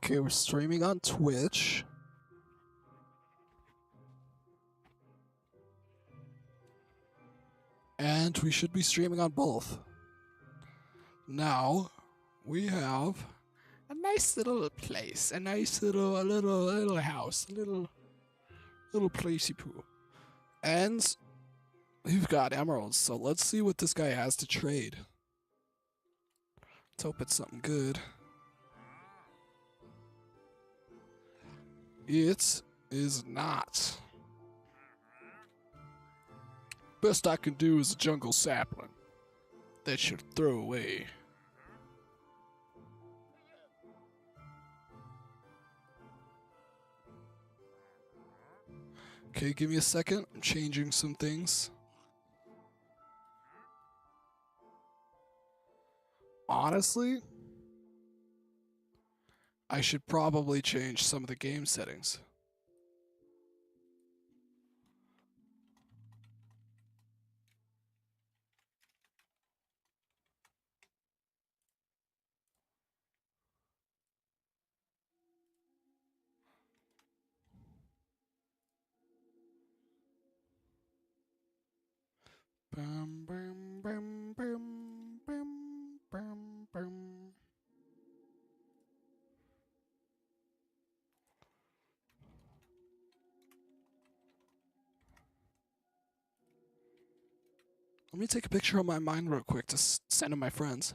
Okay, we're streaming on Twitch. And we should be streaming on both. Now, we have a nice little place, a nice little house, a little placey poo. And we've got emeralds, so let's see what this guy has to trade. Let's hope it's something good. It is not. Best I can do is a jungle sapling. That should throw away. Okay, give me a second. I'm changing some things. Honestly, I should probably change some of the game settings. Bum, bum, bum, bum, bum, bum, bum. Let me take a picture of my mine real quick to send to my friends.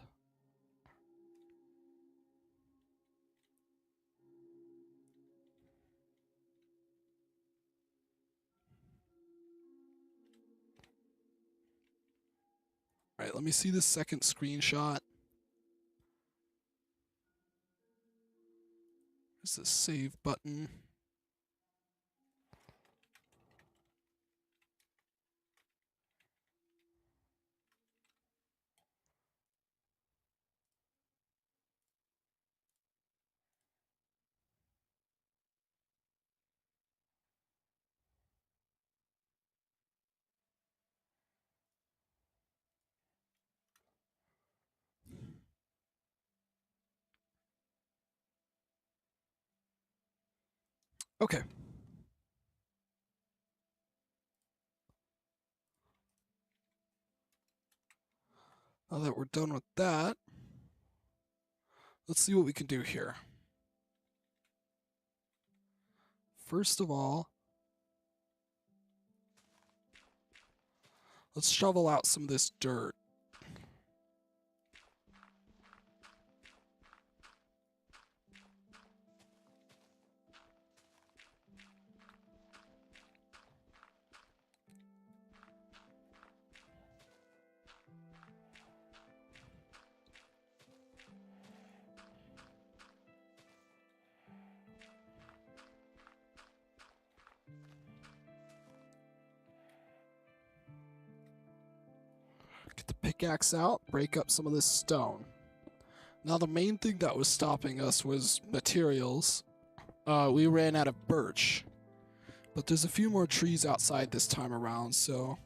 Alright, let me see the second screenshot. There's the save button. Okay. Now that we're done with that, let's see what we can do here. First of all, let's shovel out some of this dirt. Get the pickaxe out, break up some of this stone. Now the main thing that was stopping us was materials. We ran out of birch. But there's a few more trees outside this time around, so...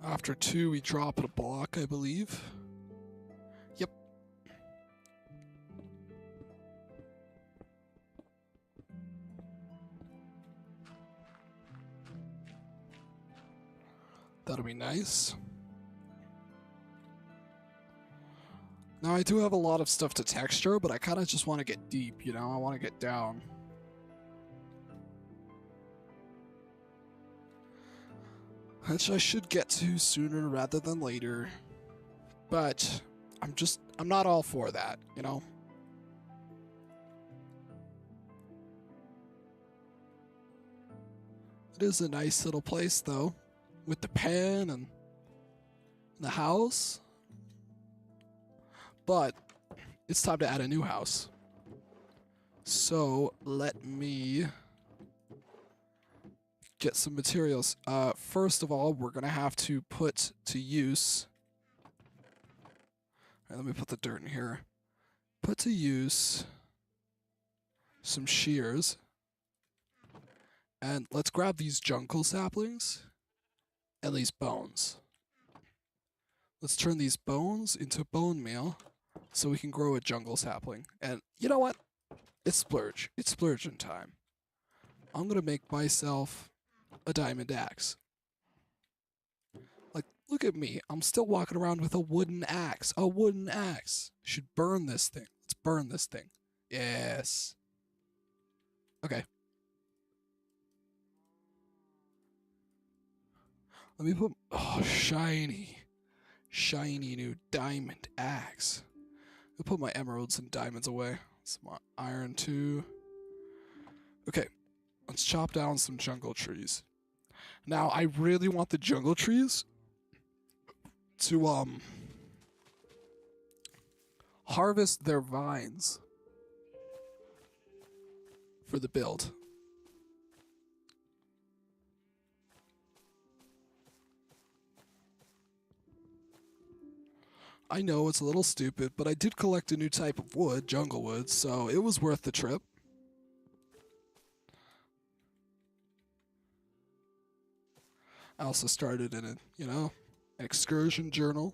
After 2, we drop a block, I believe. Yep. That'll be nice. Now, I do have a lot of stuff to texture, but I kind of just want to get deep, you know? I want to get down. Which I should get to sooner rather than later. But I'm not all for that, you know? It is a nice little place, though, with the pen and the house. But it's time to add a new house. So let me get some materials. First of all, we're going to have to put to use... All right, let me put the dirt in here. Put to use some shears. And let's grab these jungle saplings and these bones. Let's turn these bones into bone meal so we can grow a jungle sapling. And you know what? It's splurge. It's splurging time. I'm going to make myself a diamond axe. Like, look at me. I'm still walking around with a wooden axe. A wooden axe. Should burn this thing. Let's burn this thing. Yes. Okay. Let me put... Oh, shiny. Shiny new diamond axe. I'll put my emeralds and diamonds away. Some iron too. Okay. Let's chop down some jungle trees. Now, I really want the jungle trees to, harvest their vines for the build. I know it's a little stupid, but I did collect a new type of wood, jungle wood, so it was worth the trip. I also started in an excursion journal.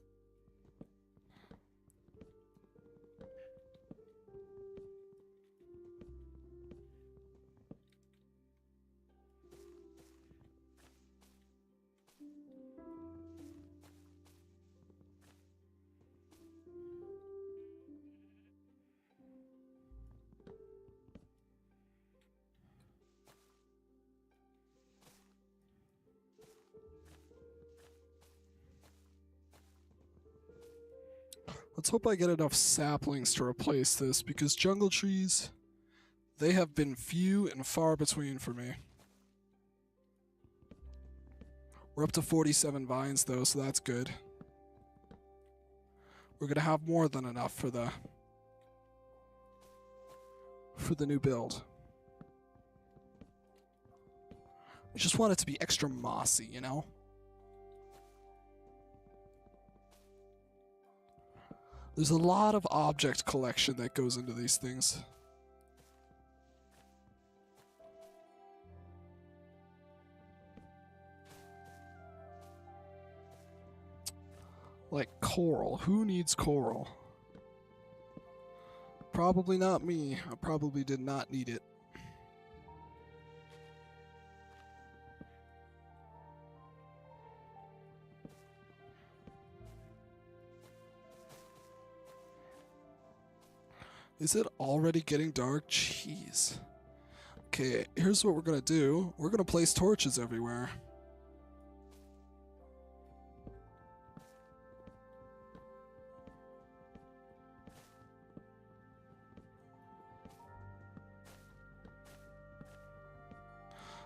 Let's hope I get enough saplings to replace this, because jungle trees, they have been few and far between for me. We're up to 47 vines though, so that's good. We're gonna have more than enough for the new build. I just want it to be extra mossy, you know? There's a lot of object collection that goes into these things. Like coral. Who needs coral? Probably not me. I probably did not need it. Is it already getting dark? Jeez. Okay, here's what we're gonna do. We're gonna place torches everywhere.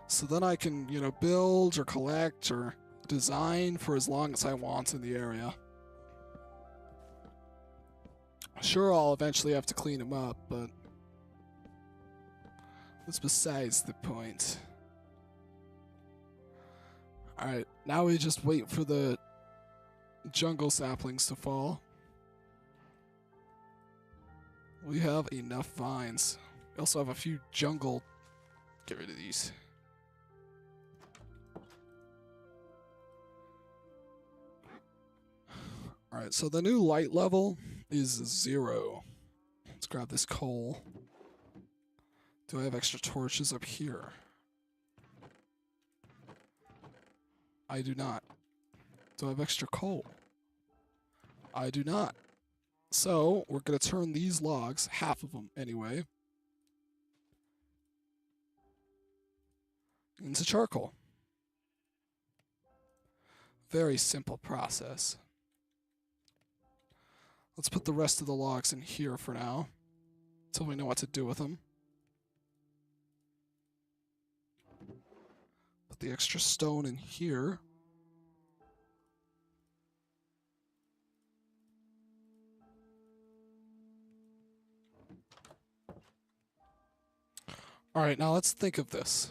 So then I can, build or collect or design for as long as I want in the area. Sure, I'll eventually have to clean them up, but that's besides the point. Alright, now we just wait for the jungle saplings to fall. We have enough vines. We also have a few jungle... Get rid of these. Alright, so the new light level is 0. Let's grab this coal. Do I have extra torches up here? I do not. Do I have extra coal? I do not. So, we're going to turn these logs, half of them anyway, into charcoal. Very simple process. Let's put the rest of the logs in here for now, until we know what to do with them. Put the extra stone in here. Alright, now let's think of this.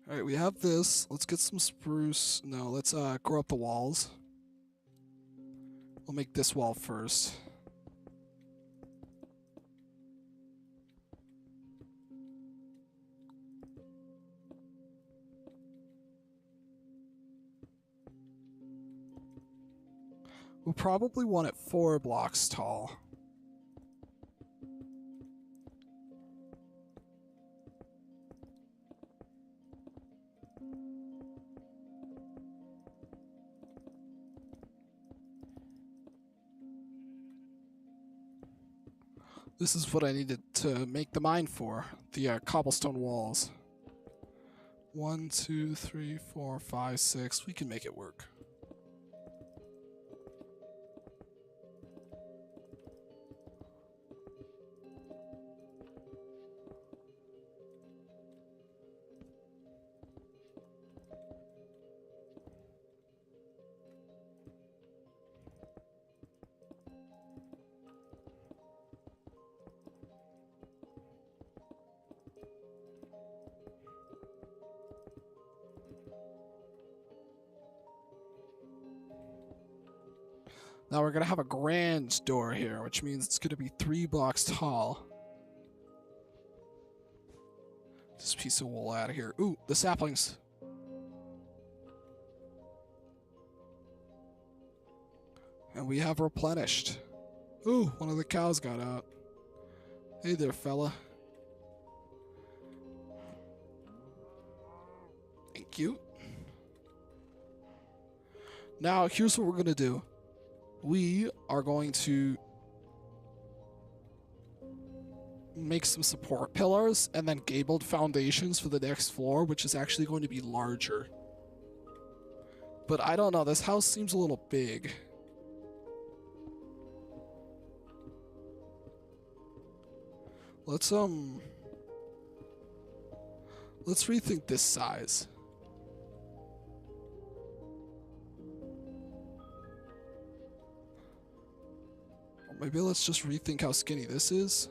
Alright, we have this. Let's get some spruce. No, let's grow up the walls. We'll make this wall first. We'll probably want it 4 blocks tall. This is what I needed to make the mine for, the cobblestone walls. 1, 2, 3, 4, 5, 6. We can make it work. Now we're gonna have a grand door here, which means it's gonna be 3 blocks tall. This piece of wool out of here. Ooh, the saplings. And we have replenished. Ooh, one of the cows got out. Hey there, fella. Thank you. Now, here's what we're gonna do. We are going to make some support pillars and then gabled foundations for the next floor, which is actually going to be larger. But I don't know, this house seems a little big. Let's rethink this size. Or maybe let's just rethink how skinny this is.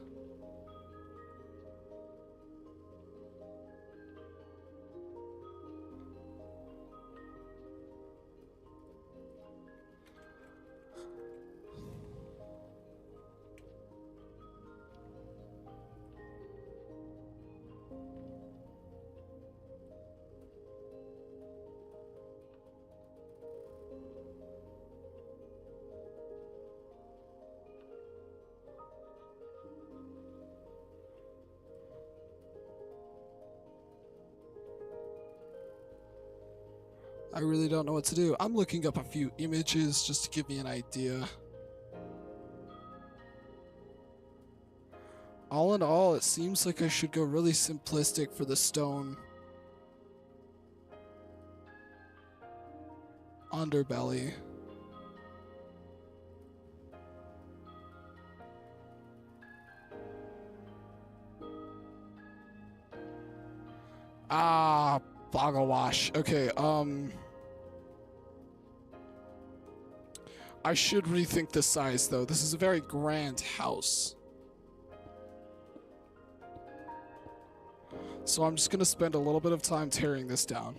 I really don't know what to do. I'm looking up a few images just to give me an idea. All in all, it seems like I should go really simplistic for the stone underbelly. Ah, boggle wash. Okay, I should rethink the size, though. This is a very grand house. So I'm just gonna spend a little bit of time tearing this down.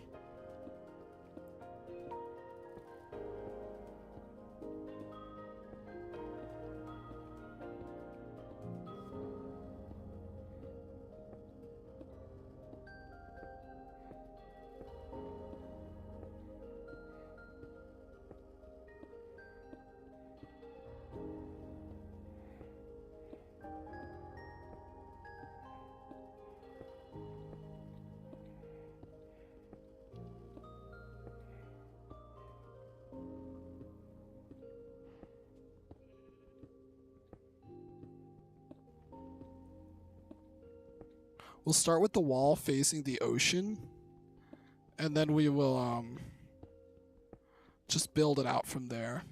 We'll start with the wall facing the ocean, and then we will just build it out from there.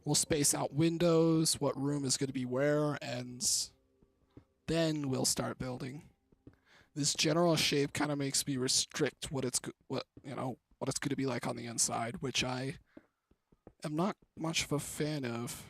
We'll space out windows, what room is going to be where, and then we'll start building. This general shape kind of makes me restrict what it's going to be like on the inside, which I am not much of a fan of.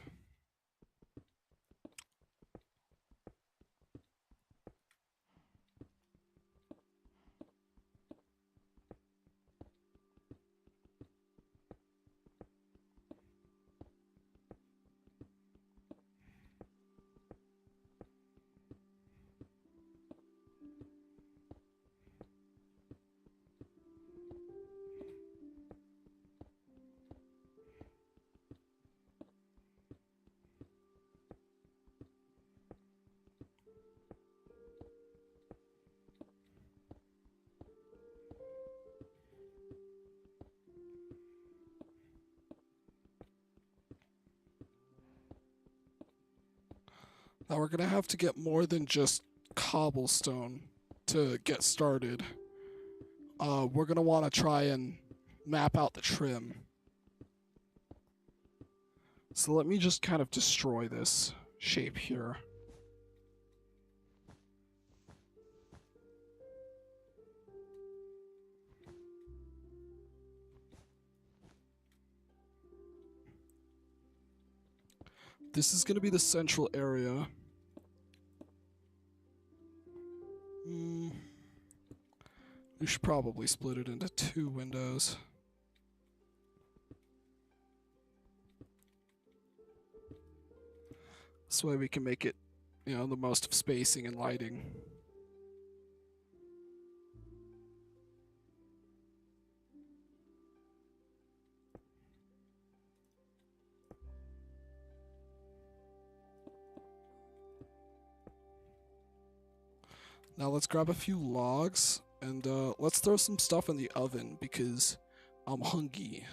Now we're gonna have to get more than just cobblestone to get started. We're gonna want to try and map out the trim. So let me just kind of destroy this shape here. This is going to be the central area. We should probably split it into 2 windows. This way we can make it, the most of spacing and lighting. Now let's grab a few logs and let's throw some stuff in the oven because I'm hungry.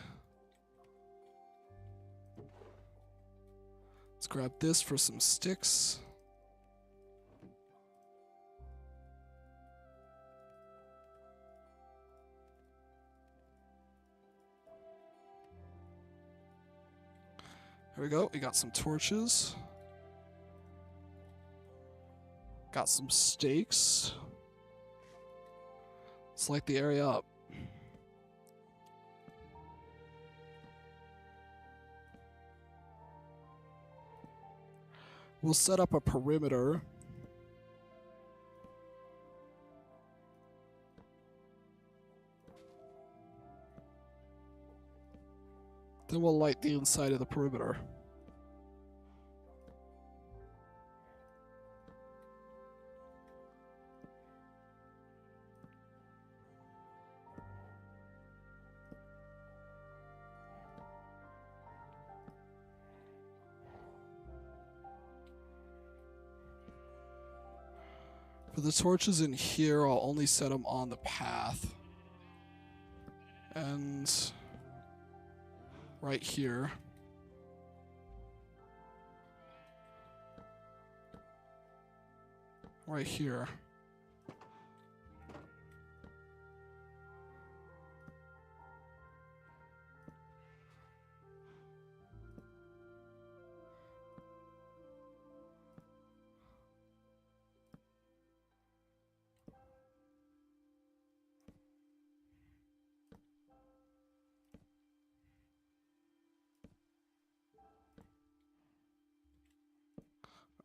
Let's grab this for some sticks. Here we go. We got some torches. Got some stakes. Let's light the area up. We'll set up a perimeter. Then we'll light the inside of the perimeter. For the torches in here, I'll only set them on the path. And right here. Right here.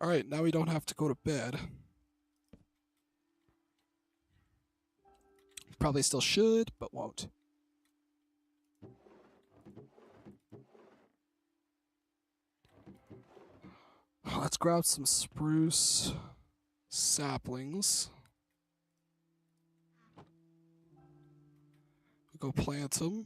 Alright, now we don't have to go to bed. Probably still should, but won't. Let's grab some spruce saplings. Go plant them.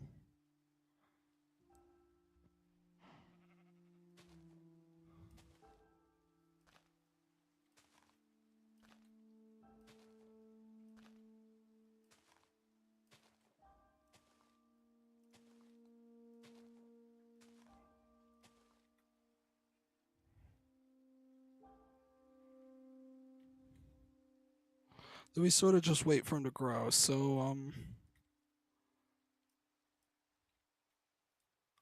Then we sort of just wait for them to grow. So, I'm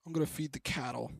gonna feed the cattle.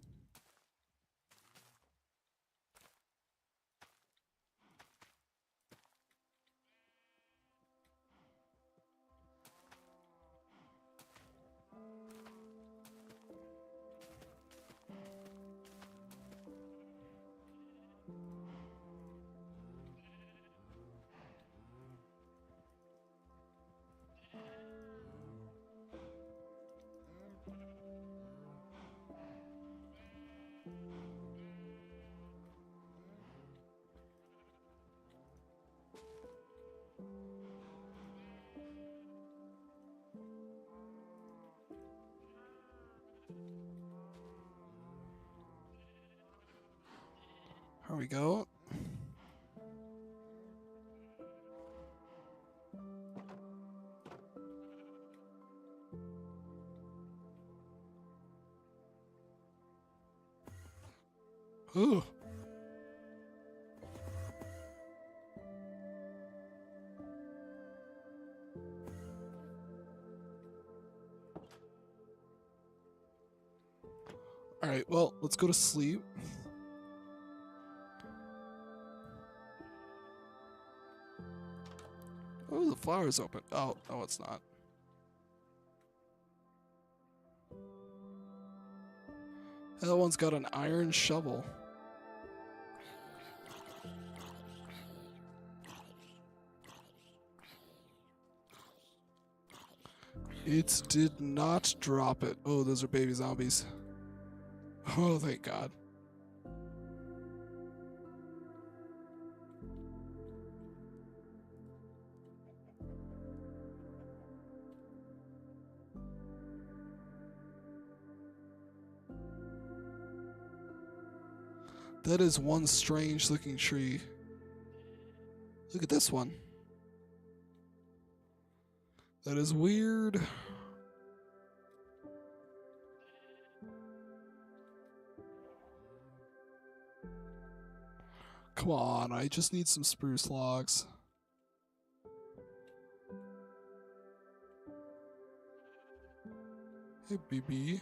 Here we go. Ooh. Alright, well, let's go to sleep. Oh, the flower's open. Oh, no, it's not. That one's got an iron shovel. It did not drop it. Oh, those are baby zombies. Oh, thank God. That is one strange looking tree. Look at this one. That is weird. Come on, I just need some spruce logs. Hey, BB.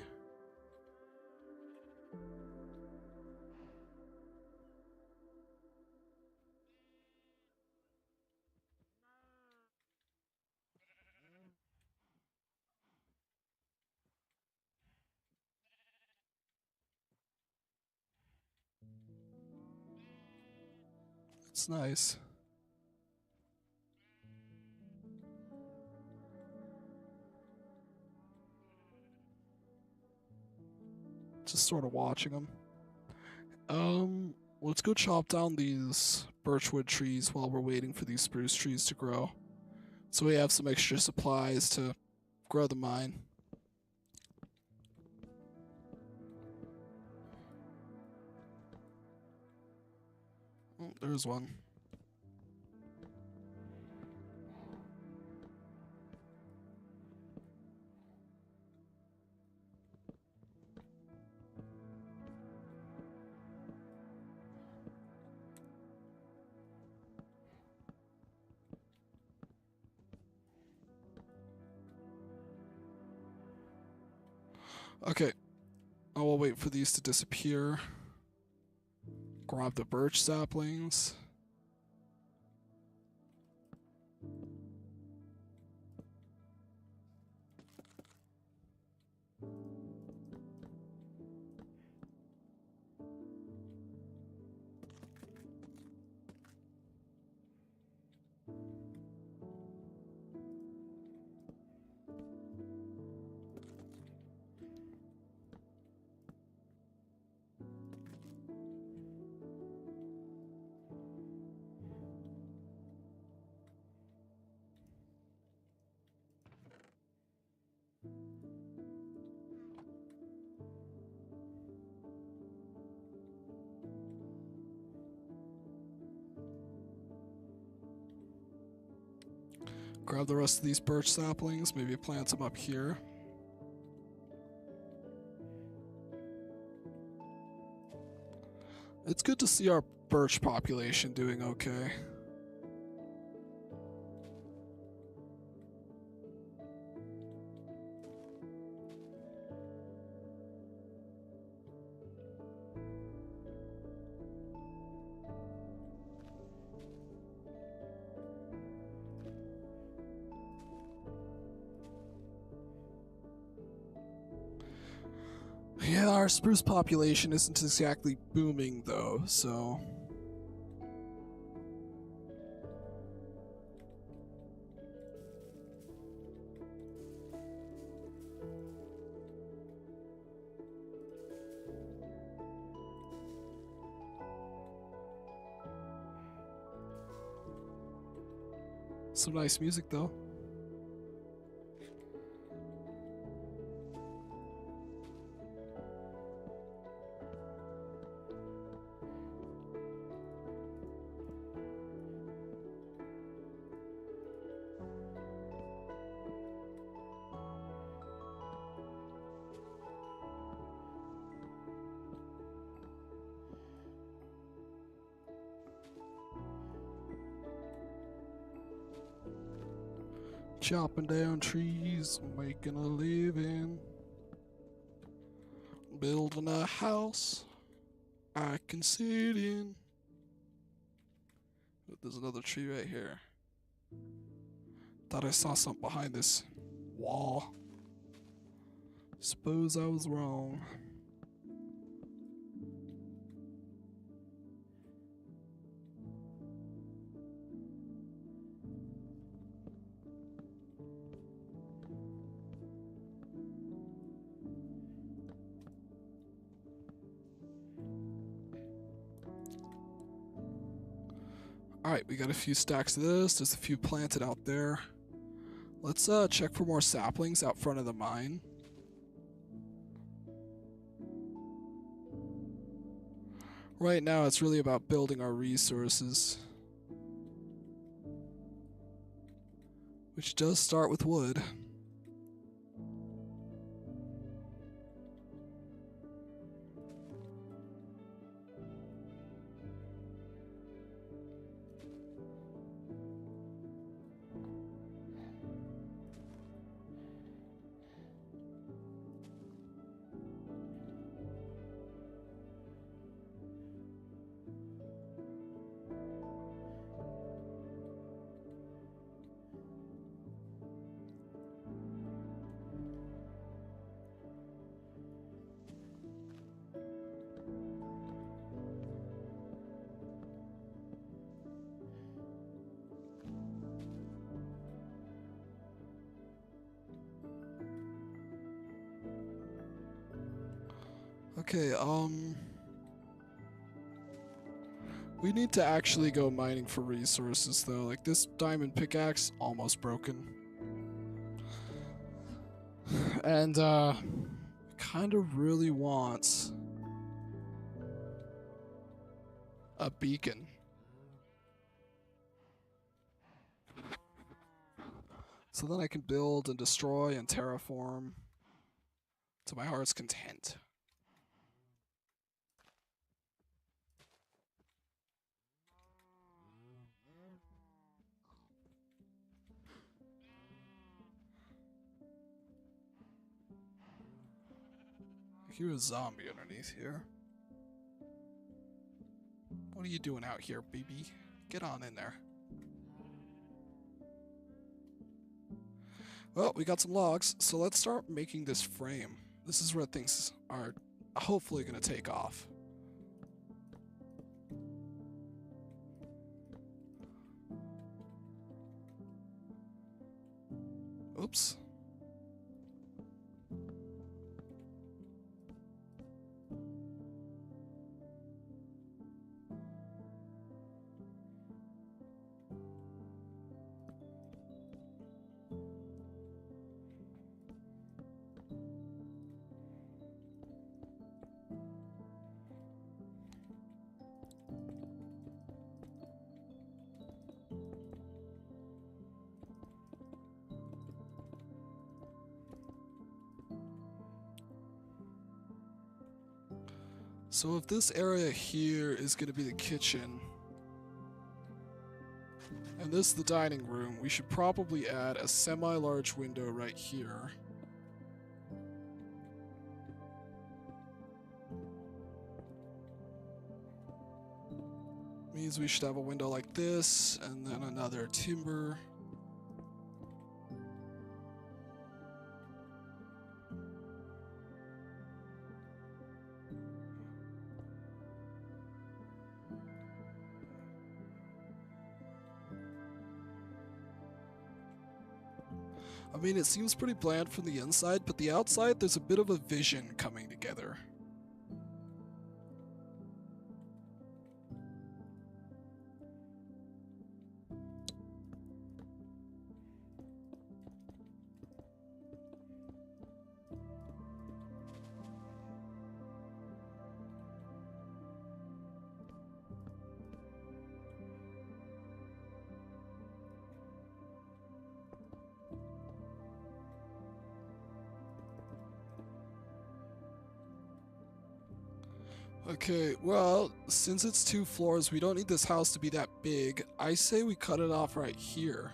It's nice. Just sort of watching them. Let's go chop down these birchwood trees while we're waiting for these spruce trees to grow. So we have some extra supplies to grow the mine. Oh, there's one. Okay. I will wait for these to disappear. Grab the birch saplings. Grab the rest of these birch saplings. Maybe plant them up here. It's good to see our birch population doing okay. Yeah, our spruce population isn't exactly booming though, so... Some nice music though. Chopping down trees, making a living. Building a house I can sit in. There's another tree right here. Thought I saw something behind this wall. Suppose I was wrong. Alright, we got a few stacks of this. There's a few planted out there. Let's check for more saplings out front of the mine. Right now it's really about building our resources, which does start with wood. Okay, we need to actually go mining for resources though. Like this diamond pickaxe, almost broken. And, kind of really wants a beacon. So then I can build and destroy and terraform to my heart's content. I hear a zombie underneath here. What are you doing out here, baby? Get on in there. Well, we got some logs, so let's start making this frame. This is where things are hopefully going to take off. Oops. So if this area here is going to be the kitchen, and this is the dining room, we should probably add a semi-large window right here. Means we should have a window like this, and then another timber. I mean, it seems pretty bland from the inside, but the outside, there's a bit of a vision coming together. Okay, well, since it's 2 floors, we don't need this house to be that big. I say we cut it off right here.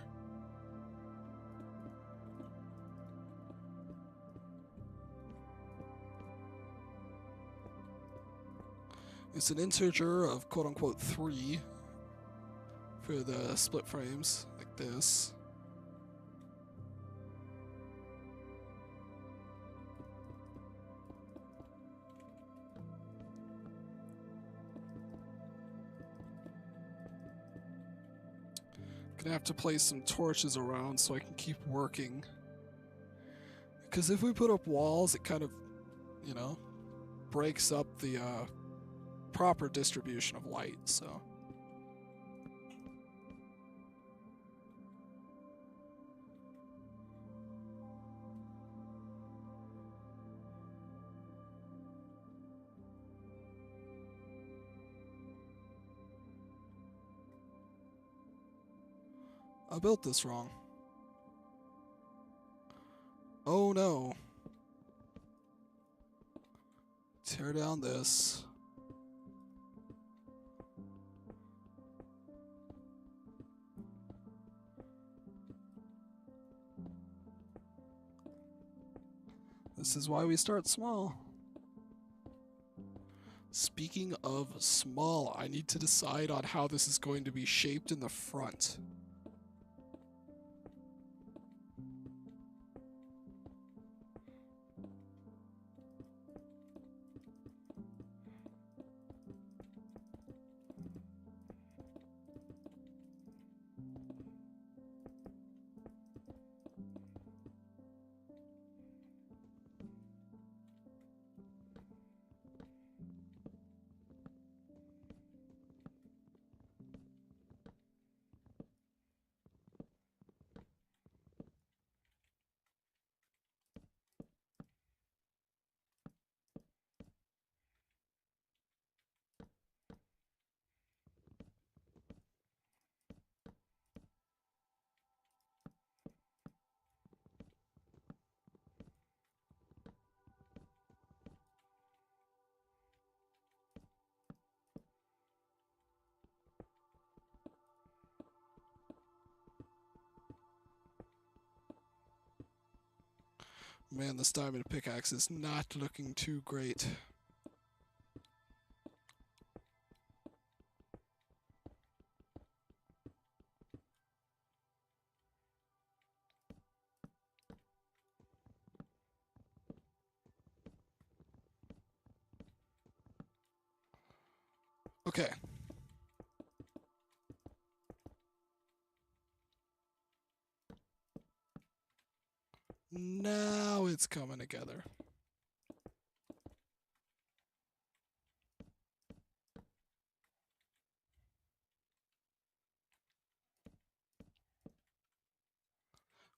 It's an integer of quote-unquote 3 for the split frames, like this. Gonna have to place some torches around so I can keep working. Because if we put up walls, it kind of, you know, breaks up the proper distribution of light, so. I built this wrong. Oh no. Tear down this. This is why we start small. Speaking of small, I need to decide on how this is going to be shaped in the front. Man, this diamond pickaxe is not looking too great. Okay. Now it's coming together.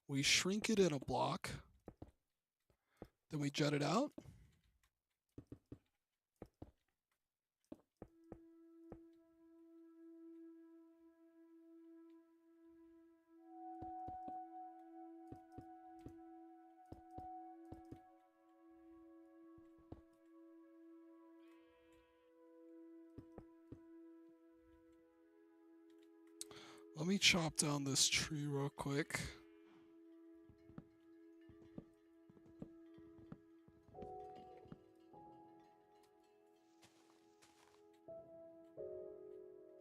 We shrink it in a block. Then we jet it out. Let me chop down this tree real quick.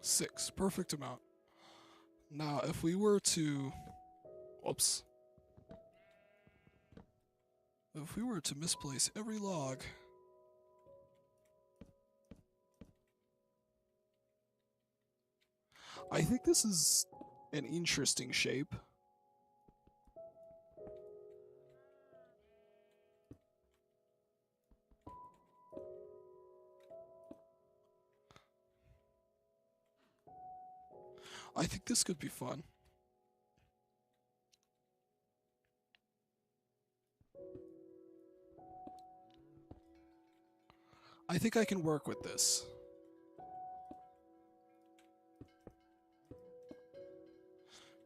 Six, perfect amount. Now, if we were to, whoops. If we were to misplace every log, I think this is an interesting shape. I think this could be fun. I think I can work with this.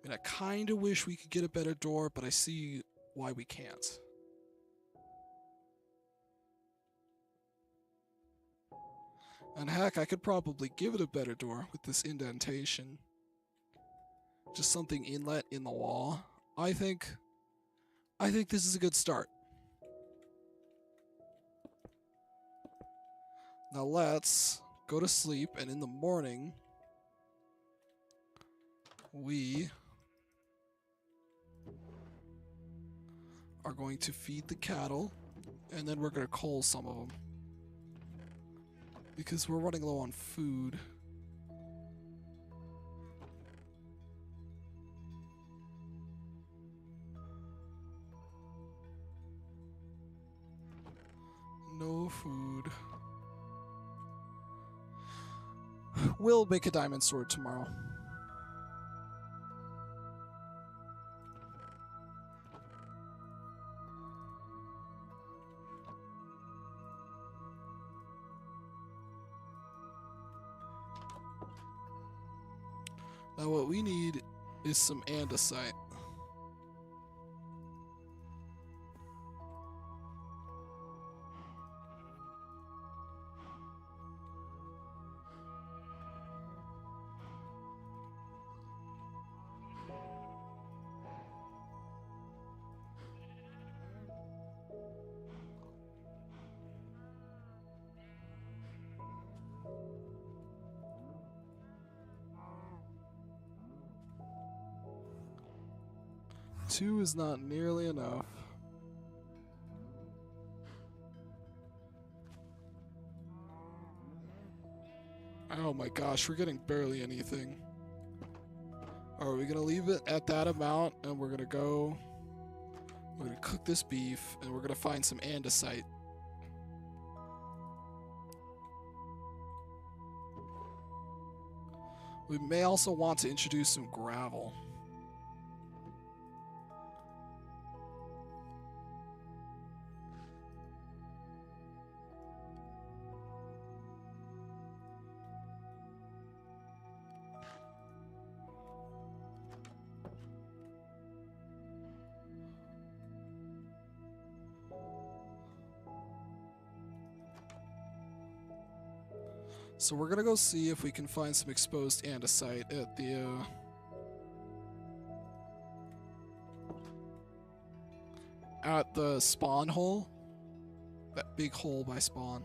I mean, I kind of wish we could get a better door, but I see why we can't. And heck, I could probably give it a better door with this indentation. Just something inlet in the wall. I think this is a good start. Now let's go to sleep, and in the morning, we are going to feed the cattle, and then we're going to cull some of them. Because we're running low on food. No food. We'll make a diamond sword tomorrow. Now what we need is some andesite. Two is not nearly enough. Oh my gosh, we're getting barely anything. Are we gonna leave it at that amount and we're gonna cook this beef and we're gonna find some andesite. We may also want to introduce some gravel. So we're gonna go see if we can find some exposed andesite at the spawn hole. That big hole by spawn.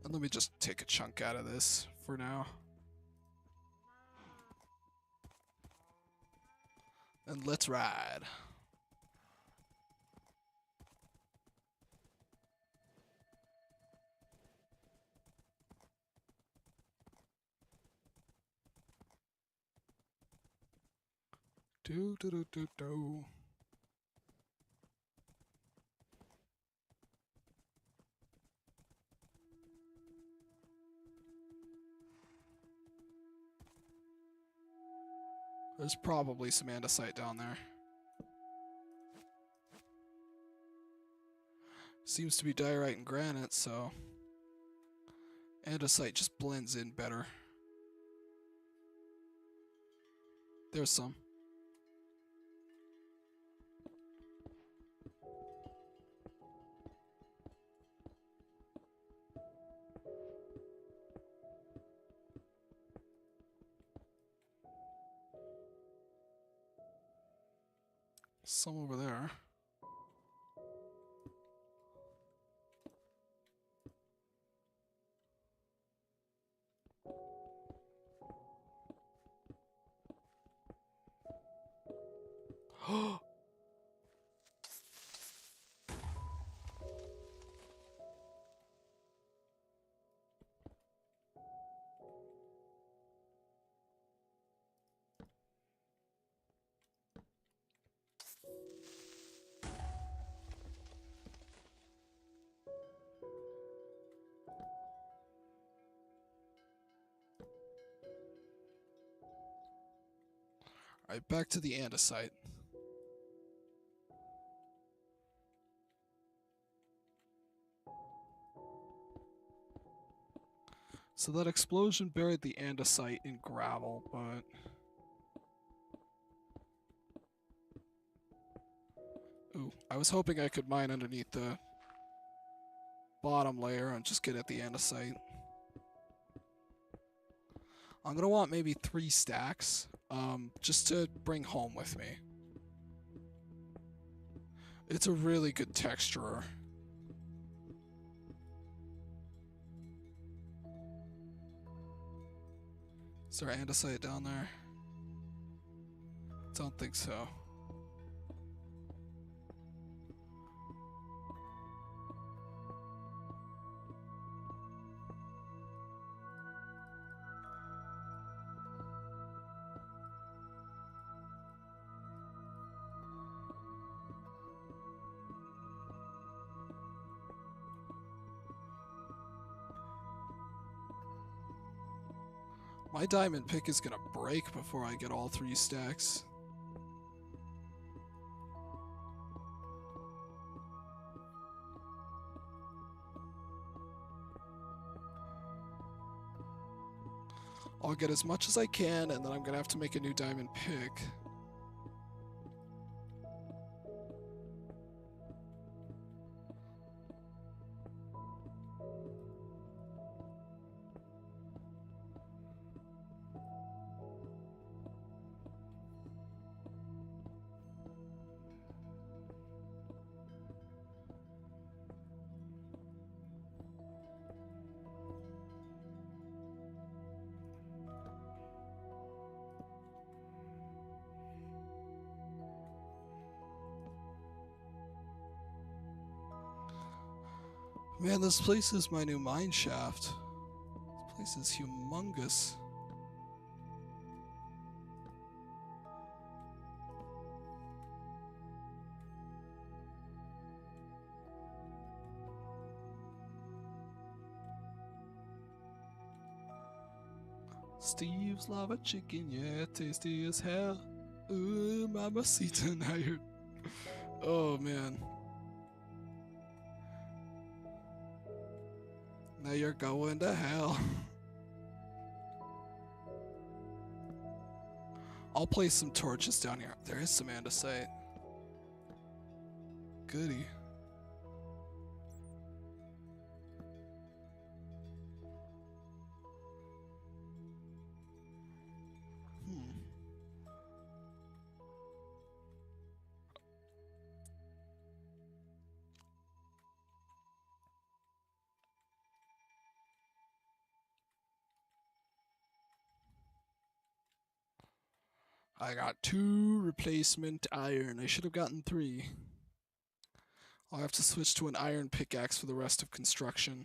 And let me just take a chunk out of this for now. And let's ride. Do do do do do. There's probably some andesite down there. Seems to be diorite and granite, so andesite just blends in better. There's some. Some over there. Alright, back to the andesite. So that explosion buried the andesite in gravel, but ooh, I was hoping I could mine underneath the bottom layer and just get at the andesite. I'm gonna want maybe 3 stacks, just to bring home with me. It's a really good texturer. Is there andesite down there? Don't think so. My diamond pick is gonna break before I get all 3 stacks. I'll get as much as I can, and then I'm gonna have to make a new diamond pick. Man, this place is my new mine shaft. This place is humongous. Steve's lava chicken, yeah, tasty as hell. Ooh, mamacita now. Oh man. Now you're going to hell. I'll place some torches down here. There is some andesite. Goody. I got 2 replacement iron. I should have gotten 3. I'll have to switch to an iron pickaxe for the rest of construction.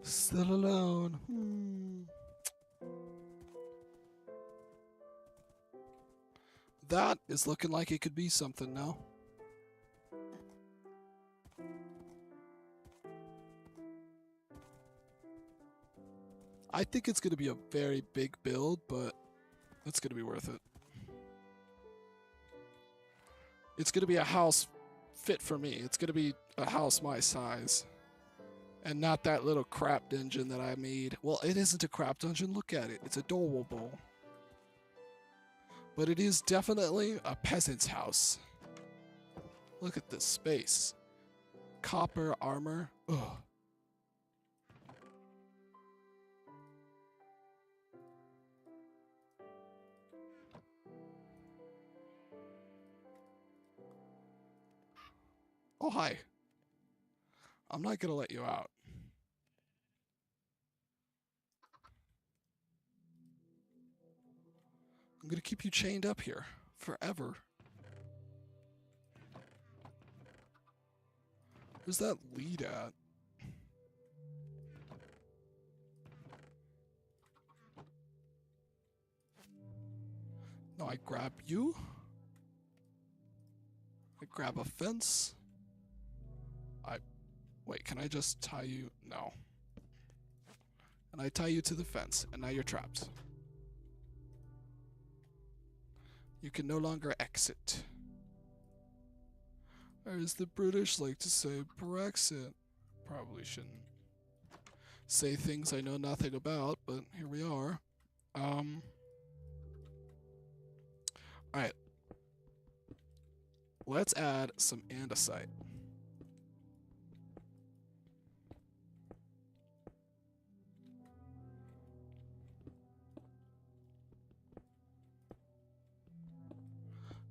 Still alone. That is looking like it could be something now. I think it's going to be a very big build, but it's going to be worth it. It's going to be a house fit for me. It's going to be a house my size. And not that little crap dungeon that I made. Well, it isn't a crap dungeon. Look at it. It's adorable. But it is definitely a peasant's house. Look at this space. Copper armor. Ugh. Oh, hi. I'm not gonna let you out. I'm gonna keep you chained up here forever. Where's that lead at? No, I grab you. I grab a fence. Wait, can I just tie you? No. And I tie you to the fence, and now you're trapped. You can no longer exit. Or as the British like to say, Brexit. Probably shouldn't say things I know nothing about, but here we are. Alright. Let's add some andesite.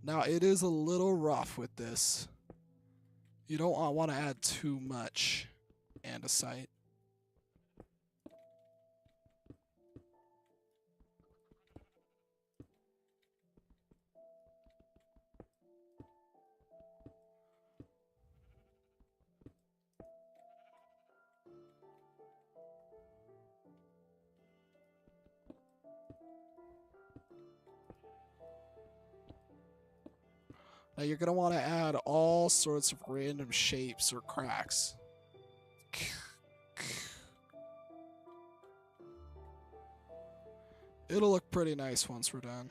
Now, it is a little rough with this. You don't want to add too much andesite. Now you're going to want to add all sorts of random shapes or cracks. It'll look pretty nice once we're done.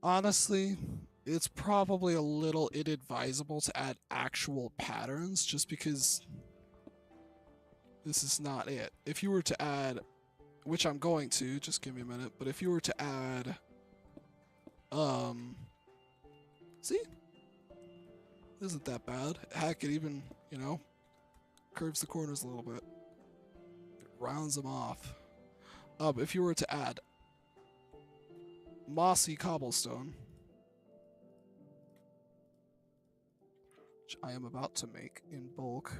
Honestly, it's probably a little inadvisable to add actual patterns just because this is not it. If you were to add, which I'm going to, just give me a minute, but if you were to add, see? Isn't that bad. Heck, it even, you know, curves the corners a little bit. It rounds them off. If you were to add mossy cobblestone, which I am about to make in bulk.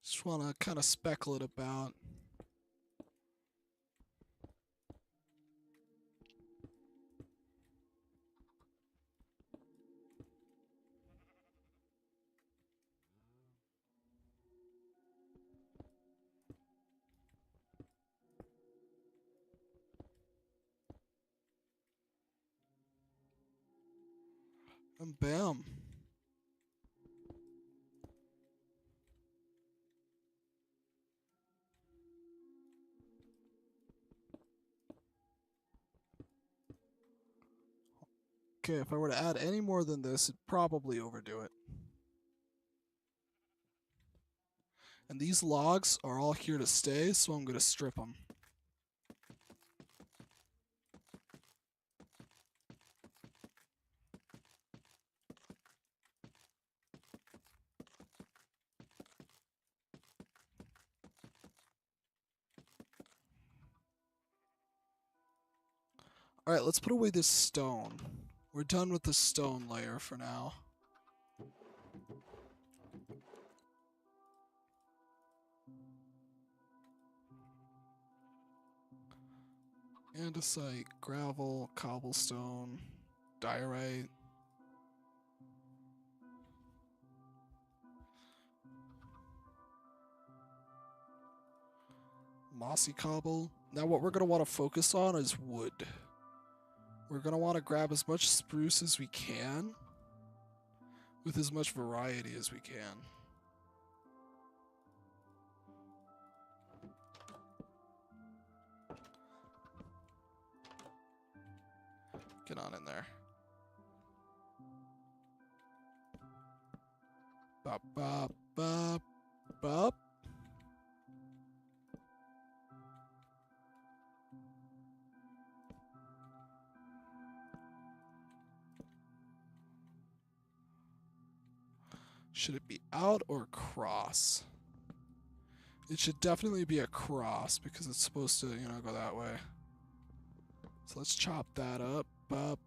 Just want to kind of speckle it about. And bam. Okay, if I were to add any more than this, it'd probably overdo it. And these logs are all here to stay, so I'm going to strip them. Alright, let's put away this stone. We're done with the stone layer for now. Andesite, gravel, cobblestone, diorite. Mossy cobble. Now what we're going to want to focus on is wood. We're going to want to grab as much spruce as we can with as much variety as we can. Get on in there. Bop, bop, bop, bop. Should it be out or across? It should definitely be across because it's supposed to, you know, go that way. So let's chop that up. Bop.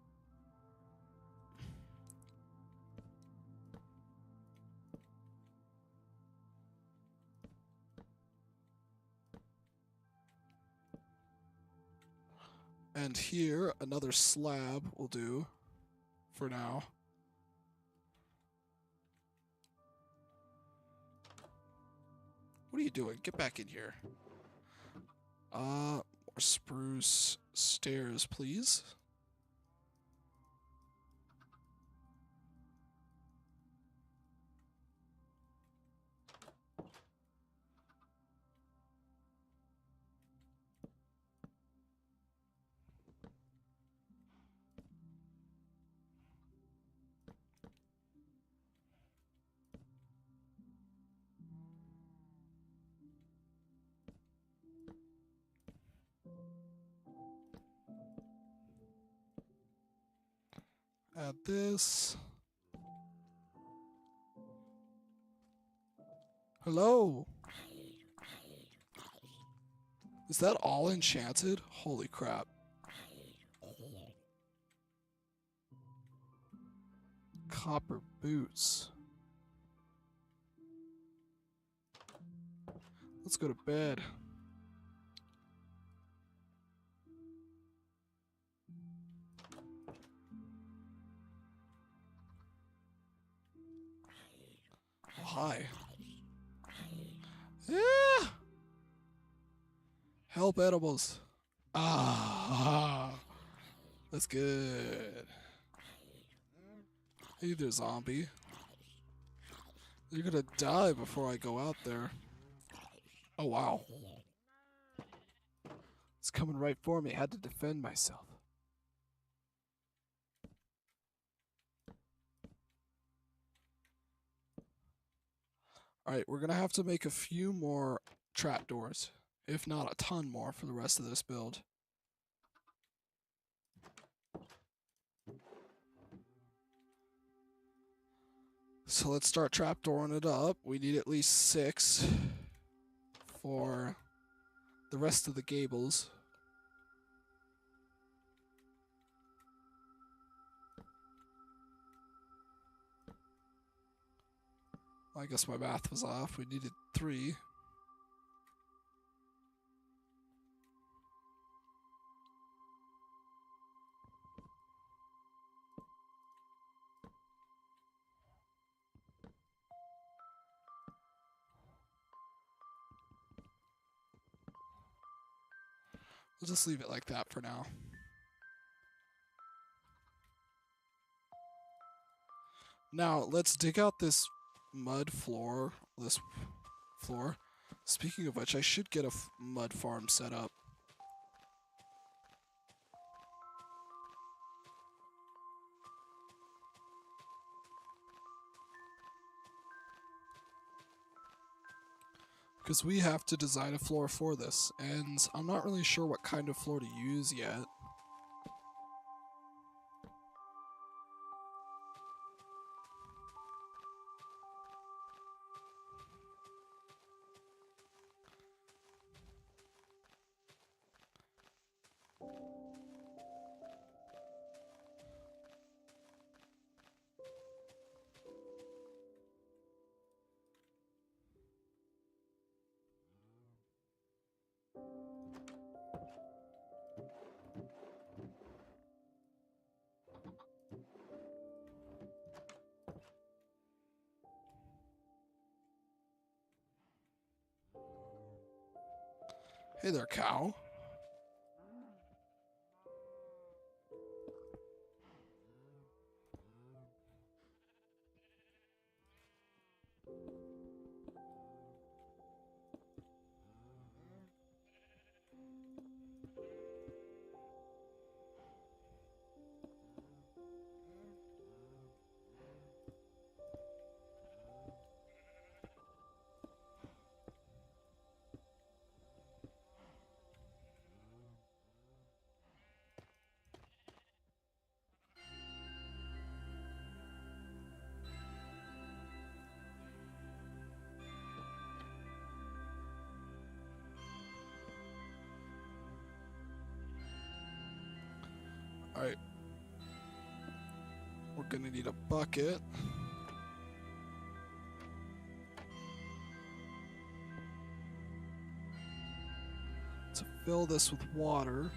And here, another slab will do for now. What are you doing? Get back in here. More spruce stairs, please. Add this. Hello. Is that all enchanted? Holy crap. Copper boots. Let's go to bed. Hi. Yeah. Help animals. Ah. That's good. Hey there, zombie. You're gonna die before I go out there. Oh, wow. It's coming right for me. I had to defend myself. Alright, we're gonna have to make a few more trapdoors. If not a ton more for the rest of this build. So let's start trapdooring it up. We need at least 6 for the rest of the gables. I guess my math was off. We needed 3. We'll just leave it like that for now. Now, let's dig out this mud floor. This floor. Speaking of which, I should get a mud farm set up. Because we have to design a floor for this, and I'm not really sure what kind of floor to use yet. Hey there, cow. Alright. We're gonna need a bucket. To fill this with water.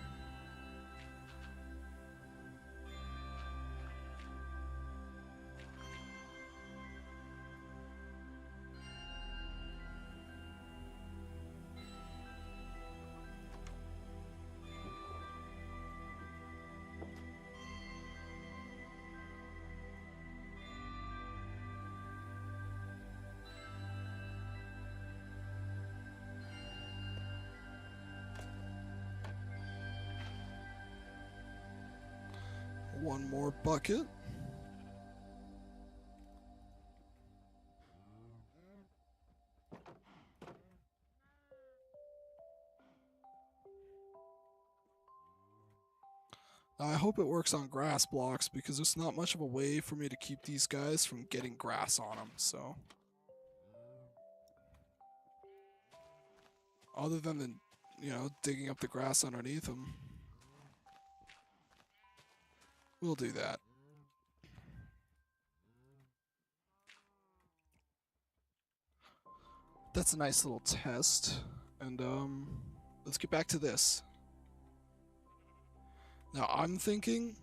one more bucket. I hope it works on grass blocks because there's not much of a way for me to keep these guys from getting grass on them, so. Other than the, digging up the grass underneath them. We'll do that. That's a nice little test. And, let's get back to this. Now, I'm thinking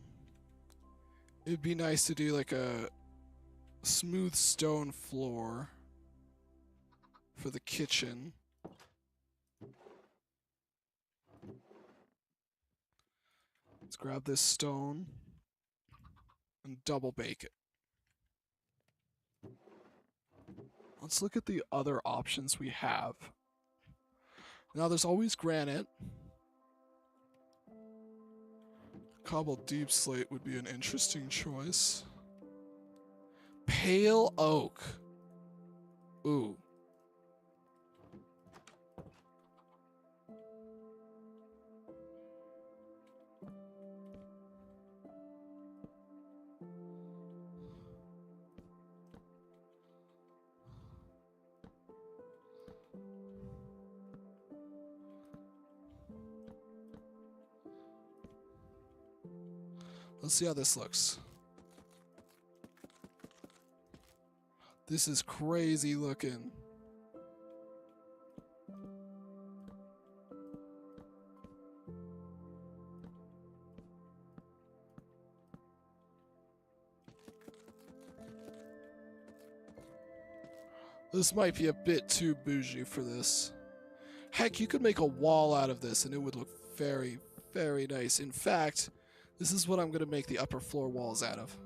it'd be nice to do like a smooth stone floor for the kitchen. Let's grab this stone and double bake it. Let's look at the other options we have. Now, there's always granite. Cobbled deep slate would be an interesting choice. Pale oak. Ooh. Let's see how this looks. This is crazy looking. This might be a bit too bougie for this. Heck, you could make a wall out of this and it would look very, very nice. In fact, this is what I'm going to make the upper floor walls out of.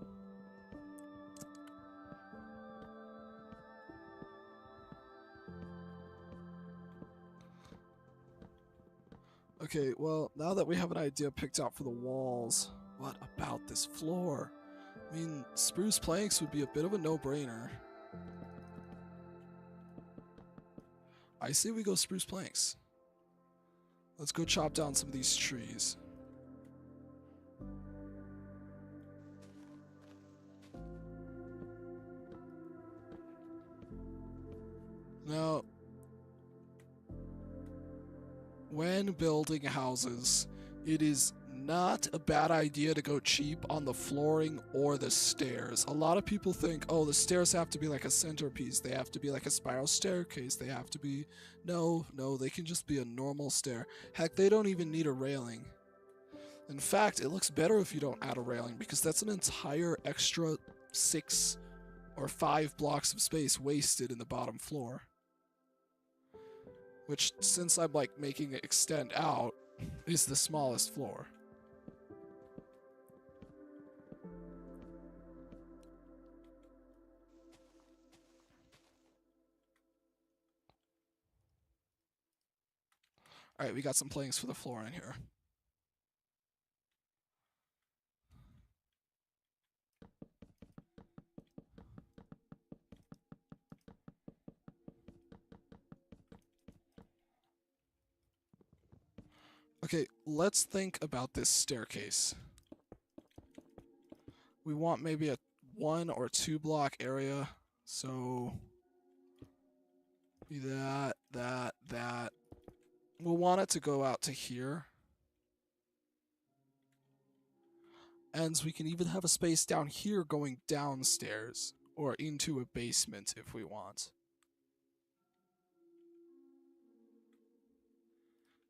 Okay, well, now that we have an idea picked out for the walls, what about this floor? I mean, spruce planks would be a bit of a no-brainer. I say we go spruce planks. Let's go chop down some of these trees. Now, when building houses, it is not a bad idea to go cheap on the flooring or the stairs. A lot of people think, oh, the stairs have to be like a centerpiece. They have to be like a spiral staircase. They have to be... No, they can just be a normal stair. Heck, they don't even need a railing. In fact, it looks better if you don't add a railing because that's an entire extra 6 or 5 blocks of space wasted in the bottom floor. Which, since I'm like making it extend out, is the smallest floor. Alright, we got some planks for the floor in here. Okay, let's think about this staircase. We want maybe a 1 or 2 block area. So, be that. We'll want it to go out to here. And we can even have a space down here going downstairs or into a basement if we want.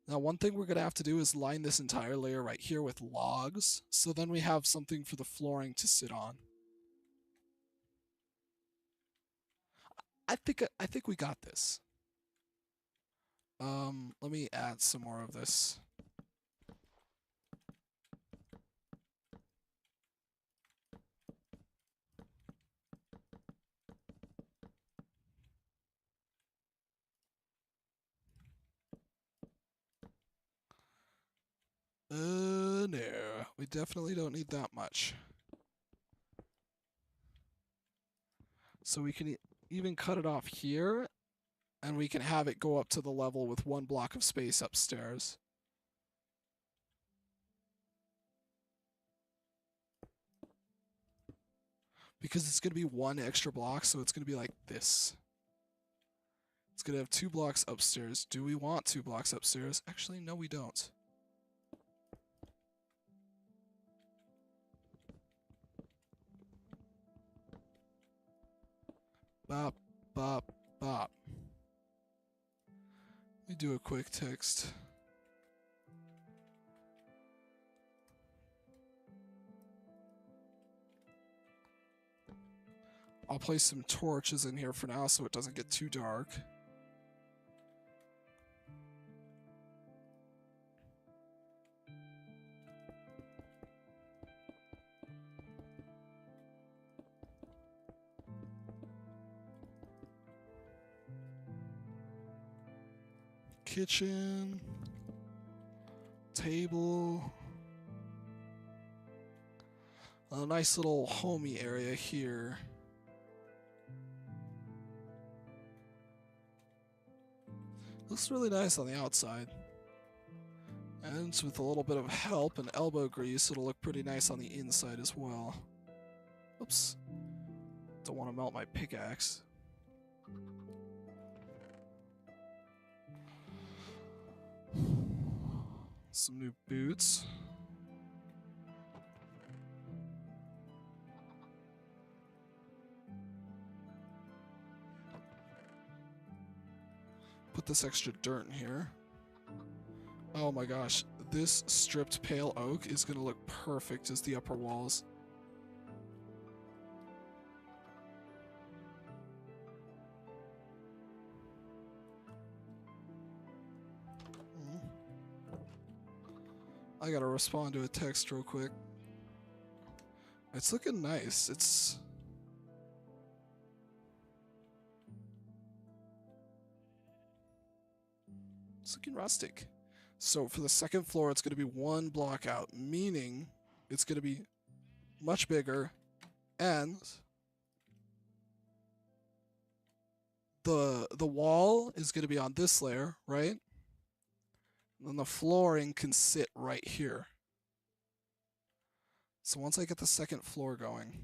Now, one thing we're going to have to do is line this entire layer right here with logs, so then we have something for the flooring to sit on. I think we got this. Let me add some more of this. No. We definitely don't need that much. So we can even cut it off here, and we can have it go up to the level with 1 block of space upstairs. Because it's going to be 1 extra block, so it's going to be like this. It's going to have 2 blocks upstairs. Do we want 2 blocks upstairs? Actually, no, we don't. Bop, bop, bop. Let me do a quick text. I'll place some torches in here for now so it doesn't get too dark. Kitchen, table, a nice little homey area here. Looks really nice on the outside. And with a little bit of help and elbow grease, it'll look pretty nice on the inside as well. Oops. Don't want to melt my pickaxe. Some new boots. Put this extra dirt in here. Oh my gosh, this stripped pale oak is going to look perfect as the upper walls. I gotta respond to a text real quick. It's looking nice. It's looking rustic. So for the second floor, it's going to be 1 block out, meaning it's going to be much bigger, and the wall is going to be on this layer, right? And then the flooring can sit right here. So once I get the second floor going,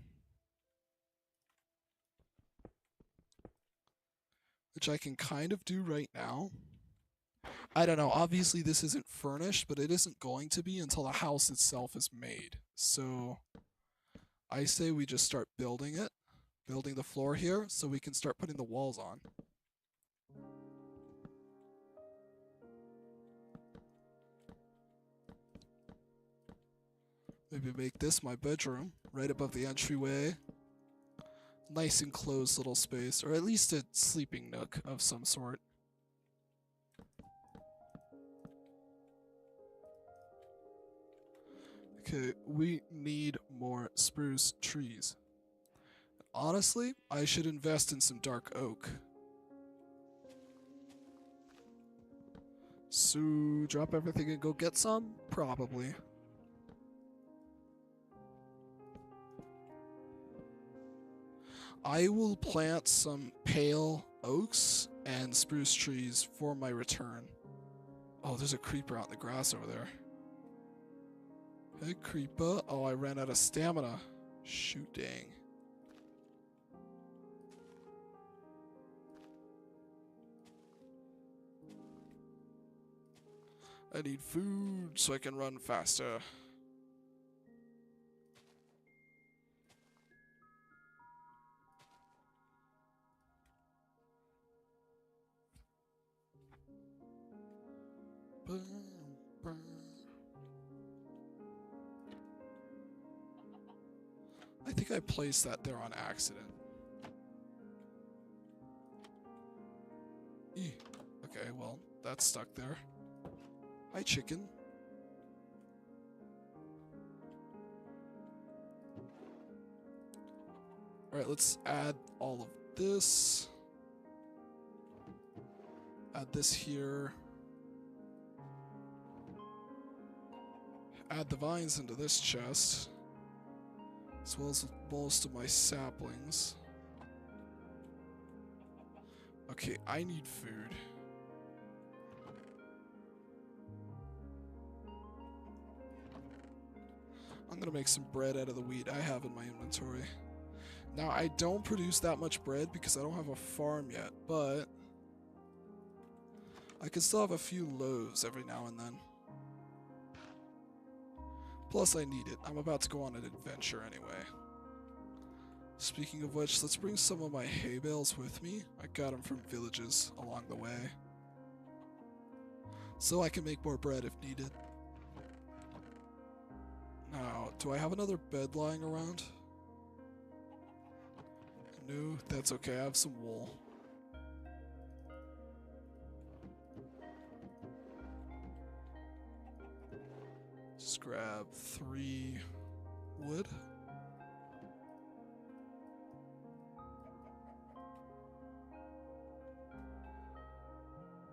which I can kind of do right now. I don't know, obviously this isn't furnished, but it isn't going to be until the house itself is made. So I say we just start building it, building the floor here, so we can start putting the walls on. Maybe make this my bedroom, right above the entryway. Nice enclosed little space, or at least a sleeping nook of some sort. Okay, we need more spruce trees. Honestly, I should invest in some dark oak. So, drop everything and go get some? Probably. I will plant some pale oaks and spruce trees for my return. Oh, there's a creeper out in the grass over there. Hey, creeper. Oh, I ran out of stamina. Shoot, dang. I need food so I can run faster. I think I placed that there on accident. Okay, well, that's stuck there. Hi, chicken. Alright, let's add all of this. Add this here. add the vines into this chest, as well as most of my saplings. Okay, I need food. I'm gonna make some bread out of the wheat I have in my inventory. Now, I don't produce that much bread because I don't have a farm yet, but I can still have a few loaves every now and then. Plus, I need it. I'm about to go on an adventure anyway. Speaking of which, let's bring some of my hay bales with me. I got them from villages along the way, so I can make more bread if needed. Now, do I have another bed lying around? No, that's okay. I have some wool. Just grab 3 wood.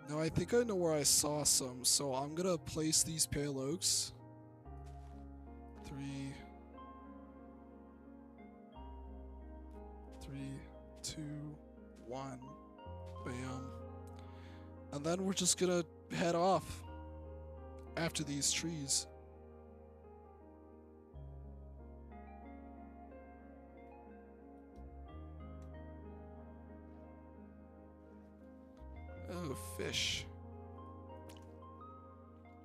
Now I think I know where I saw some, so I'm gonna place these pale oaks. 3, 2, 1, bam. And then we're just gonna head off after these trees. Oh, fish.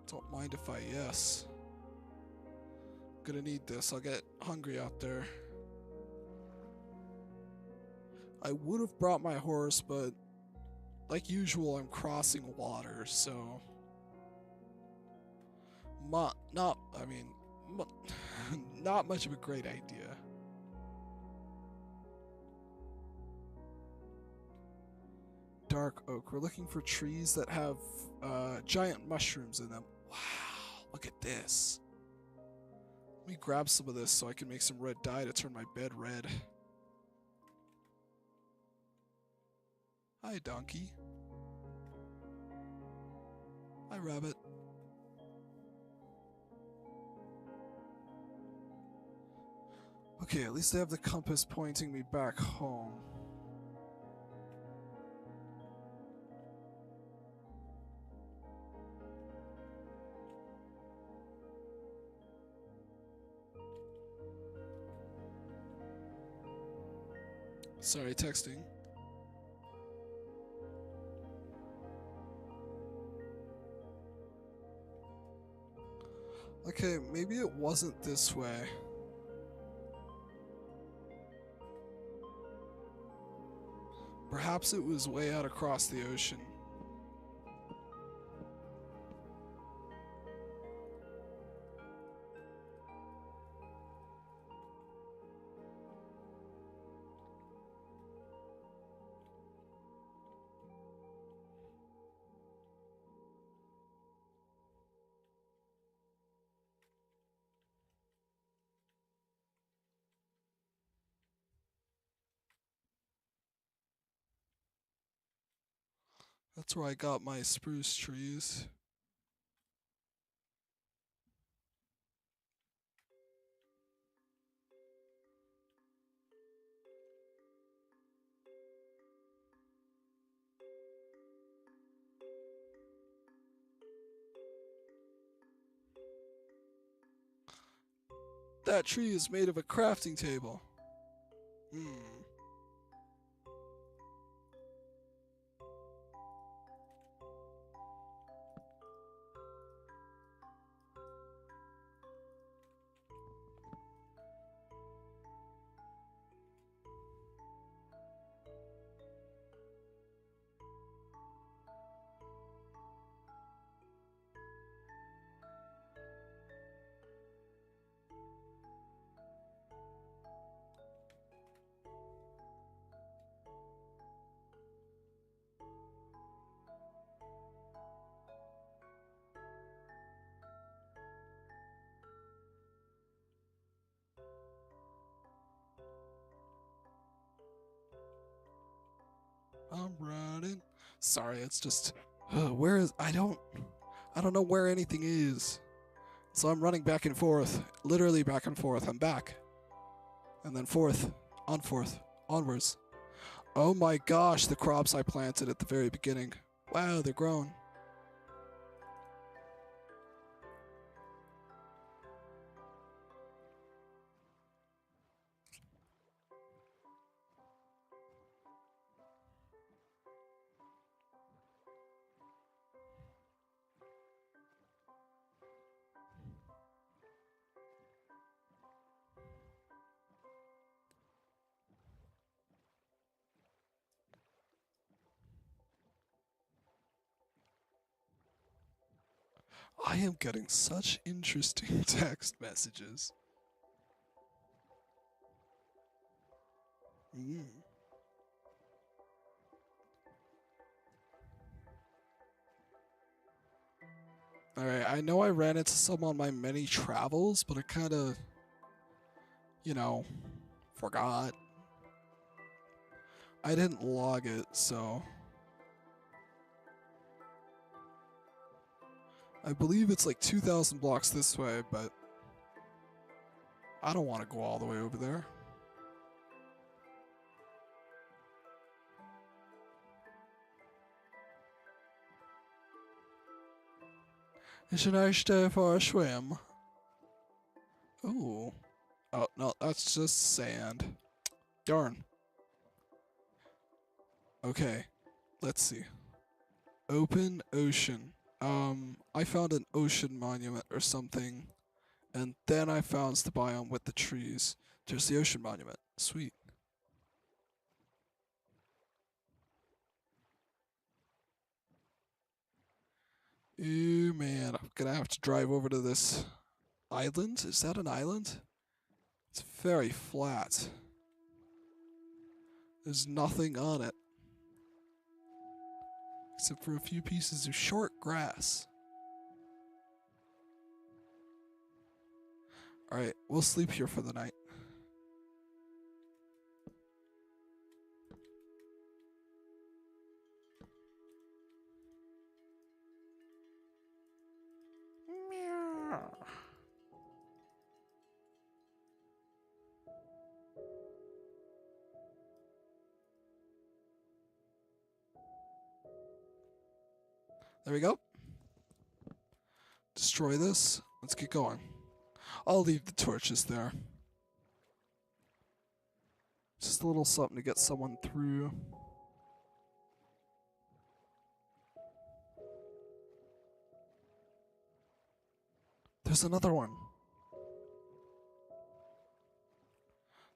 Don't mind if I yes. Gonna need this. I'll get hungry out there. I would have brought my horse, but like usual, I'm crossing water, so not much of a great idea. Dark oak. We're looking for trees that have giant mushrooms in them. Wow, look at this. Let me grab some of this so I can make some red dye to turn my bed red. Hi, donkey. Hi, rabbit. Okay, at least I have the compass pointing me back home. Sorry, texting. Okay, maybe it wasn't this way. Perhaps it was way out across the ocean. That's where I got my spruce trees. That tree is made of a crafting table. Hmm. I'm running. Sorry, it's just where is I don't know where anything is. So I'm running back and forth, literally back and forth. I'm back. And then forth, onwards. Oh my gosh, the crops I planted at the very beginning. Wow, they're grown. I am getting such interesting text messages. Alright, I know I ran into some on my many travels, but I kind of, forgot. I didn't log it, so... I believe it's like 2,000 blocks this way, but... I don't want to go all the way over there. It's a nice day for a swim. Ooh. Oh, no, that's just sand. Darn. Okay, let's see. Open ocean. I found an ocean monument or something, and then I found the biome with the trees. There's the ocean monument. Sweet. Ooh, man, I'm gonna have to drive over to this island. Is that an island? It's very flat. There's nothing on it. Except for a few pieces of short grass. Alright, we'll sleep here for the night. There we go. Destroy this. Let's get going. I'll leave the torches there. Just a little something to get someone through. There's another one.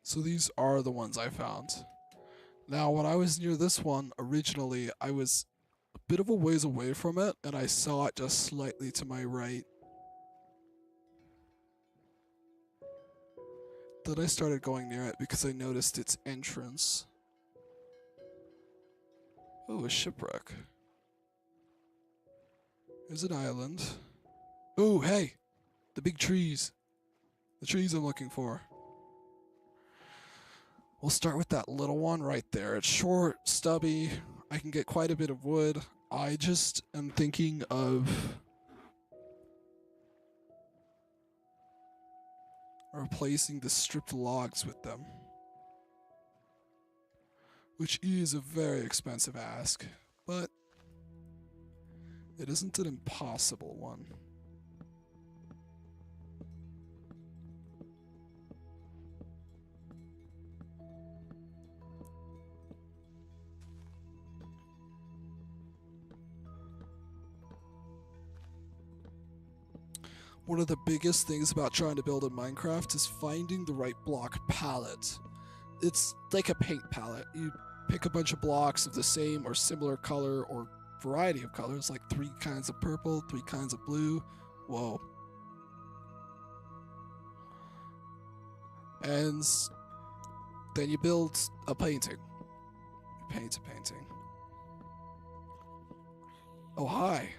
So these are the ones I found. Now, when I was near this one, originally, I was a bit of a ways away from it, and I saw it just slightly to my right. Then I started going near it because I noticed its entrance. Oh, a shipwreck. There's an island. Oh, hey! The big trees. The trees I'm looking for. We'll start with that little one right there. It's short, stubby. I can get quite a bit of wood. I just am thinking of replacing the stripped logs with them, which is a very expensive ask, but it isn't an impossible one. One of the biggest things about trying to build in Minecraft is finding the right block palette. It's like a paint palette. You pick a bunch of blocks of the same or similar color or variety of colors, like 3 kinds of purple, 3 kinds of blue. Whoa. And then you build a painting. You paint a painting. Oh, hi.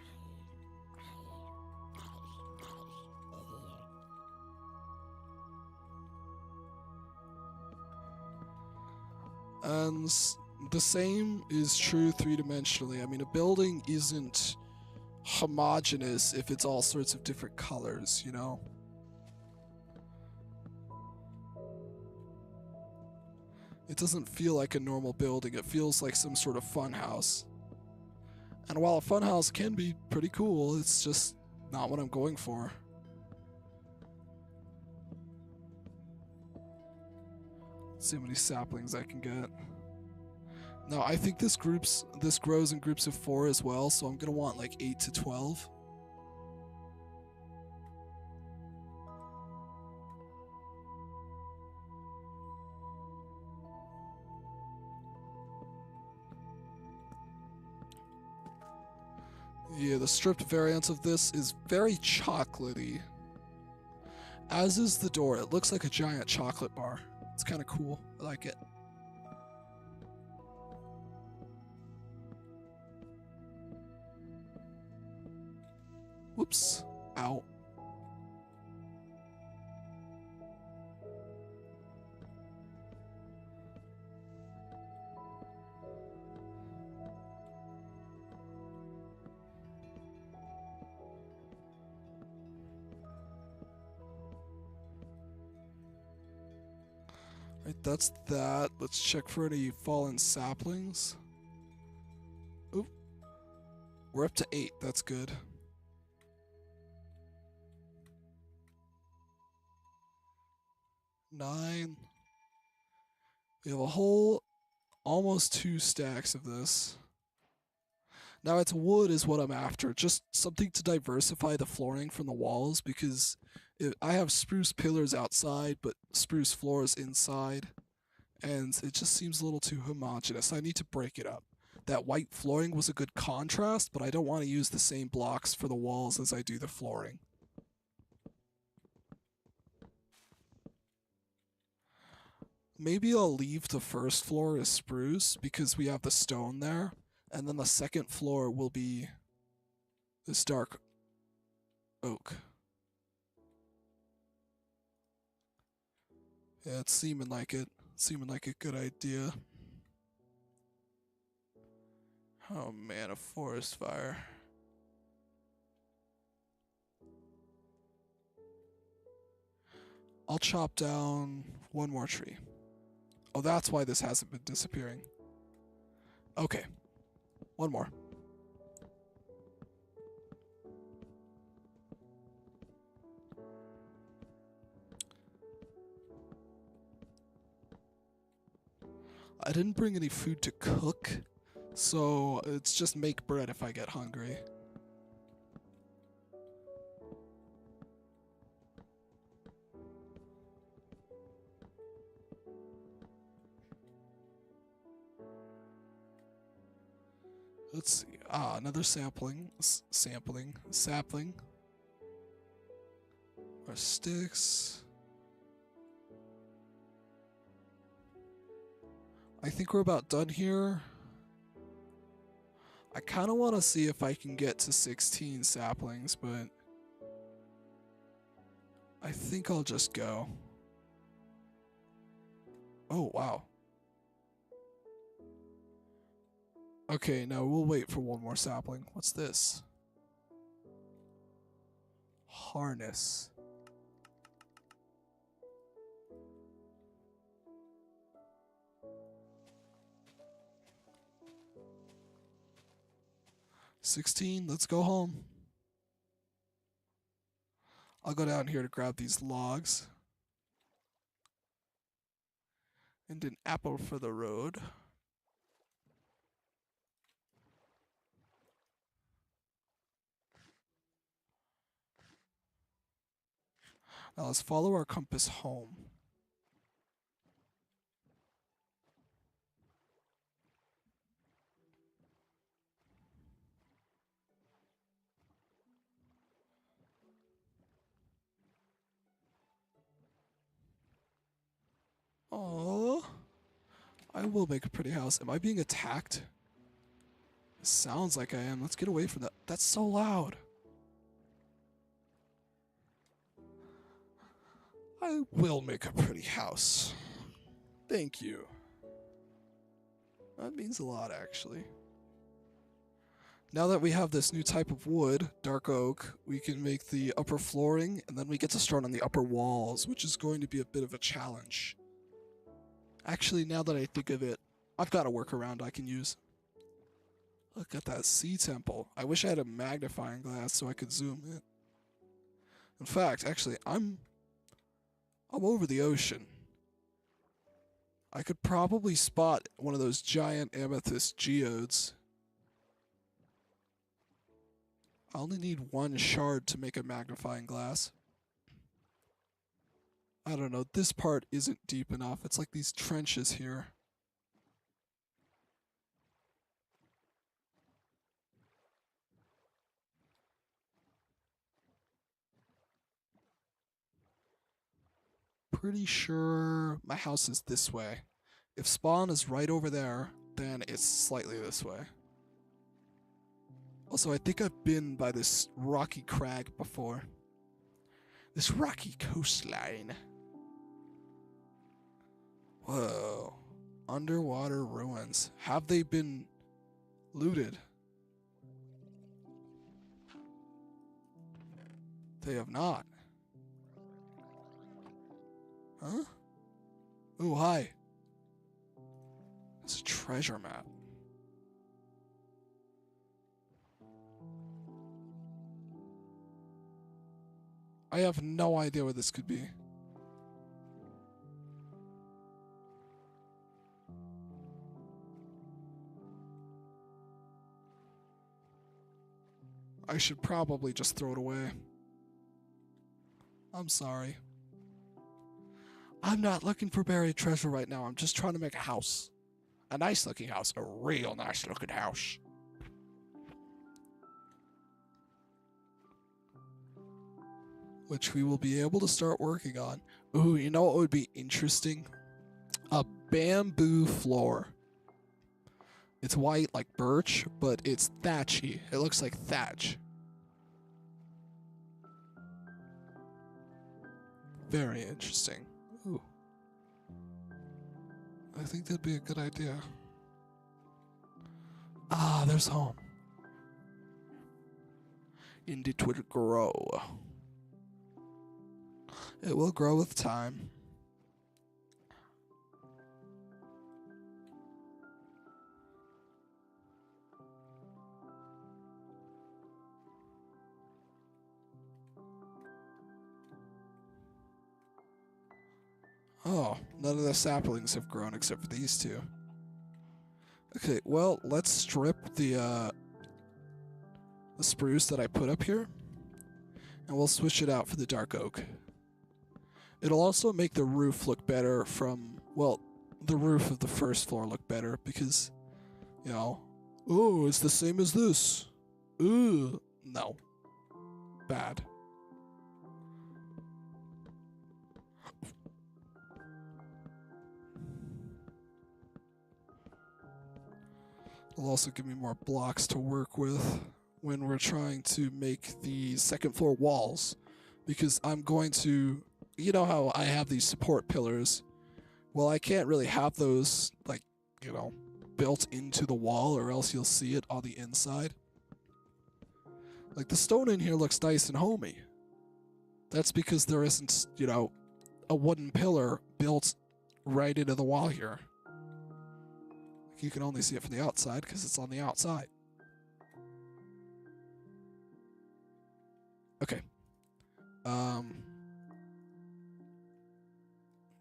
And the same is true 3-dimensionally. I mean, a building isn't homogeneous if it's all sorts of different colors, you know? It doesn't feel like a normal building, it feels like some sort of fun house. And while a fun house can be pretty cool, it's just not what I'm going for. Let's see how many saplings I can get. Now, I think this grows in groups of 4 as well, so I'm gonna want like 8 to 12. Yeah, the stripped variant of this is very chocolatey. As is the door. It looks like a giant chocolate bar. It's kind of cool. I like it. Whoops. Ow. Right, that's that. Let's check for any fallen saplings. Oop. We're up to 8. That's good. Nine. We have a whole almost 2 stacks of this. Now it's wood is what I'm after. Just something to diversify the flooring from the walls because I have spruce pillars outside, but spruce floors inside. And it just seems a little too homogeneous. I need to break it up. That white flooring was a good contrast, but I don't want to use the same blocks for the walls as I do the flooring. Maybe I'll leave the first floor as spruce because we have the stone there, and then the second floor will be this dark oak. Yeah, it's seeming like it. Seeming like a good idea. Oh man, a forest fire. I'll chop down 1 more tree. Oh, that's why this hasn't been disappearing. Okay. 1 more. I didn't bring any food to cook, so it's just make bread if I get hungry. Let's see. Ah, another sapling. Sapling. More sticks. I think we're about done here. I kind of want to see if I can get to 16 saplings, but I think I'll just go. Oh, wow. Okay, no, we'll wait for 1 more sapling. What's this? Harness. $16, let's go home. I'll go down here to grab these logs. And an apple for the road. Now let's follow our compass home. Oh, I will make a pretty house. Am I being attacked? It sounds like I am. Let's get away from that. That's so loud. I will make a pretty house. Thank you. That means a lot, actually. Now that we have this new type of wood, dark oak, we can make the upper flooring, and then we get to start on the upper walls, which is going to be a bit of a challenge. Actually, now that I think of it, I've got a workaround I can use. Look at that sea temple. I wish I had a magnifying glass so I could zoom in. In fact, actually, I'm over the ocean. I could probably spot one of those giant amethyst geodes. I only need one shard to make a magnifying glass. I don't know, this part isn't deep enough. It's like these trenches here. Pretty sure my house is this way. If spawn is right over there, then it's slightly this way. Also, I think I've been by this rocky crag before. This rocky coastline. Whoa. Underwater ruins. Have they been looted? They have not. Huh? Oh, hi. It's a treasure map. I have no idea what this could be. I should probably just throw it away. I'm sorry. I'm not looking for buried treasure right now. I'm just trying to make a house. A nice looking house. A real nice looking house. Which we will be able to start working on. Ooh, you know what would be interesting? A bamboo floor. It's white like birch, but it's thatchy. It looks like thatch. Very interesting. Ooh. I think that'd be a good idea. Ah, there's home. And it will grow. It will grow with time. Oh, none of the saplings have grown except for these two. Okay, well, let's strip the spruce that I put up here, and we'll switch it out for the dark oak. It'll also make the roof look better from, well, the roof of the first floor look better because, you know, oh, it's the same as this. Ooh, no. Bad. It'll also give me more blocks to work with when we're trying to make the second floor walls, because I'm going to, you know how I have these support pillars? Well, I can't really have those, like, you know, built into the wall, or else you'll see it on the inside. Like, the stone in here looks nice and homey. That's because there isn't, you know, a wooden pillar built right into the wall here. You can only see it from the outside because it's on the outside. Okay.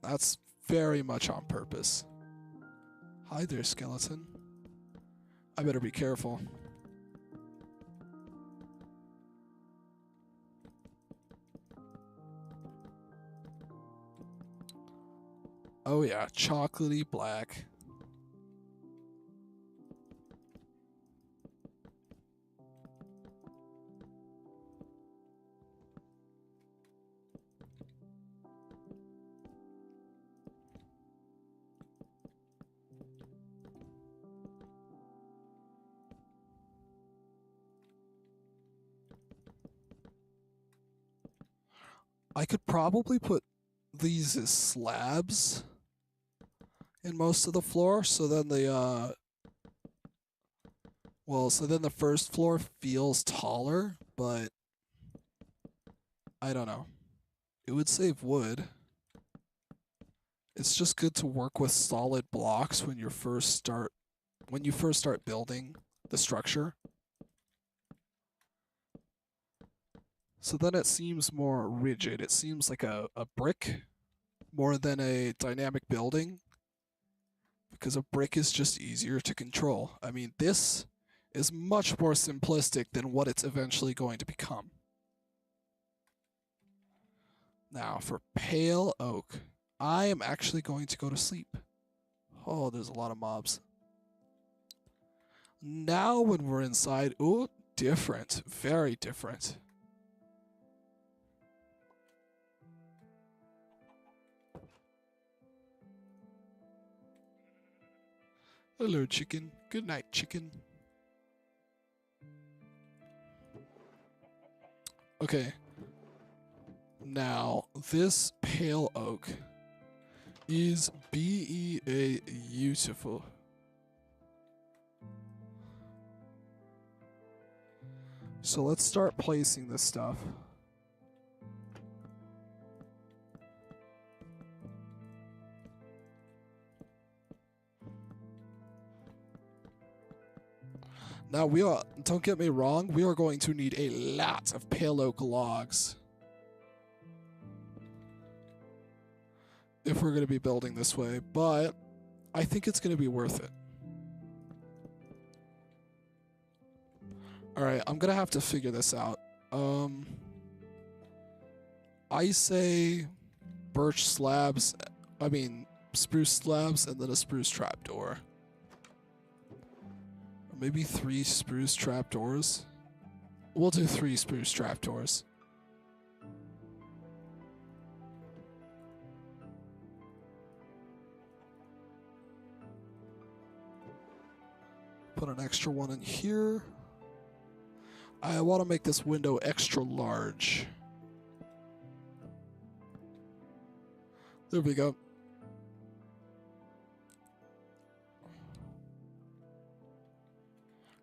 That's very much on purpose. Hi there, skeleton. I better be careful. Oh yeah, chocolatey black. I could probably put these as slabs in most of the floor, so then the Well, so then the first floor feels taller, but I don't know. It would save wood. It's just good to work with solid blocks when you first start building the structure. So then it seems more rigid. It seems like a brick more than a dynamic building, because a brick is just easier to control. I mean, this is much more simplistic than what it's eventually going to become. Now, for pale oak, I am actually going to go to sleep. Oh, there's a lot of mobs. Now when we're inside, oh, different. Very different. Hello, chicken. Good night, chicken. Okay. Now, this pale oak is beautiful. So let's start placing this stuff. Now don't get me wrong, we are going to need a lot of pale oak logs if we're going to be building this way, but I think it's going to be worth it. Alright, I'm going to have to figure this out. I say spruce slabs, and then a spruce trapdoor. Maybe 3 spruce trapdoors. We'll do 3 spruce trapdoors. Put an extra one in here. I want to make this window extra large. There we go.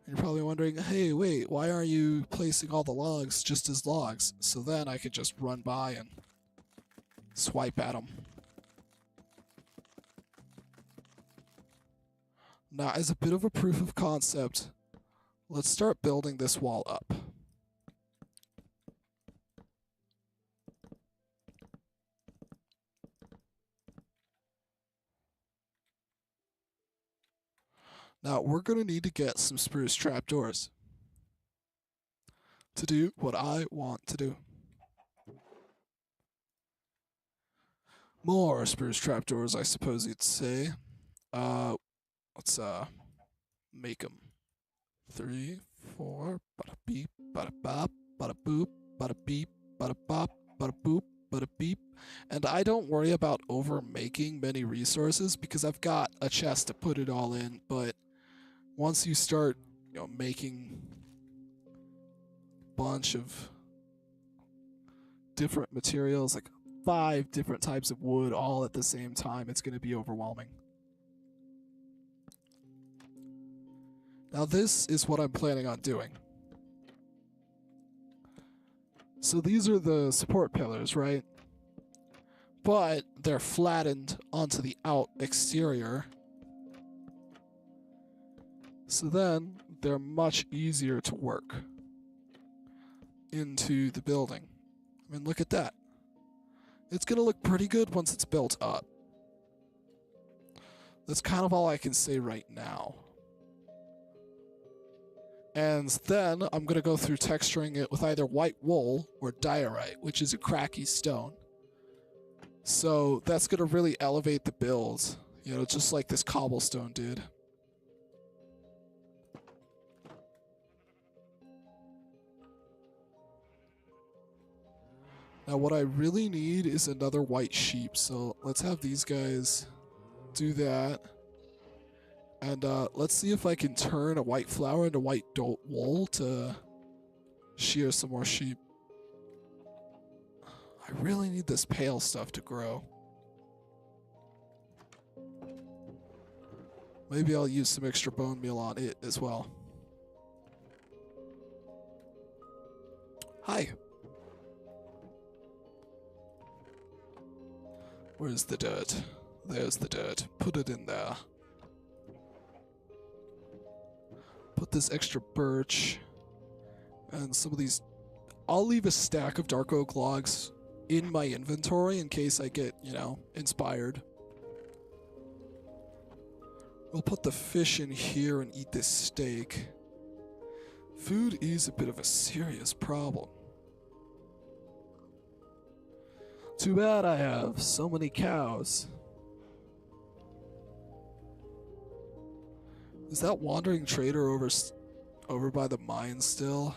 You're probably wondering, hey, wait, why are you placing all the logs just as logs? So then I could just run by and swipe at them. Now, as a bit of a proof of concept, let's start building this wall up. Now, we're going to need to get some spruce trapdoors to do what I want to do. More spruce trapdoors, I suppose you'd say. Let's make them. 3, 4, bada beep, bada bop, bada boop, bada beep, bada bop, bada boop, bada beep. And I don't worry about over making many resources because I've got a chest to put it all in, but once you start, making a bunch of different materials, like 5 different types of wood all at the same time, it's going to be overwhelming. Now this is what I'm planning on doing. So these are the support pillars, right? But they're flattened onto the exterior. So then they're much easier to work into the building. I mean, look at that. It's going to look pretty good once it's built up. That's kind of all I can say right now. And then I'm going to go through texturing it with either white wool or diorite, which is a cracky stone. So that's going to really elevate the build, just like this cobblestone did. Now what I really need is another white sheep, so let's have these guys do that. And let's see if I can turn a white flower into white wool to shear some more sheep. I really need this pale stuff to grow. Maybe I'll use some extra bone meal on it as well. Hi. Where's the dirt? There's the dirt. Put it in there. Put this extra birch and some of these. I'll leave a stack of dark oak logs in my inventory in case I get, inspired. We'll put the fish in here and eat this steak. Food is a bit of a serious problem. Too bad I have so many cows. Is that wandering trader over by the mine still?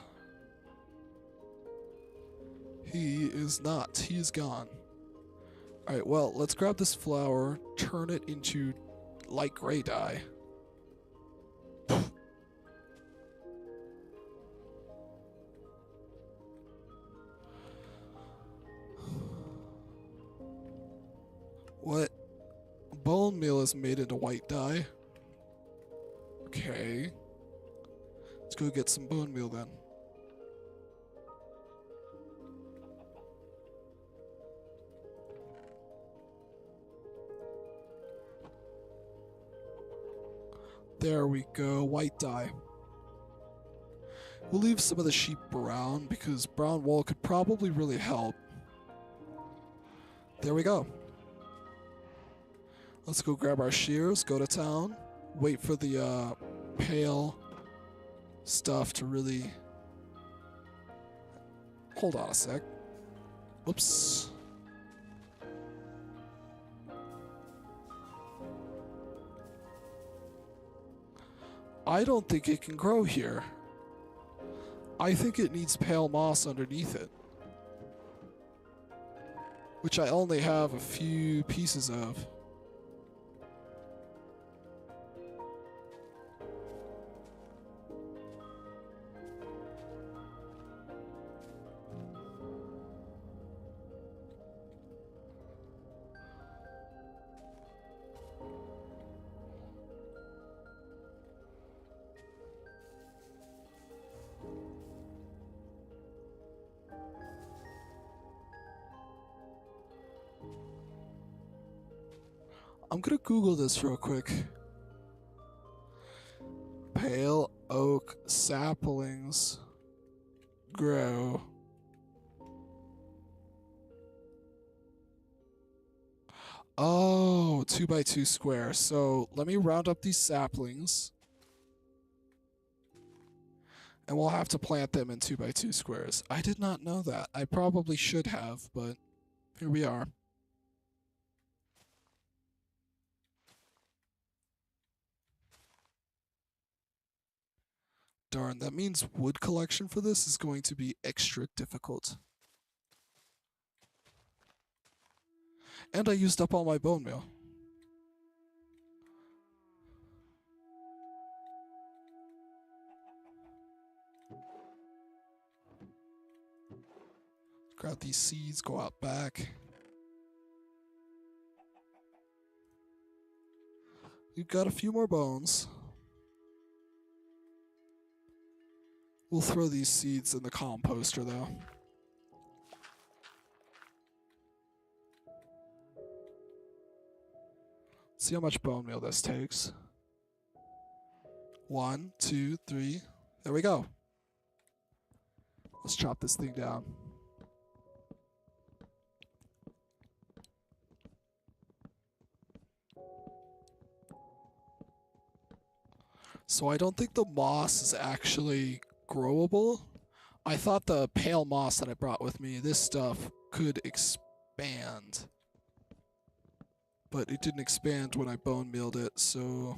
He is not. He is gone. Alright, well, let's grab this flour, turn it into light gray dye. What? Bone meal is made into white dye. Okay. Let's go get some bone meal then. There we go, white dye. We'll leave some of the sheep brown because brown wool could probably really help. There we go. Let's go grab our shears, go to town, wait for the pale stuff to really... Hold on a sec. Whoops. I don't think it can grow here. I think it needs pale moss underneath it. Which I only have a few pieces of. I'm gonna Google this real quick. Pale oak saplings grow. Oh, 2x2 square. So let me round up these saplings. And we'll have to plant them in 2x2 squares. I did not know that. I probably should have, but here we are. Darn, that means wood collection for this is going to be extra difficult. And I used up all my bone meal. Grab these seeds, go out back. We've got a few more bones. We'll throw these seeds in the composter, though. See how much bone meal this takes. 1, 2, 3. There we go. Let's chop this thing down. So I don't think the moss is actually growable. I thought the pale moss that I brought with me, this stuff could expand. But it didn't expand when I bone mealed it, so...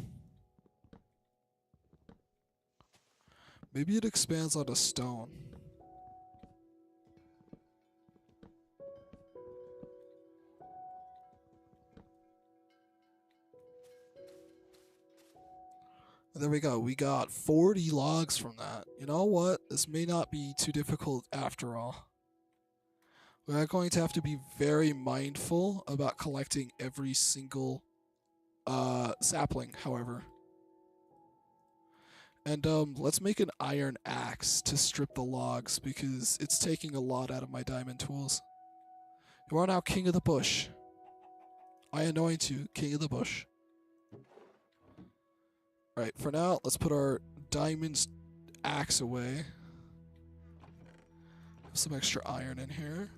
Maybe it expands on a stone. There we go. We got 40 logs from that. You know what? This may not be too difficult after all. We're going to have to be very mindful about collecting every single sapling, however. And let's make an iron axe to strip the logs because it's taking a lot out of my diamond tools. You are now king of the bush. I anoint you king of the bush. Alright, for now, let's put our diamond axe away. Have some extra iron in here.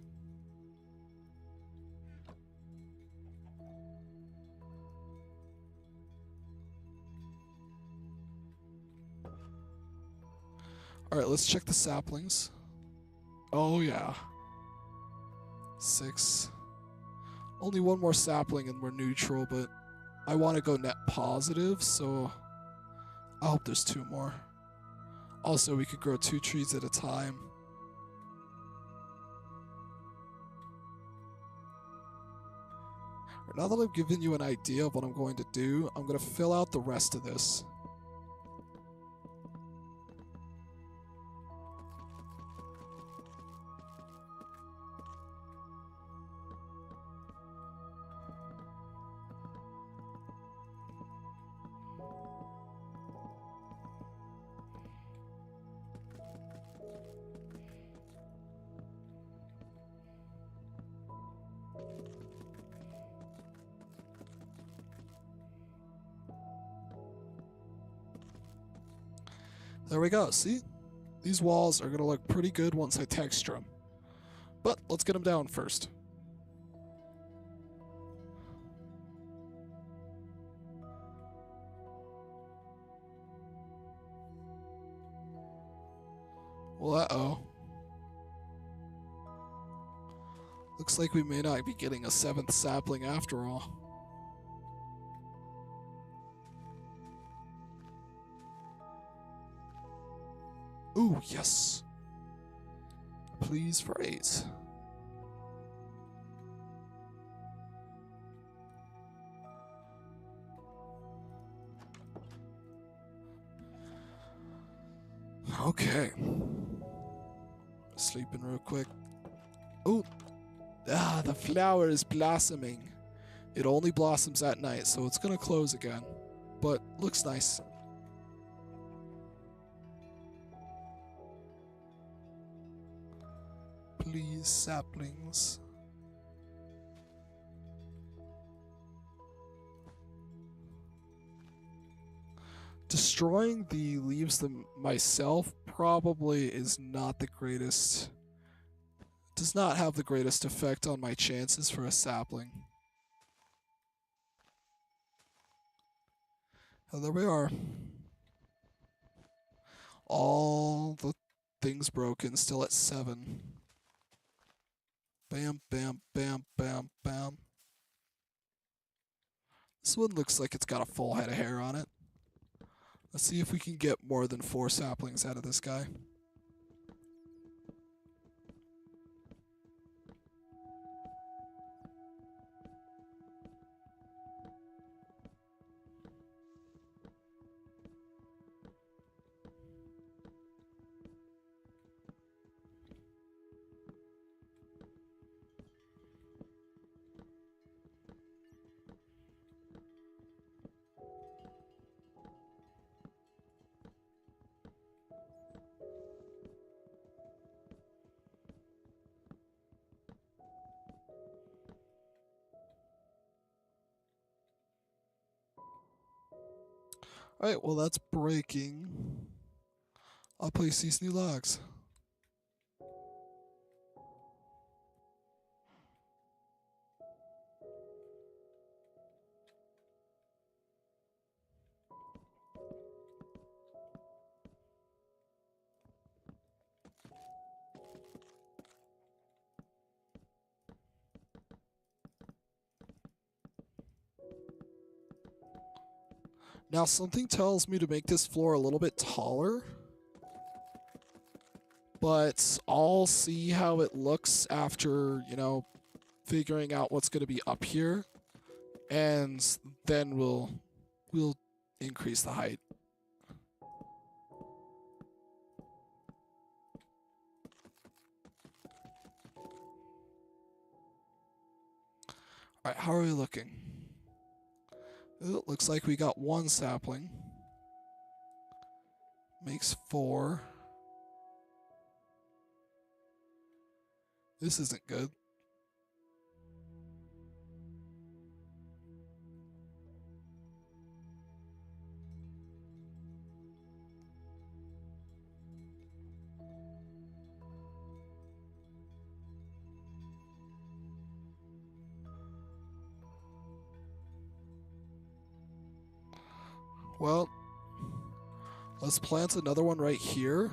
Alright, let's check the saplings. Oh yeah. 6. Only one more sapling and we're neutral, but I want to go net positive, so I hope there's 2 more. Also, we could grow 2 trees at a time. Now that I've given you an idea of what I'm going to do, I'm going to fill out the rest of this. There we go, see? These walls are going to look pretty good once I texture them. But let's get them down first. Well, uh-oh. Looks like we may not be getting a 7th sapling after all. Ooh, yes. Please for 8. Okay. Sleeping real quick. Ooh. Ah, the flower is blossoming. It only blossoms at night, so it's gonna close again. But looks nice. Please, saplings. Destroying the leaves myself probably is not the greatest. Does not have the greatest effect on my chances for a sapling. Oh, there we are. All the things broken, still at 7. Bam, bam, bam, bam, bam. This one looks like it's got a full head of hair on it. Let's see if we can get more than 4 saplings out of this guy. Alright, well that's breaking. I'll place these new logs. Now something tells me to make this floor a little bit taller, but I'll see how it looks after, figuring out what's going to be up here, and then we'll increase the height. Alright, how are we looking? It looks like we got 1 sapling. Makes 4. This isn't good. Well, let's plant another one right here.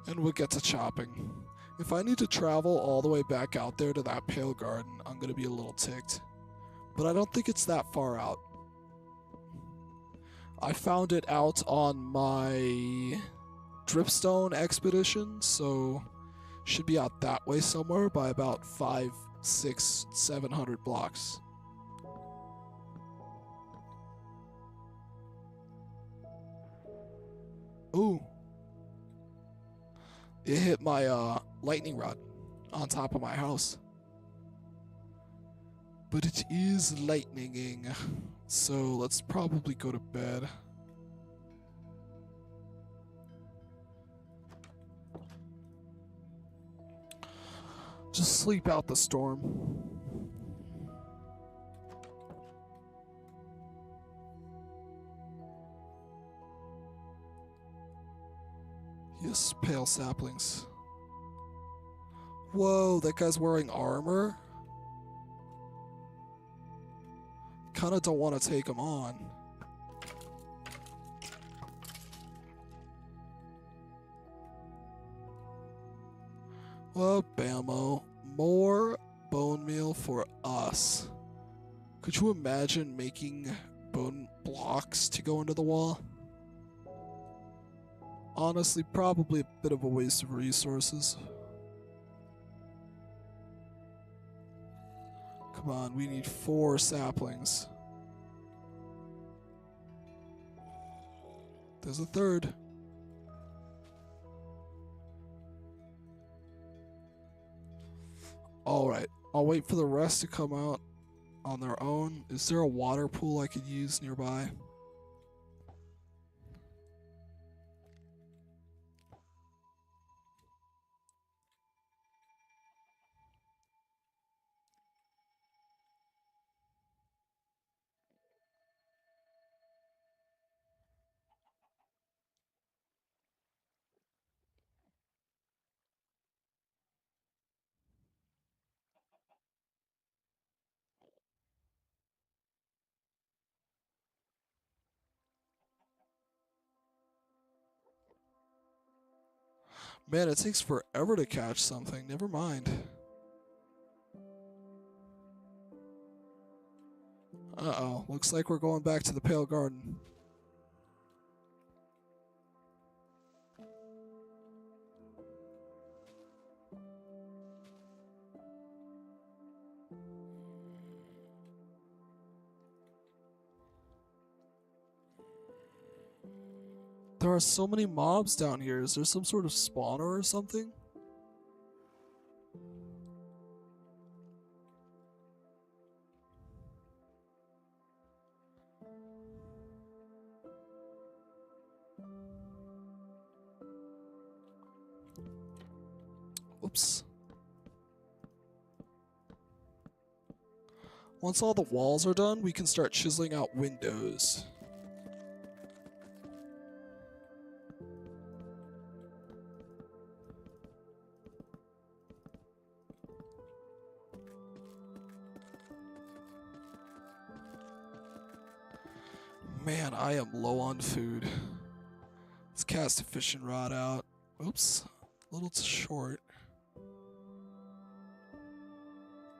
And we'll get to chopping. If I need to travel all the way back out there to that pale garden, I'm going to be a little ticked. But I don't think it's that far out. I found it out on my dripstone expedition, so should be out that way somewhere by about 5, 6, 700 blocks. Ooh. It hit my lightning rod on top of my house. But it is lightninging, so let's probably go to bed. Just sleep out the storm. Yes, pale saplings. Whoa, that guy's wearing armor? Kinda don't want to take him on. Well, bammo. More bone meal for us. Could you imagine making bone blocks to go into the wall? Honestly, probably a bit of a waste of resources. Come on, we need 4 saplings. There's a third. Alright, I'll wait for the rest to come out on their own. Is there a water pool I could use nearby? Man, it takes forever to catch something. Never mind. Uh-oh. Looks like we're going back to the Pale Garden. There are so many mobs down here. Is there some sort of spawner or something? Oops. Once all the walls are done, we can start chiseling out windows. Man, I am low on food. Let's cast a fishing rod out. Oops, a little too short.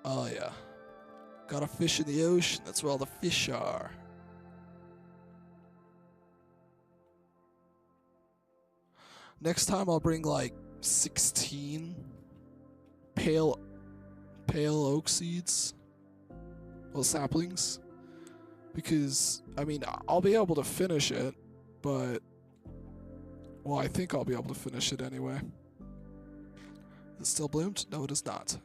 Oh yeah. Got a fish in the ocean, that's where all the fish are. Next time I'll bring like 16 pale oak seeds. Well, saplings. Because, I mean, I'll be able to finish it, but... Well, I think I'll be able to finish it anyway. Is it still bloomed? No, it is not.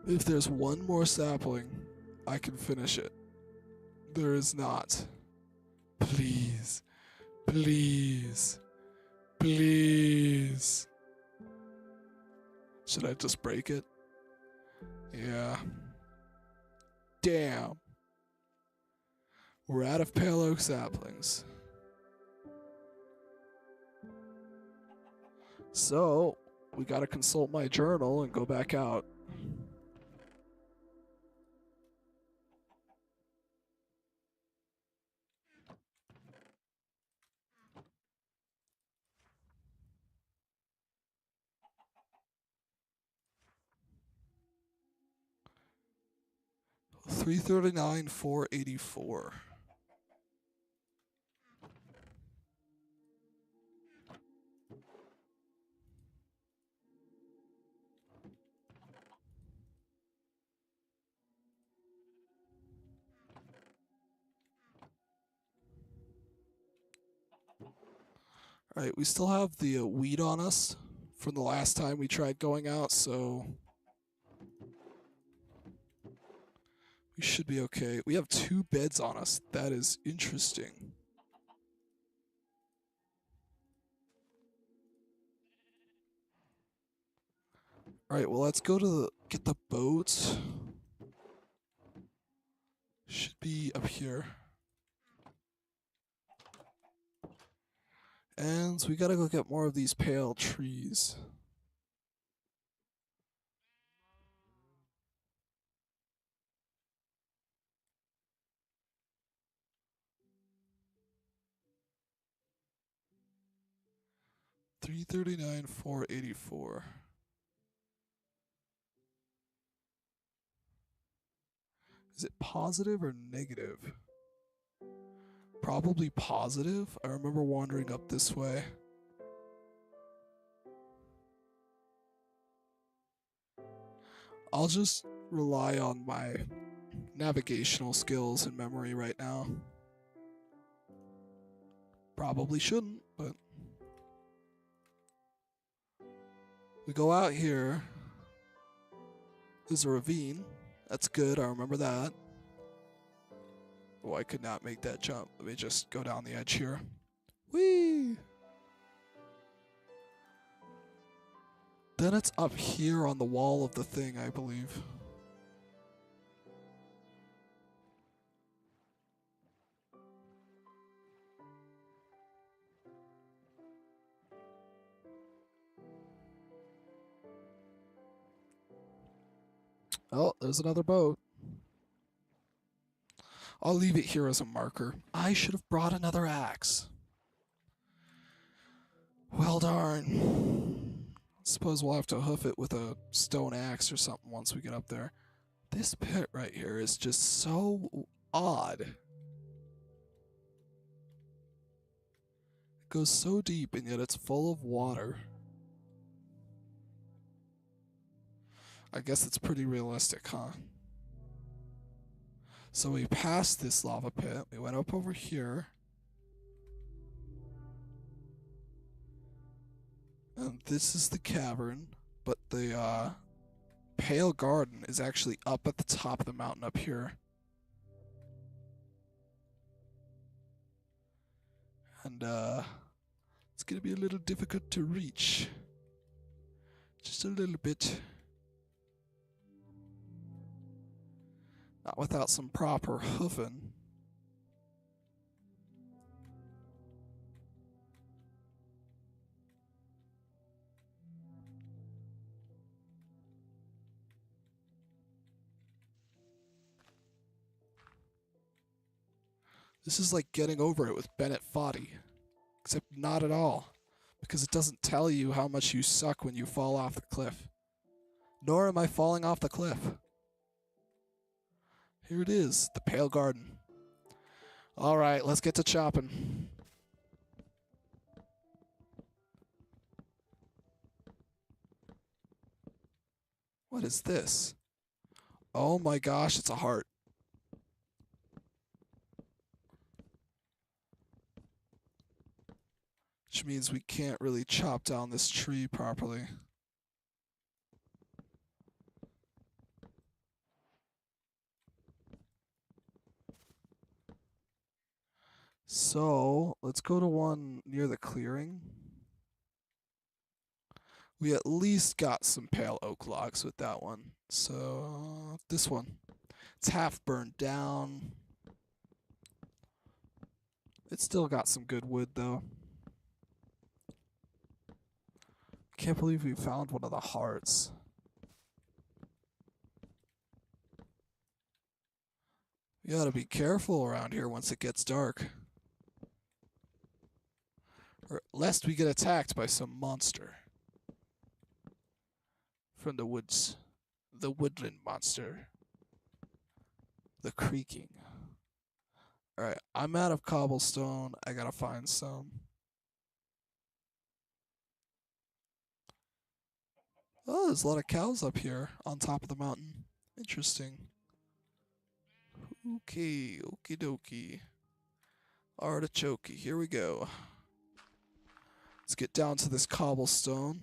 If there's one more sapling, I can finish it. There is not. Please. Please. Please. Should I just break it? Yeah. Damn. We're out of pale oak saplings. So, we gotta consult my journal and go back out. $339, $484. Alright, we still have the weed on us from the last time we tried going out, so we should be okay. We have 2 beds on us. That is interesting. Alright, well, let's go to get the boat. Should be up here. And we gotta go get more of these pale trees. $339, $484. Is it positive or negative? Probably positive. I remember wandering up this way. I'll just rely on my navigational skills and memory right now. Probably shouldn't, but we go out here. There's a ravine. That's good, I remember that. Oh, I could not make that jump. Let me just go down the edge here. Whee! Then it's up here on the wall of the thing, I believe. Oh, there's another boat. I'll leave it here as a marker. I should have brought another axe. Well, darn. Suppose we'll have to hoof it with a stone axe or something once we get up there. This pit right here is just so odd. It goes so deep and yet it's full of water. I guess it's pretty realistic, huh? So we passed this lava pit. We went up over here. And this is the cavern, but the Pale Garden is actually up at the top of the mountain up here. And it's gonna be a little difficult to reach. Just a little bit. Not without some proper hoofing. This is like getting over it with Bennett Foddy. Except not at all. Because it doesn't tell you how much you suck when you fall off the cliff. Nor am I falling off the cliff. Here it is, the Pale Garden. Alright, let's get to chopping. What is this? Oh my gosh, it's a heart. which means we can't really chop down this tree properly. So, let's go to one near the clearing. We at least got some pale oak logs with that one. So, this one. It's half burned down. It's still got some good wood, though. Can't believe we found one of the hearts. You gotta be careful around here once it gets dark. Or lest we get attacked by some monster. From the woods. The woodland monster. The creaking. Alright, I'm out of cobblestone. I gotta find some. Oh, there's a lot of cows up here on top of the mountain. Interesting. Okay, okie dokie. Artichoke, here we go. Let's get down to this cobblestone.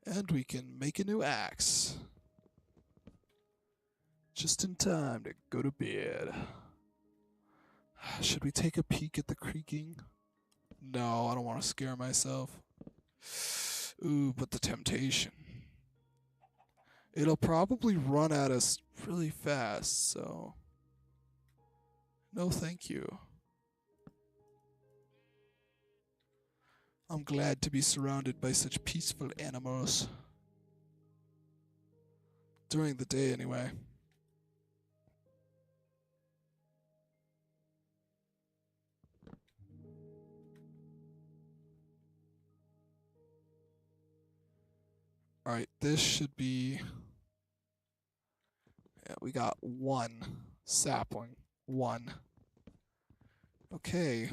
And we can make a new axe. Just in time to go to bed. Should we take a peek at the creaking? No, I don't want to scare myself. Ooh, but the temptation. It'll probably run at us really fast, so... No thank you. I'm glad to be surrounded by such peaceful animals. During the day, anyway. Alright, this should be... Yeah, we got one sapling. One. Okay.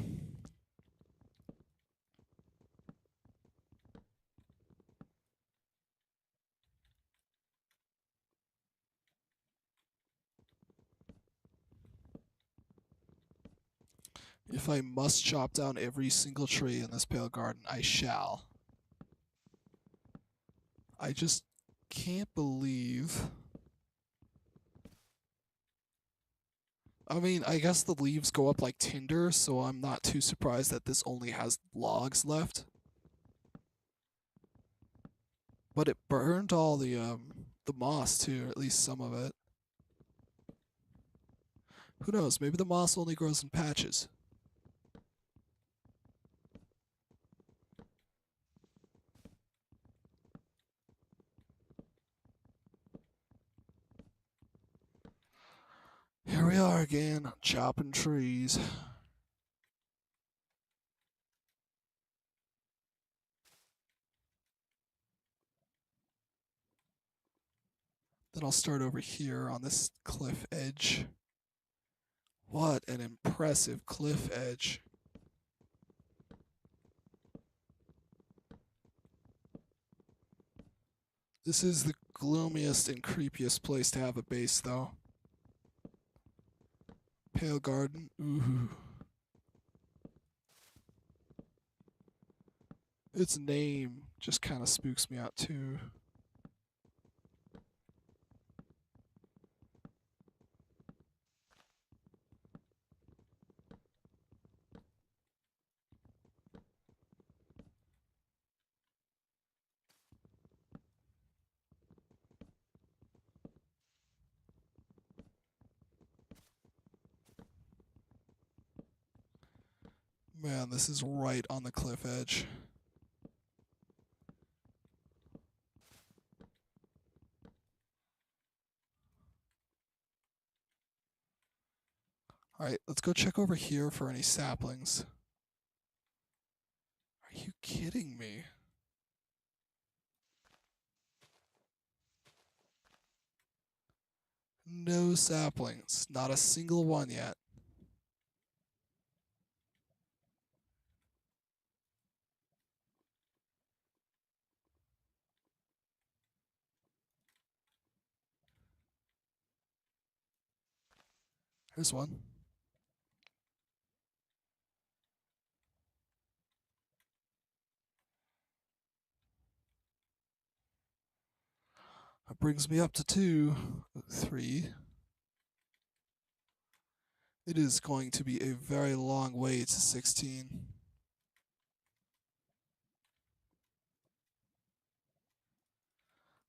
If I must chop down every single tree in this pale garden, I shall. I just can't believe... I mean, I guess the leaves go up like tinder, so I'm not too surprised that this only has logs left. But it burned all the moss too, or at least some of it. Who knows, maybe the moss only grows in patches. Here we are again, chopping trees. Then I'll start over here on this cliff edge. What an impressive cliff edge. This is the gloomiest and creepiest place to have a base, though. Pale Garden, ooh. Its name just kind of spooks me out, too. Man, this is right on the cliff edge. Alright, let's go check over here for any saplings. Are you kidding me? No saplings. Not a single one yet. Here's one. That brings me up to 2, 3. It is going to be a very long way to 16.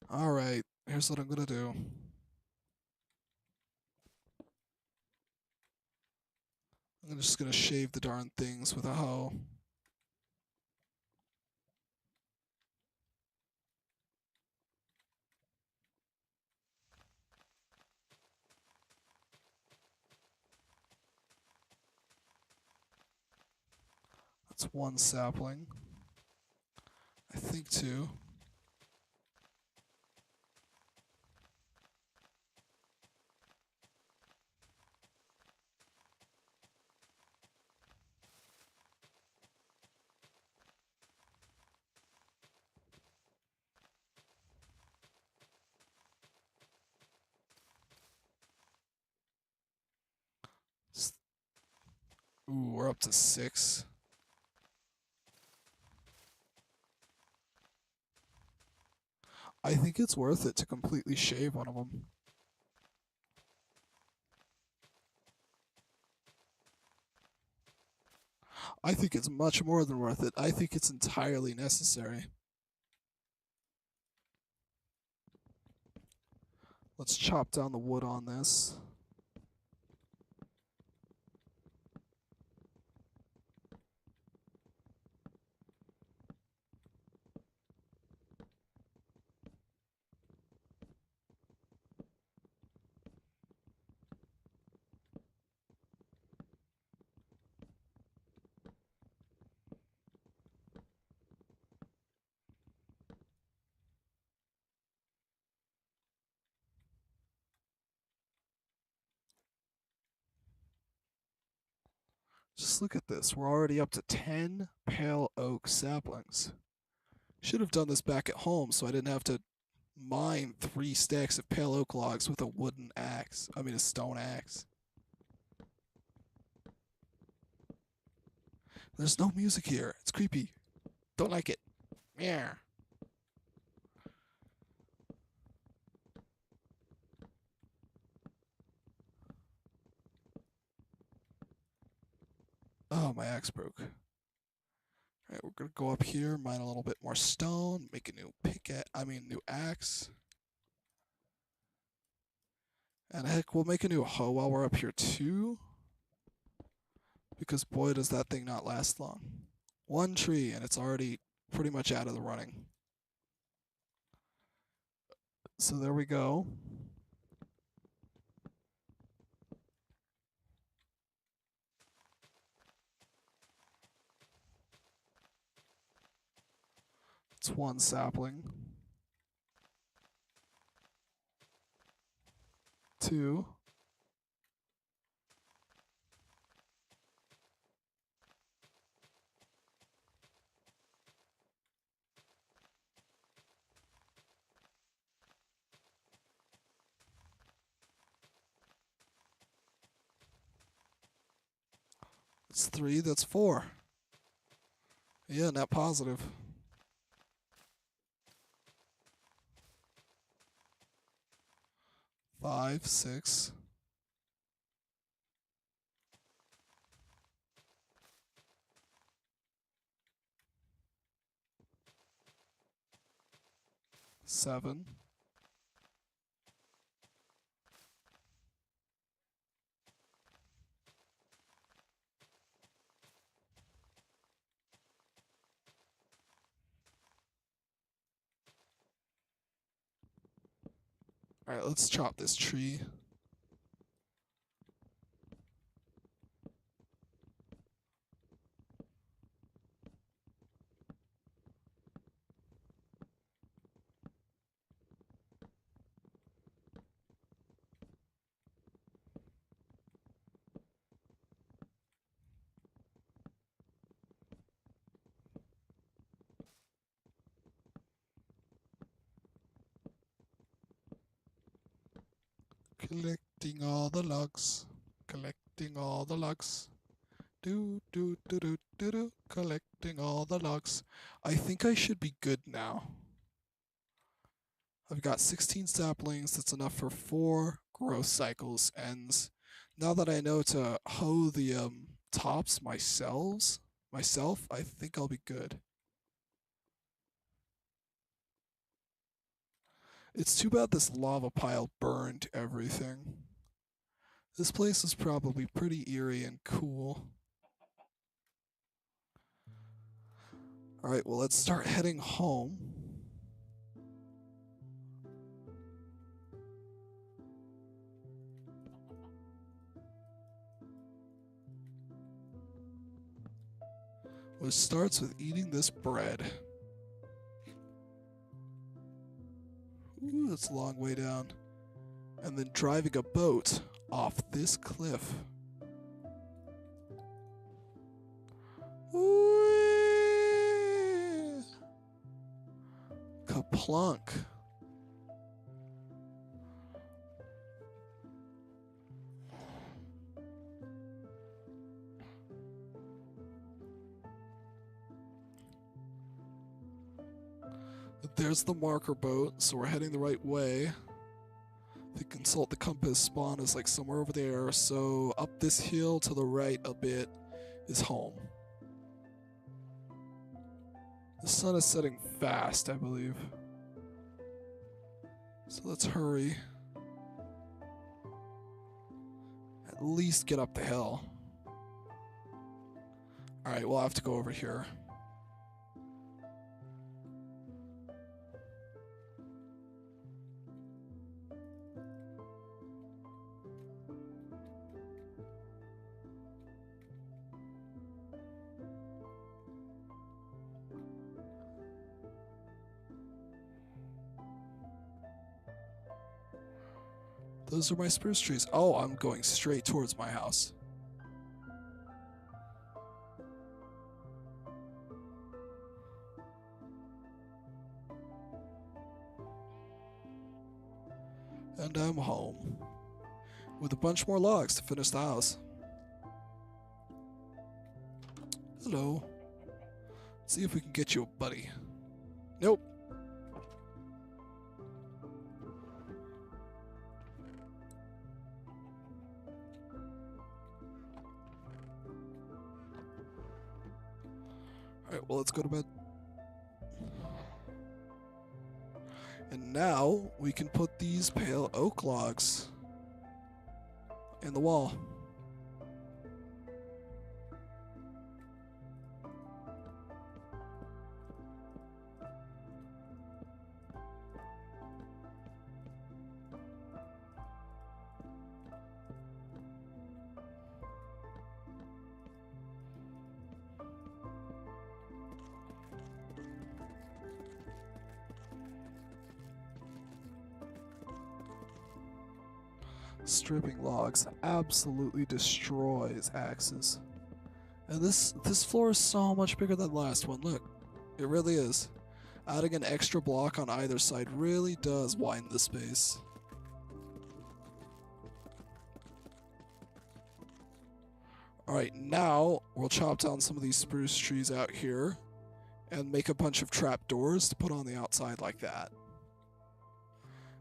Alright, here's what I'm gonna do. I'm just gonna shave the darn things with a hoe. That's 1 sapling. I think 2. Ooh, we're up to 6. I think it's worth it to completely shave one of them. I think it's much more than worth it. I think it's entirely necessary. Let's chop down the wood on this. Just look at this. We're already up to 10 pale oak saplings. Should have done this back at home so I didn't have to mine 3 stacks of pale oak logs with a wooden axe. I mean, a stone axe. There's no music here. It's creepy. Don't like it. Yeah. Oh, my axe broke. Alright, we're gonna go up here, mine a little bit more stone, make a new new axe. And heck, we'll make a new hoe while we're up here too. Because boy, does that thing not last long. 1 tree, and it's already pretty much out of the running. So there we go. It's 1 sapling. 2. It's 3, that's 4. Yeah, net positive. 5, 6. 7. Alright, let's chop this tree. Collecting all the logs. Collecting all the logs. Do do do do do do. Collecting all the logs. I think I should be good now. I've got 16 saplings. That's enough for 4 growth cycles. And now that I know to hoe the tops myself, I think I'll be good. It's too bad this lava pile burned everything. This place is probably pretty eerie and cool. Alright, well, let's start heading home. Which starts with eating this bread. Ooh, that's a long way down. And then driving a boat off this cliff. Ooh, kaplunk. There's the marker boat, so we're heading the right way. The consult the compass spawn is like somewhere over there, so up this hill to the right a bit is home. The sun is setting fast, I believe. So let's hurry. At least get up the hill. Alright, we'll have to go over here. Those are my spruce trees. Oh, I'm going straight towards my house. And I'm home. With a bunch more logs to finish the house. Hello. Let's see if we can get you a buddy. Nope. Alright, well, let's go to bed. And now we can put these pale oak logs in the wall. Stripping logs absolutely destroys axes. And this floor is so much bigger than the last one. Look, it really is. Adding an extra block on either side really does widen the space. Alright, now we'll chop down some of these spruce trees out here and make a bunch of trapdoors to put on the outside like that.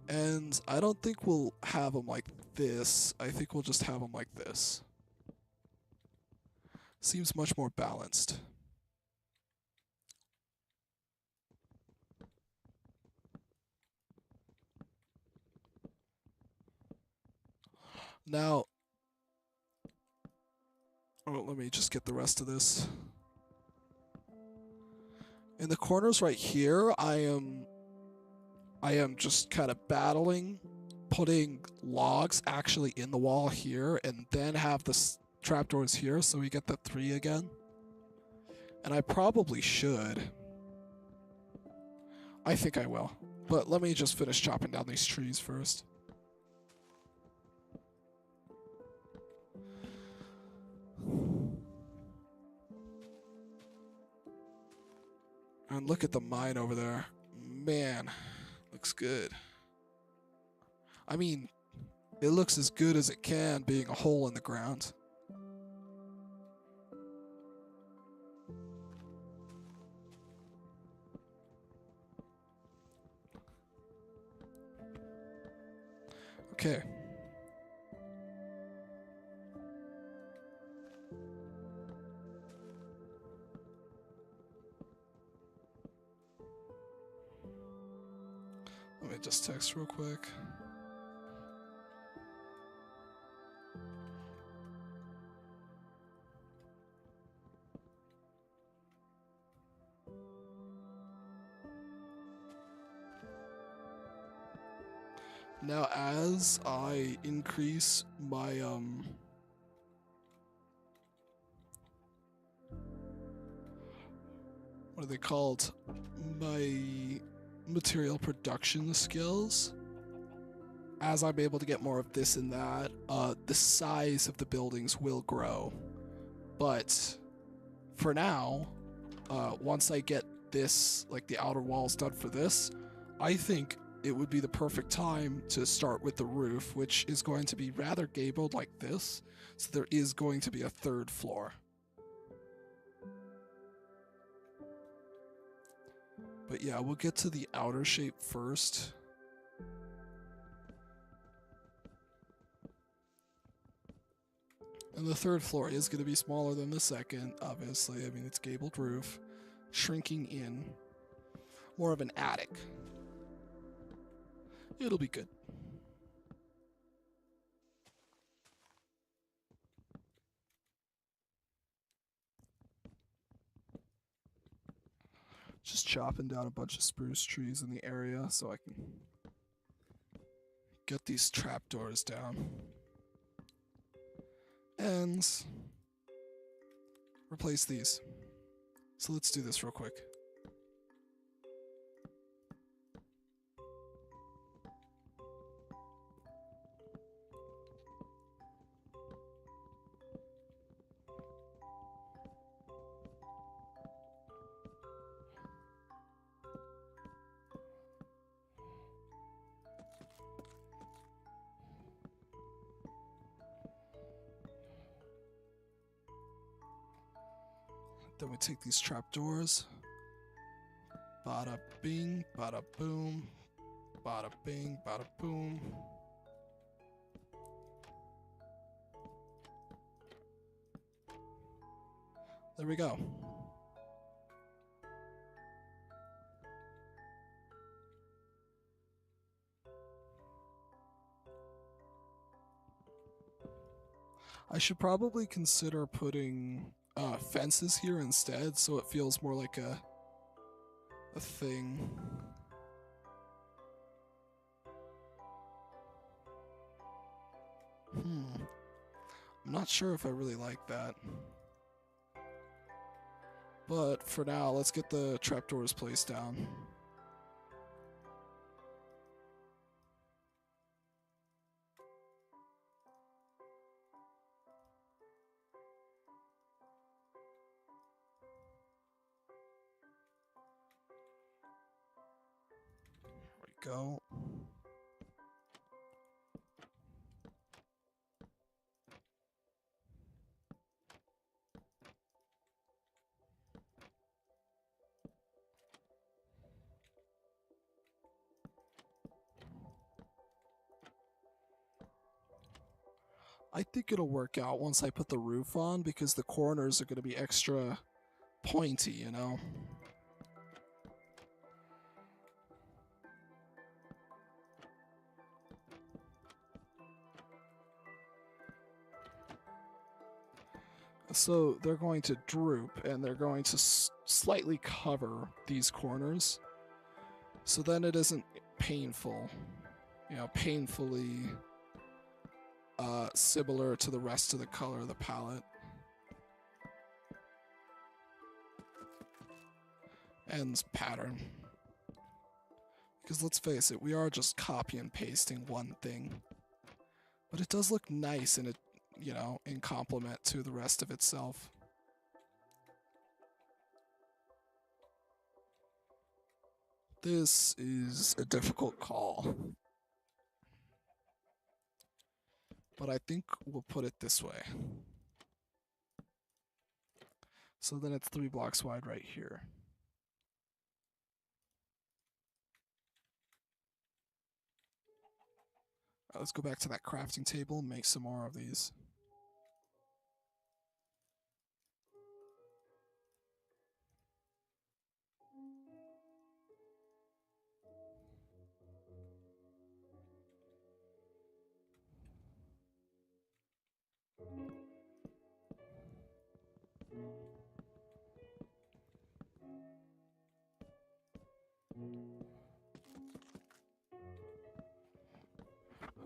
And I don't think we'll have them like this. I think we'll just have them like this. Seems much more balanced. Now, let me just get the rest of this. In the corners right here, I am just kind of battling putting logs actually in the wall here and then have the trapdoors here so we get the 3 again. And I probably should. I think I will. But let me just finish chopping down these trees first. And look at the mine over there. Man, looks good. I mean, It looks as good as it can, being a hole in the ground. Okay. Let me just text real quick. Now, as I increase my what are they called? My material production skills. As I'm able to get more of this and that, the size of the buildings will grow. But for now, once I get this, like the outer walls done for this, I think it would be the perfect time to start with the roof, which is going to be rather gabled like this. So there is going to be a third floor. But yeah, we'll get to the outer shape first. And the third floor is going to be smaller than the second, obviously. I mean, it's gabled roof, shrinking in, more of an attic. It'll be good. Just chopping down a bunch of spruce trees in the area so I can get these trapdoors down. And replace these. So let's do this real quick. Then we take these trapdoors. Bada bing, bada boom. Bada bing, bada boom. There we go. I should probably consider putting fences here instead, so it feels more like a thing. I'm not sure if I really like that. But for now, let's get the trapdoors placed down. There we go. I think it'll work out once I put the roof on because the corners are going to be extra pointy, you know? So they're going to droop and they're going to slightly cover these corners. So then it isn't painful, you know, painfully similar to the rest of the color of the palette. And pattern. Because let's face it, we are just copy and pasting one thing. But it does look nice in it, you know, in complement to the rest of itself. This is a difficult call. But I think we'll put it this way. So then it's 3 blocks wide right here. Let's go back to that crafting table and make some more of these.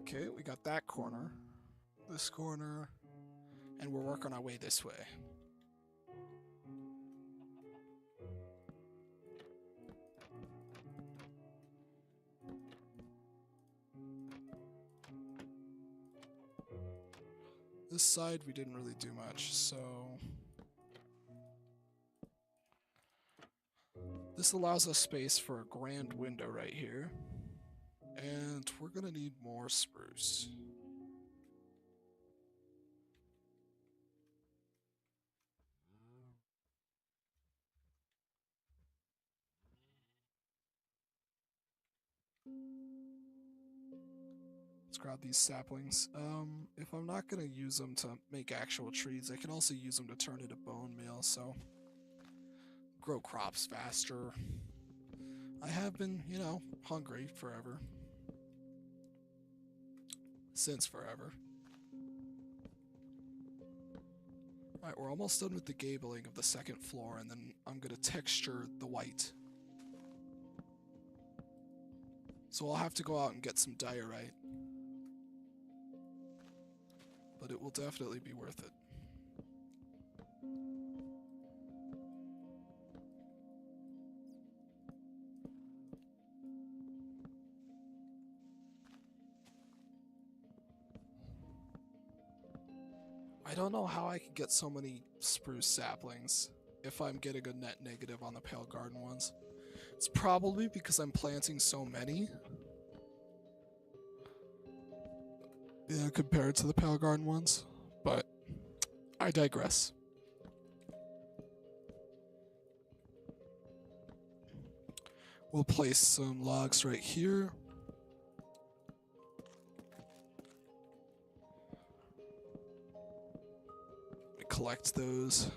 Okay, we got that corner, this corner, and we're working our way this way. This side we didn't really do much, so this allows us space for a grand window right here. And we're gonna need more spruce. Let's grab these saplings. If I'm not gonna use them to make actual trees, I can also use them to turn into bone meal, so grow crops faster. I have been, you know, hungry forever. Since forever. Alright, we're almost done with the gabling of the second floor, and then I'm gonna texture the white. So I'll have to go out and get some diorite. But it will definitely be worth it. I don't know how I can get so many spruce saplings if I'm getting a net negative on the pale garden ones. It's probably because I'm planting so many. Yeah, compared to the pale garden ones. But I digress. We'll place some logs right here. We collect those.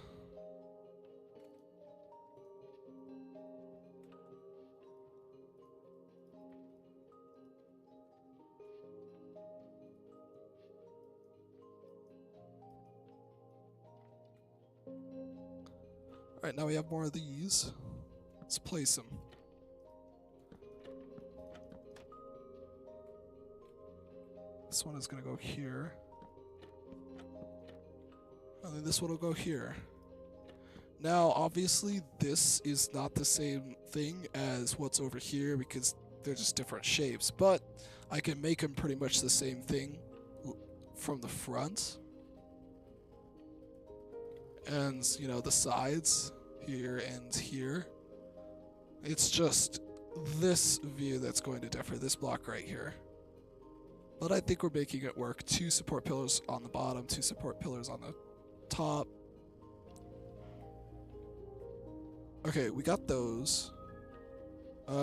Alright, now we have more of these. Let's place them. This one is going to go here. And then this one will go here. Now, obviously, this is not the same thing as what's over here because they're just different shapes. But I can make them pretty much the same thing from the front. And, you know, the sides here and here. It's just this view that's going to differ, this block right here. But I think we're making it work. 2 support pillars on the bottom, 2 support pillars on the top. Okay, we got those.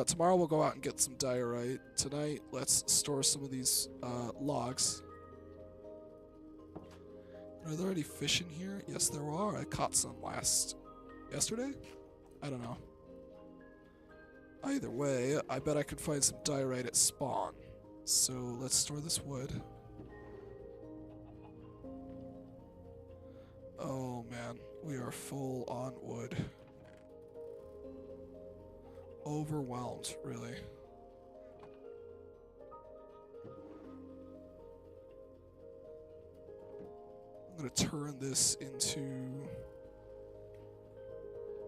Tomorrow we'll go out and get some diorite. Tonight, let's store some of these logs. Are there any fish in here? Yes, there are. I caught some yesterday? I don't know. Either way, I bet I could find some diorite at spawn. So let's store this wood. Oh man, we are full on wood. Overwhelmed, really. I'm gonna turn this into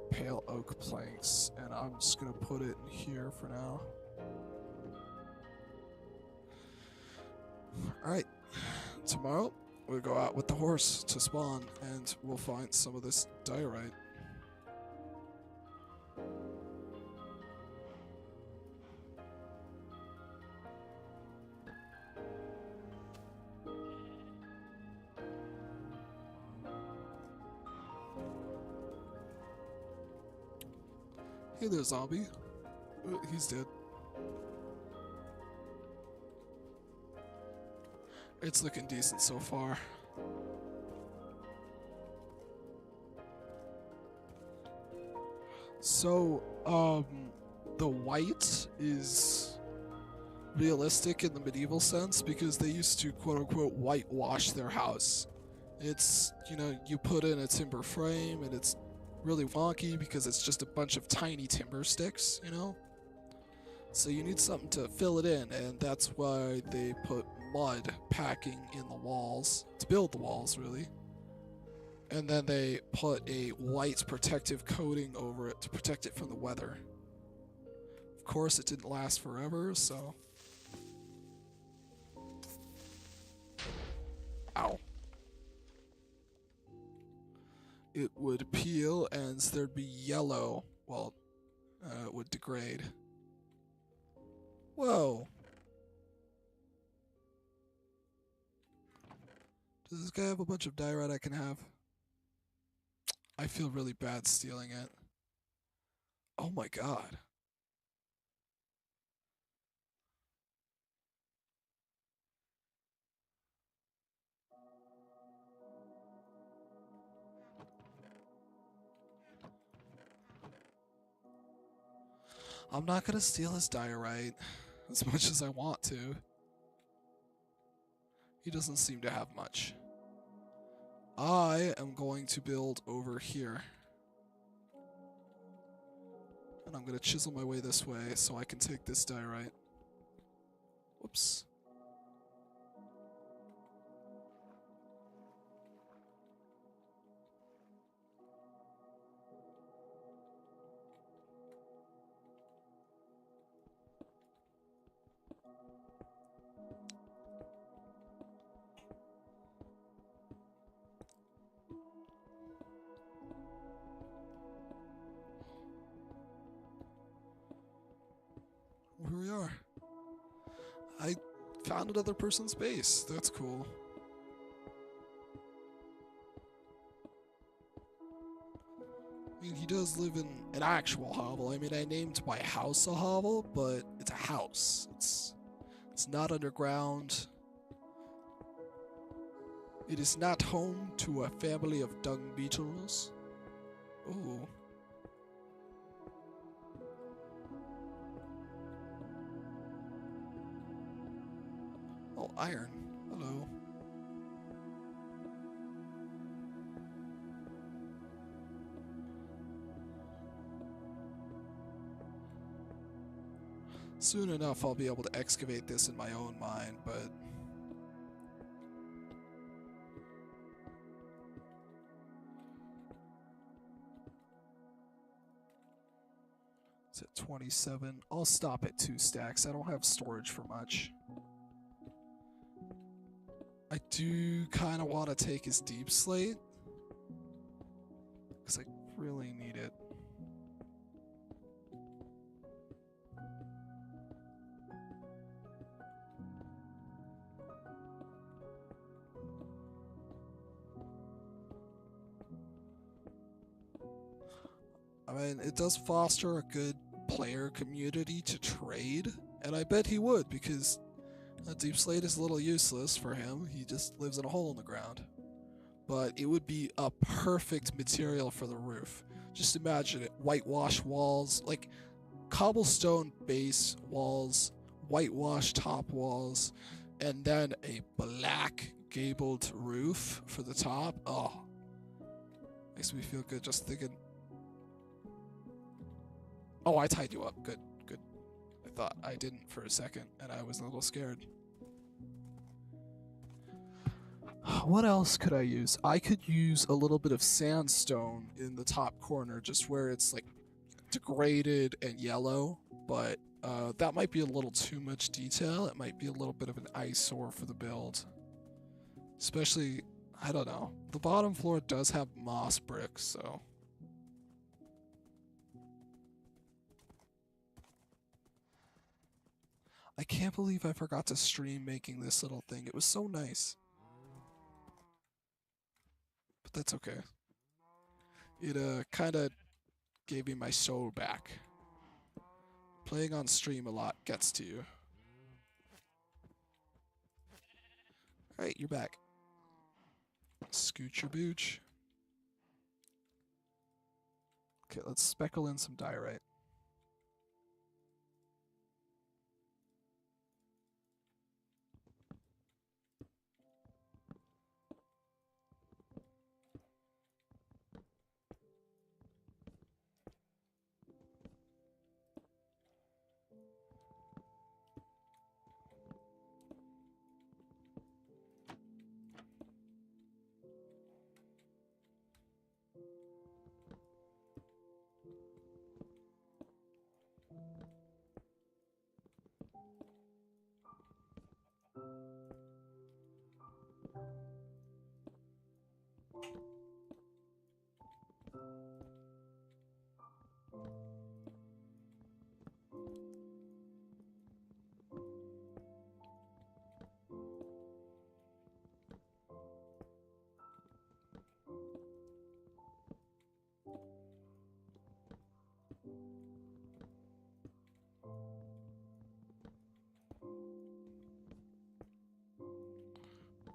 pale oak planks, and I'm just gonna put it in here for now. Alright, tomorrow we'll go out with the horse to spawn, and we'll find some of this diorite. Hey there, zombie. He's dead. It's looking decent so far. So, the white is realistic in the medieval sense because they used to quote unquote whitewash their house. It's, you put in a timber frame and it's really wonky because it's just a bunch of tiny timber sticks. So you need something to fill it in, and that's why they put mud packing in the walls to build the walls, really. And then they put a white protective coating over it to protect it from the weather. Of course, it didn't last forever, so. Ow. It would peel and there'd be yellow. Well, it would degrade. Whoa. Does this guy have a bunch of diorite I can have? I feel really bad stealing it. Oh my god. I'm not gonna steal his diorite as much as I want to. He doesn't seem to have much. I am going to build over here. And I'm going to chisel my way this way so I can take this diorite. Whoops. Here we are. I found another person's base. That's cool. I mean, he does live in an actual hovel. I mean, I named my house a hovel, but it's a house. It's not underground. It is not home to a family of dung beetles. Ooh. Oh, iron. Hello. Soon enough, I'll be able to excavate this in my own mind, but... It's at 27. I'll stop at 2 stacks. I don't have storage for much. I do kind of want to take his deep slate, because I really need it. I mean, it does foster a good player community to trade, and I bet he would, because a deep slate is a little useless for him. He just lives in a hole in the ground. But it would be a perfect material for the roof. Just imagine it, whitewash walls, like cobblestone base walls, whitewash top walls, and then a black gabled roof for the top. Oh, makes me feel good just thinking. Oh, I tied you up. Good, good. I thought I didn't for a second, and I was a little scared. What else could I use? I could use a little bit of sandstone in the top corner, just where it's like degraded and yellow, but that might be a little too much detail. It might be a little bit of an eyesore for the build. Especially, I don't know. The bottom floor does have moss bricks, so... I can't believe I forgot to stream making this little thing. It was so nice. But that's okay. It kind of gave me my soul back. Playing on stream a lot gets to you. Alright, you're back. Scoot your booch. Okay, let's speckle in some diorite.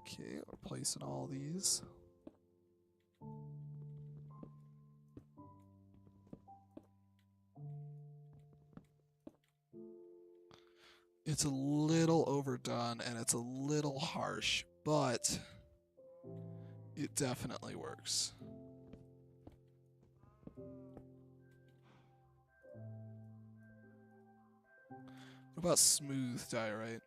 Okay, we're placing all these. It's a little overdone and it's a little harsh, but it definitely works. What about smooth diorite?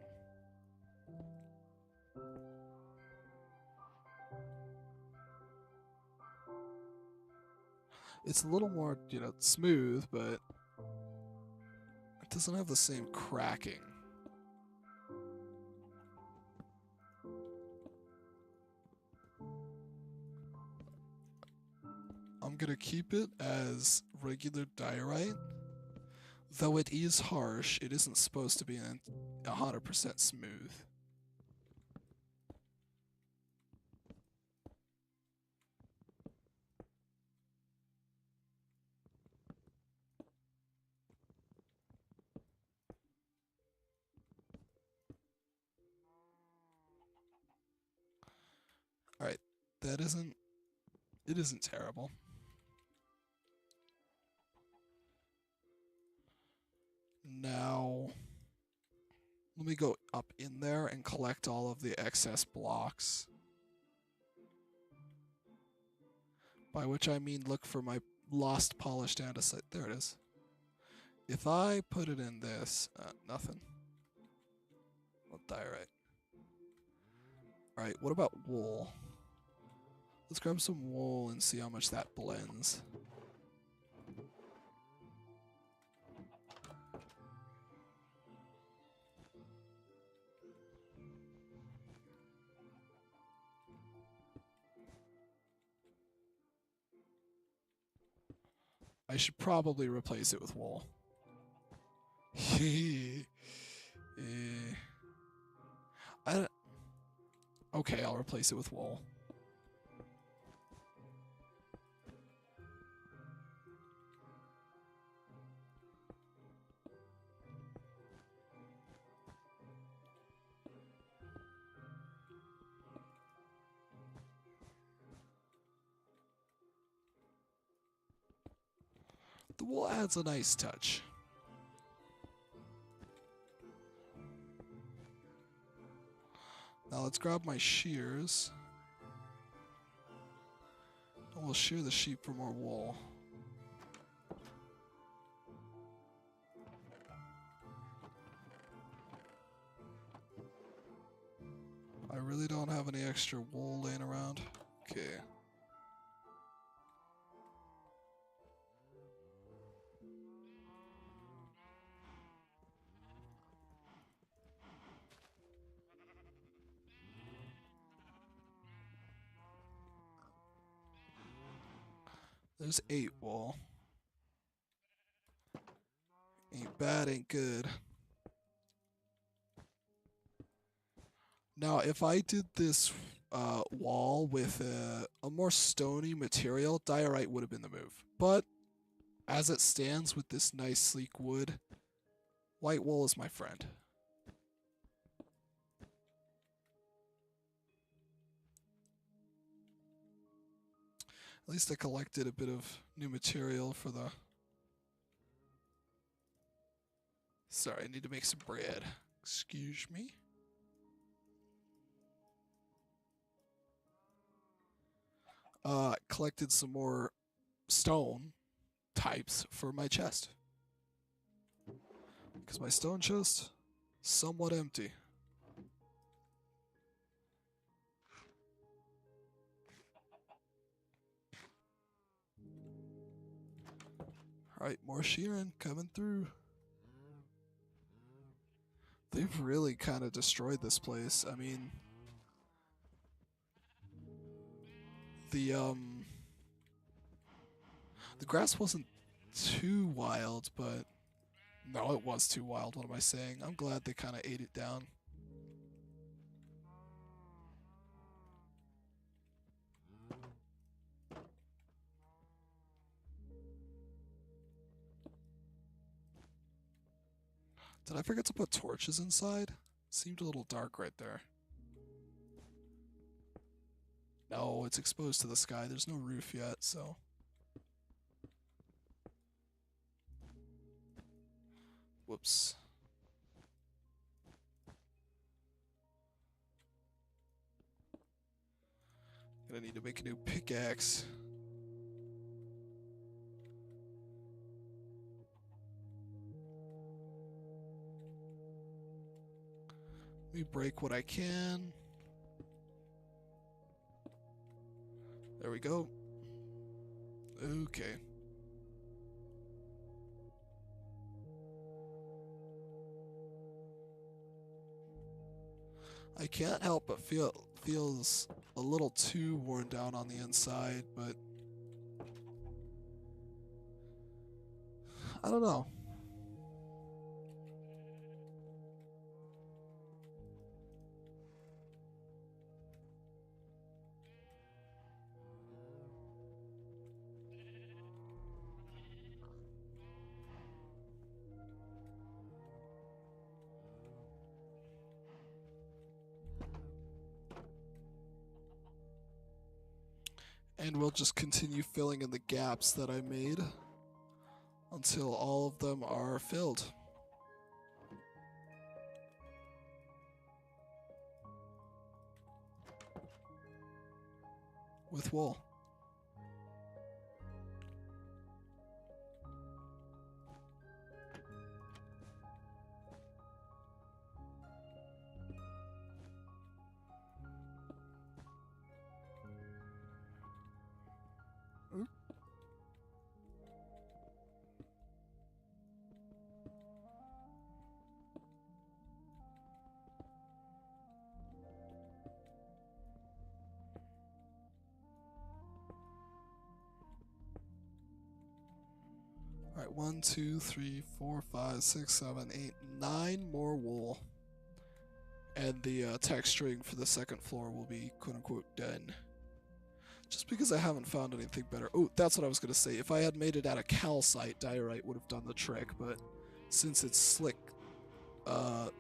It's a little more, smooth, but it doesn't have the same cracking. I'm gonna keep it as regular diorite. Though it is harsh, it isn't supposed to be 100% smooth. Alright, it isn't terrible. Now, let me go up in there and collect all of the excess blocks. By which I mean look for my lost polished andesite. There it is. If I put it in this, nothing. Well, diorite. Alright, what about wool? Let's grab some wool and see how much that blends. I should probably replace it with wool. Okay, I'll replace it with wool. The wool adds a nice touch. Now let's grab my shears. And we'll shear the sheep for more wool. I really don't have any extra wool laying around. Okay. There's 8 wool. Ain't bad, ain't good. Now, if I did this wall with a more stony material, diorite would have been the move. But as it stands with this nice sleek wood, White wool is my friend. At least I collected a bit of new material for the... Sorry, I need to make some bread. Excuse me. Collected some more stone types for my chest. Because my stone chest, somewhat empty. Alright, more shearing coming through. They've really kind of destroyed this place. I mean, the grass wasn't too wild, but no, it was too wild. What am I saying? I'm glad they kind of ate it down. Did I forget to put torches inside? Seemed a little dark right there. No, it's exposed to the sky. There's no roof yet, so... Whoops. Gonna need to make a new pickaxe. Let me break what I can. There we go. Okay. I can't help but feels a little too worn down on the inside, but I don't know. And we'll just continue filling in the gaps that I made until all of them are filled. With wool. Alright, 1, 2, 3, 4, 5, 6, 7, 8, 9 more wool. And the texturing for the second floor will be quote-unquote done. Just because I haven't found anything better. Oh, that's what I was going to say. If I had made it out of calcite, diorite would have done the trick, but since it's slick... what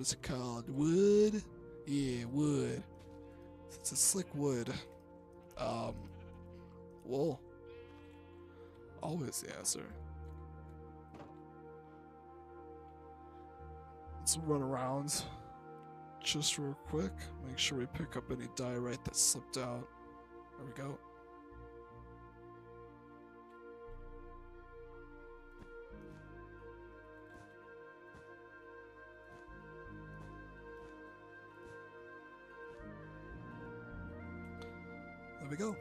is it called? Wood? Yeah, wood. Since it's slick wood, wool. Always the answer. Let's run around just real quick. Make sure we pick up any diorite that slipped out. There we go. There we go.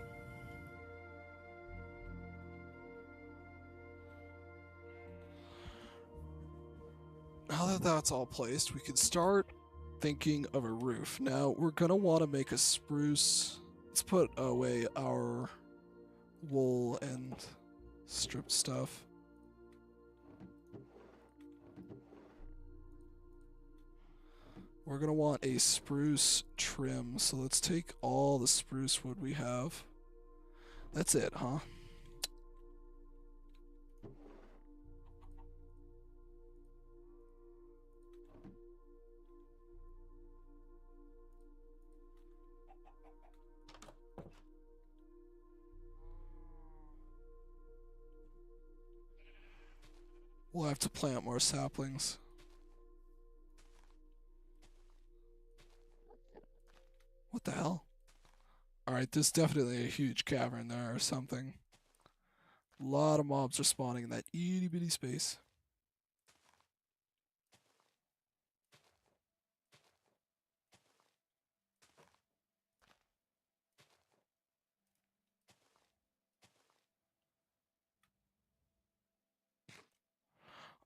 Now that that's all placed, we can start thinking of a roof. Now, we're going to want to make a spruce. Let's put away our wool and strip stuff. We're going to want a spruce trim, so let's take all the spruce wood we have. That's it, huh? We'll have to plant more saplings. What the hell? Alright, there's definitely a huge cavern there or something. A lot of mobs are spawning in that itty bitty space.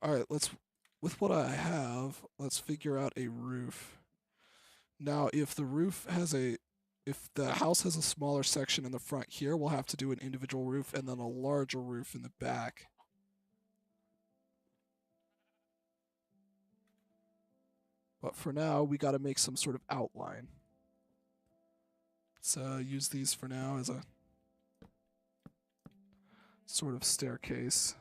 Alright, with what I have, let's figure out a roof. Now, if the house has a smaller section in the front here, we'll have to do an individual roof and then a larger roof in the back. But for now, we got to make some sort of outline. Let's use these for now as a sort of staircase.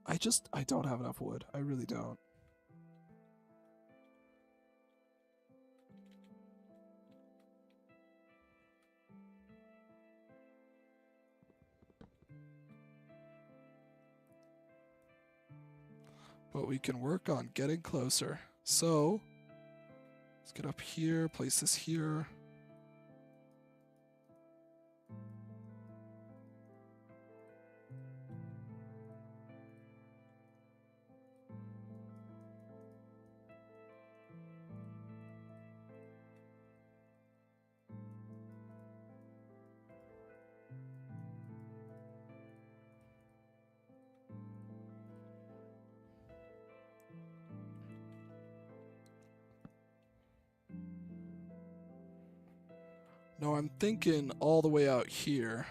I don't have enough wood. I really don't. But we can work on getting closer. So, let's get up here, place this here. No, I'm thinking all the way out here.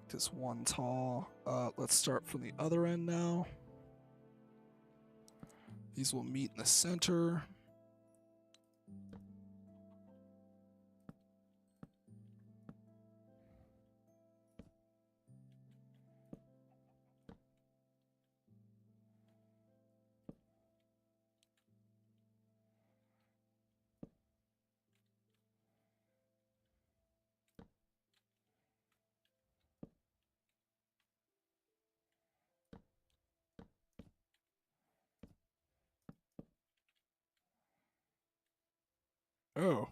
This one tall. Let's start from the other end now. These will meet in the center. Oh.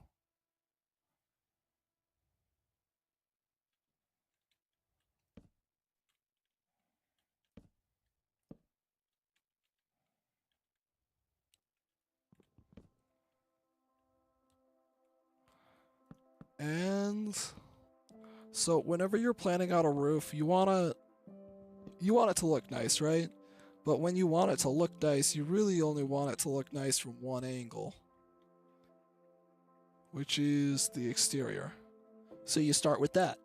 And so whenever you're planning out a roof, you want it to look nice, right? But when you want it to look nice, you really only want it to look nice from one angle, which is the exterior. So you start with that.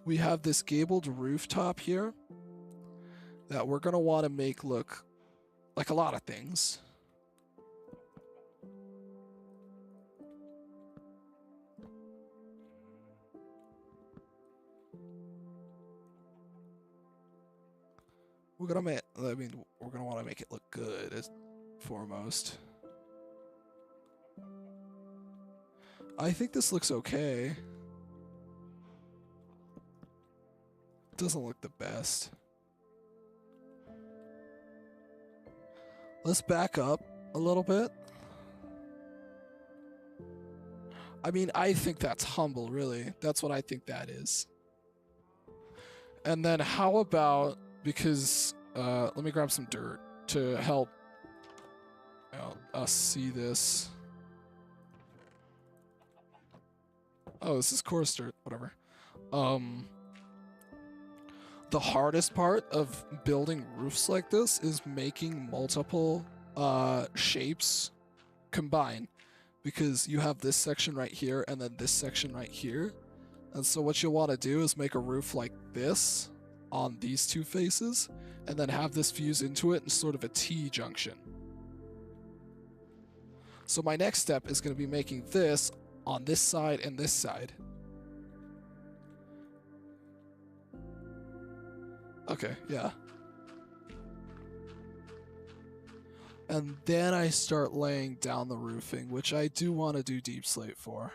We have this gabled rooftop here that we're going to want to make look like a lot of things. We're gonna want to make it look good as foremost. I think this looks okay. Doesn't look the best. Let's back up a little bit. I mean, I think that's humble, really. That's what I think that is. And then how about, because let me grab some dirt to help us see this. Oh, this is coarse dirt, whatever. The hardest part of building roofs like this is making multiple shapes combine, because you have this section right here and then this section right here. And so what you'll want to do is make a roof like this on these two faces, and then have this fuse into it in sort of a T junction. So my next step is going to be making this on this side and this side. Okay, yeah. And then I start laying down the roofing, which I do want to do deep slate for.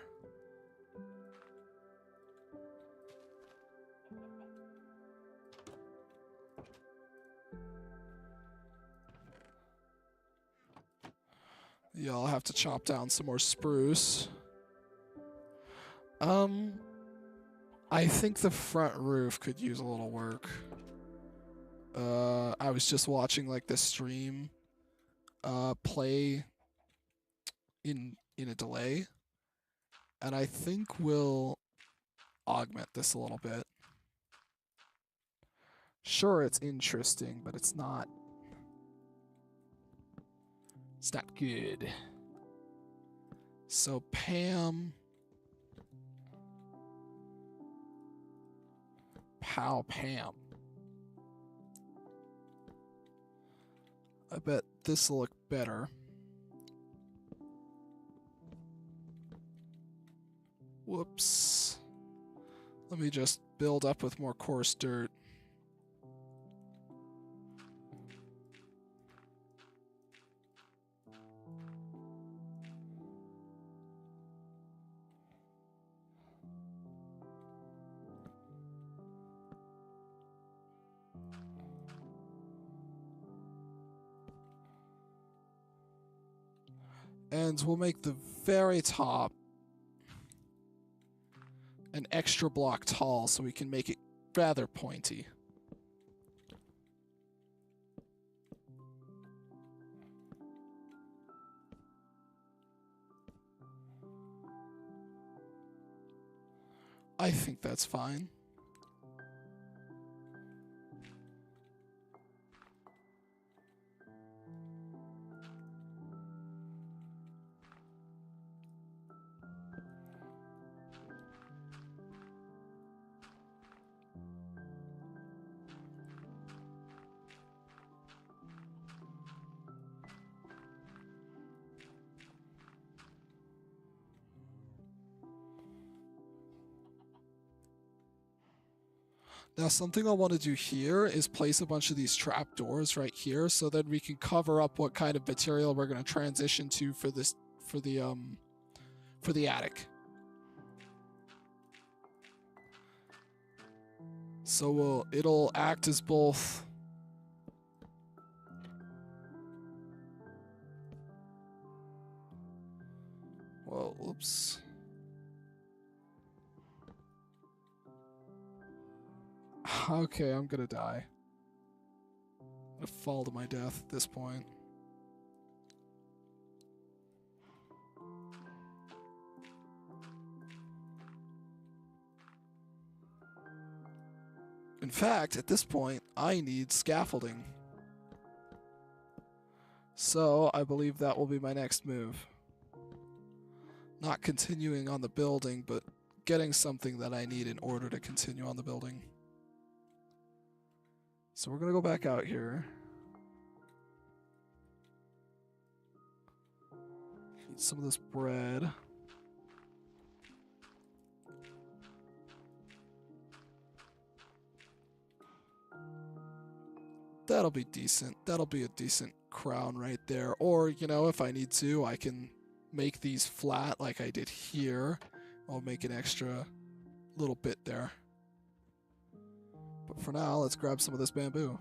Yeah, I'll have to chop down some more spruce. I think the front roof could use a little work. I was just watching like the stream play in a delay, and I think we'll augment this a little bit. Sure, it's interesting, but it's not good. So Pam, Pam. I bet this will look better. Whoops. Let me just build up with more coarse dirt. And we'll make the very top an extra block tall so we can make it rather pointy. I think that's fine. Now, something I want to do here is place a bunch of these trap doors right here, so that we can cover up what kind of material we're going to transition to for this, for the attic. So it'll act as both. Well, oops. Okay, I'm gonna die. I'm gonna fall to my death at this point. In fact, at this point, I need scaffolding. So, I believe that will be my next move. Not continuing on the building, but getting something that I need in order to continue on the building. So we're gonna go back out here. Eat some of this bread. That'll be decent. That'll be a decent crown right there. Or, you know, if I need to, I can make these flat like I did here. I'll make an extra little bit there. But for now, let's grab some of this bamboo.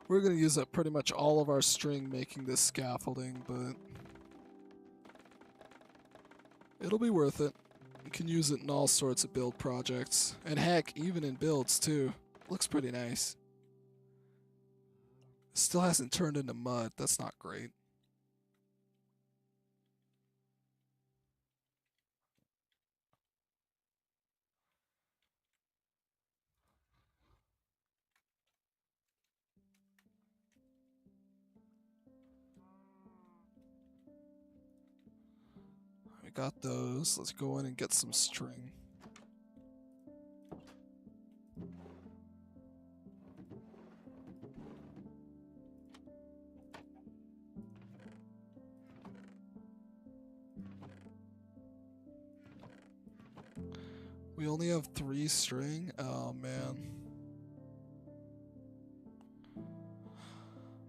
We're going to use up pretty much all of our string making this scaffolding, but It'll be worth it. You can use it in all sorts of build projects. And heck, even in builds too. Looks pretty nice. Still hasn't turned into mud. That's not great. We got those. Let's go in and get some string. We only have 3 string? Oh man.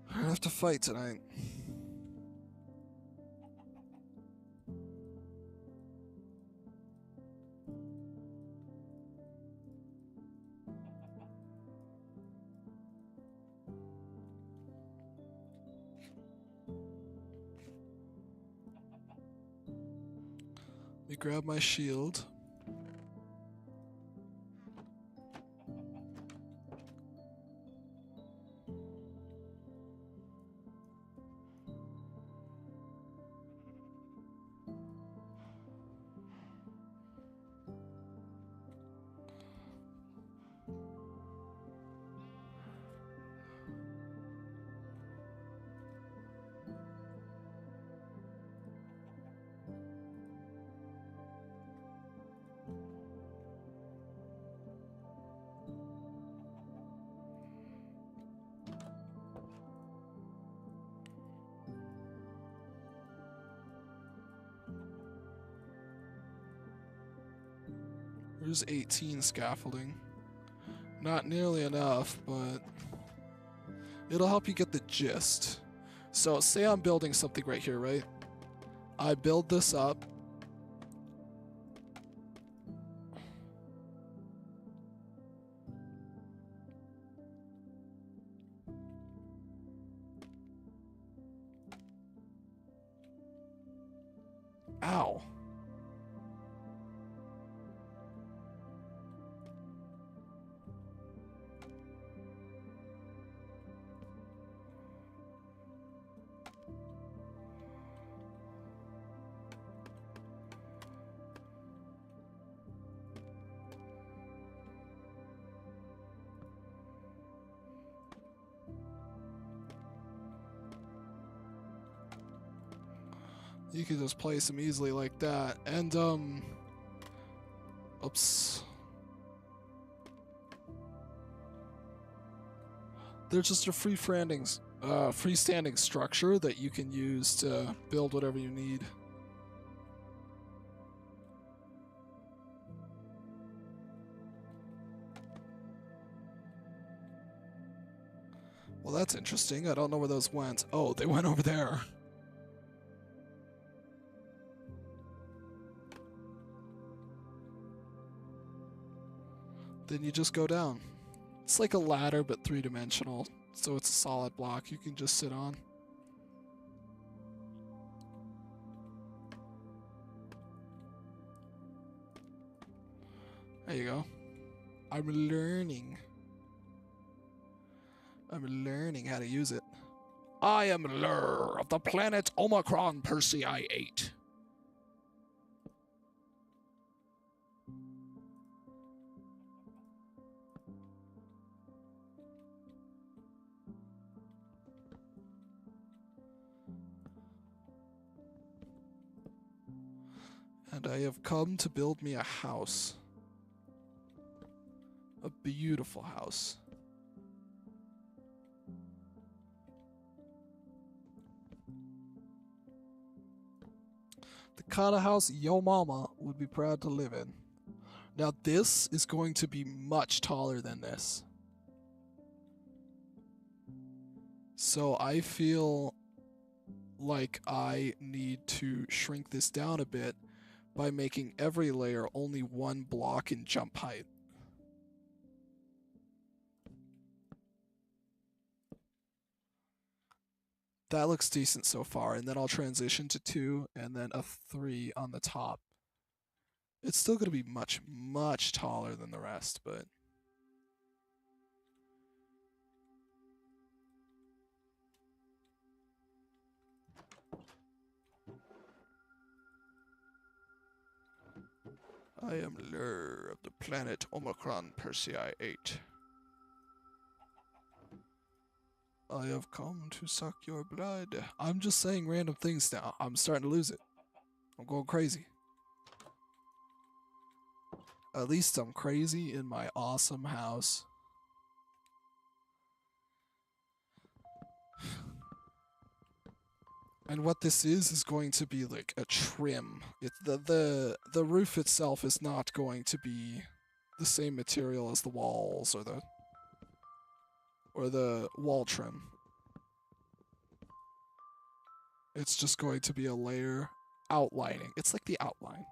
We're gonna have to fight tonight. Let me grab my shield. There's 18 scaffolding. Not nearly enough, but it'll help you get the gist. So say I'm building something right here, right? I build this up. Ow. You can just place them easily like that. And, oops. They're just a freestanding structure that you can use to build whatever you need. Well, that's interesting. I don't know where those went. Oh, they went over there. Then you just go down. It's like a ladder, but 3-dimensional. So it's a solid block you can just sit on. There you go. I'm learning how to use it. I am Lur of the planet Omicron Persei 8. And I have come to build me a house. A beautiful house. The kind of house yo mama would be proud to live in. Now this is going to be much taller than this. So I feel like I need to shrink this down a bit by making every layer only 1 block in jump height. That looks decent so far, and then I'll transition to 2 and then a 3 on the top. It's still going to be much, much taller than the rest, but... I am Lur of the planet Omicron Persei 8. I have come to suck your blood. I'm just saying random things now. I'm starting to lose it. I'm going crazy. At least I'm crazy in my awesome house. And what this is going to be like a trim. The roof itself is not going to be the same material as the walls or the wall trim. It's just going to be a layer outlining. It's like the outline.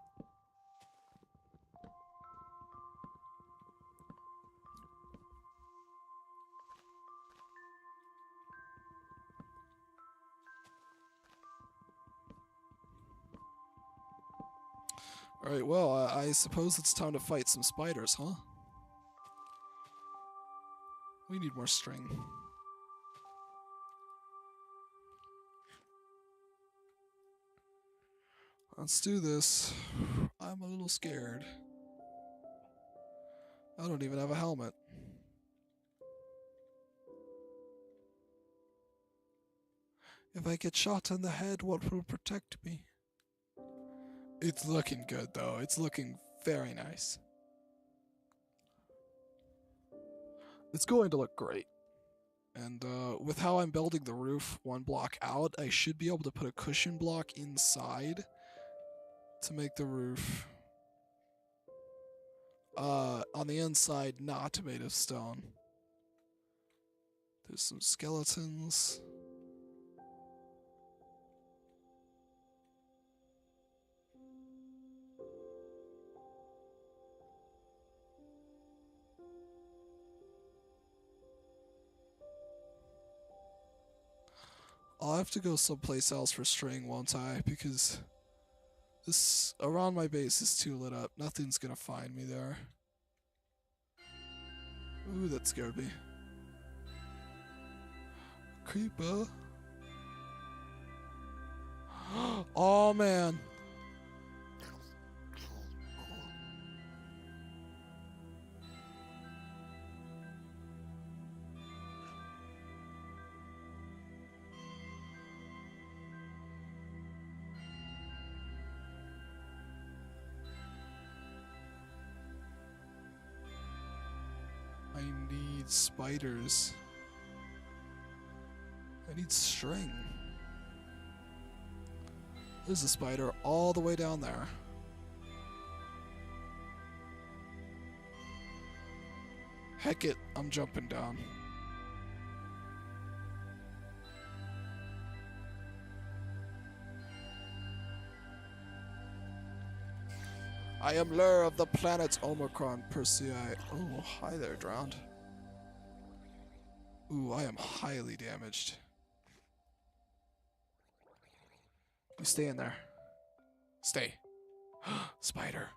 Alright, well, I suppose it's time to fight some spiders, huh? We need more string. Let's do this. I'm a little scared. I don't even have a helmet. If I get shot in the head, what will protect me? It's looking good, though. It's looking very nice. It's going to look great. And with how I'm building the roof one block out, I should be able to put a cushion block inside to make the roof on the inside not made of stone. There's some skeletons. I'll have to go someplace else for string, won't I? Because this around my base is too lit up. Nothing's gonna find me there. Ooh, that scared me. Creeper. Oh man. I need spiders. I need string. There's a spider all the way down there. Heck it, I'm jumping down. I am Lur of the planet Omicron Persei. Oh, hi there, drowned. Ooh, I am highly damaged. You stay in there. Stay. Spider.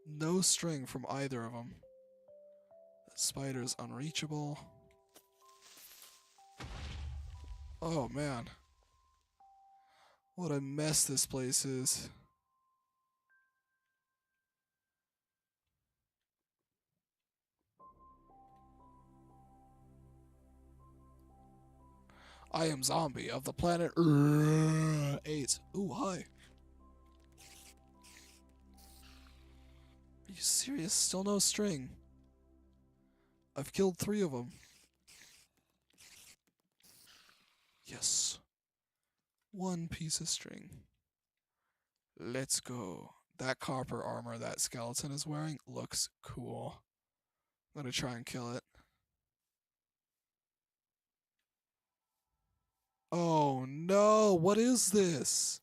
No string from either of them. The spider's unreachable. Oh man. What a mess this place is. I am zombie of the planet 8. Ooh, hi. Are you serious? Still no string. I've killed 3 of them. Yes. 1 piece of string. Let's go. That copper armor that skeleton is wearing looks cool. I'm gonna try and kill it. Oh no, what is this?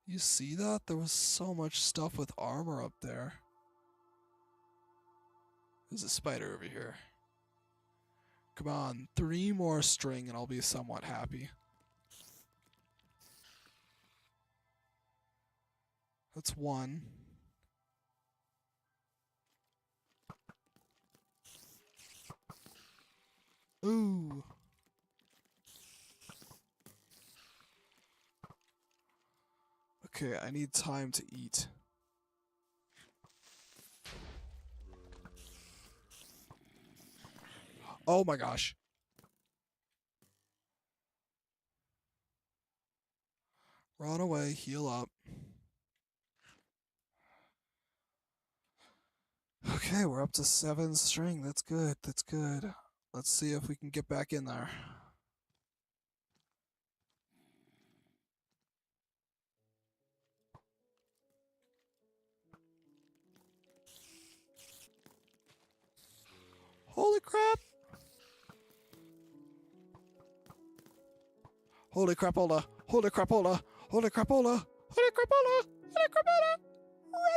You see that? There was so much stuff with armor up there. There's a spider over here. Come on, 3 more string and I'll be somewhat happy. That's 1. Ooh. Okay, I need time to eat. Oh my gosh. Run away, heal up. Okay, we're up to 7 string. That's good, that's good. Let's see if we can get back in there. Holy crap! Holy crapola! Holy crapola! Holy crapola! Holy crapola! Holy crapola! Run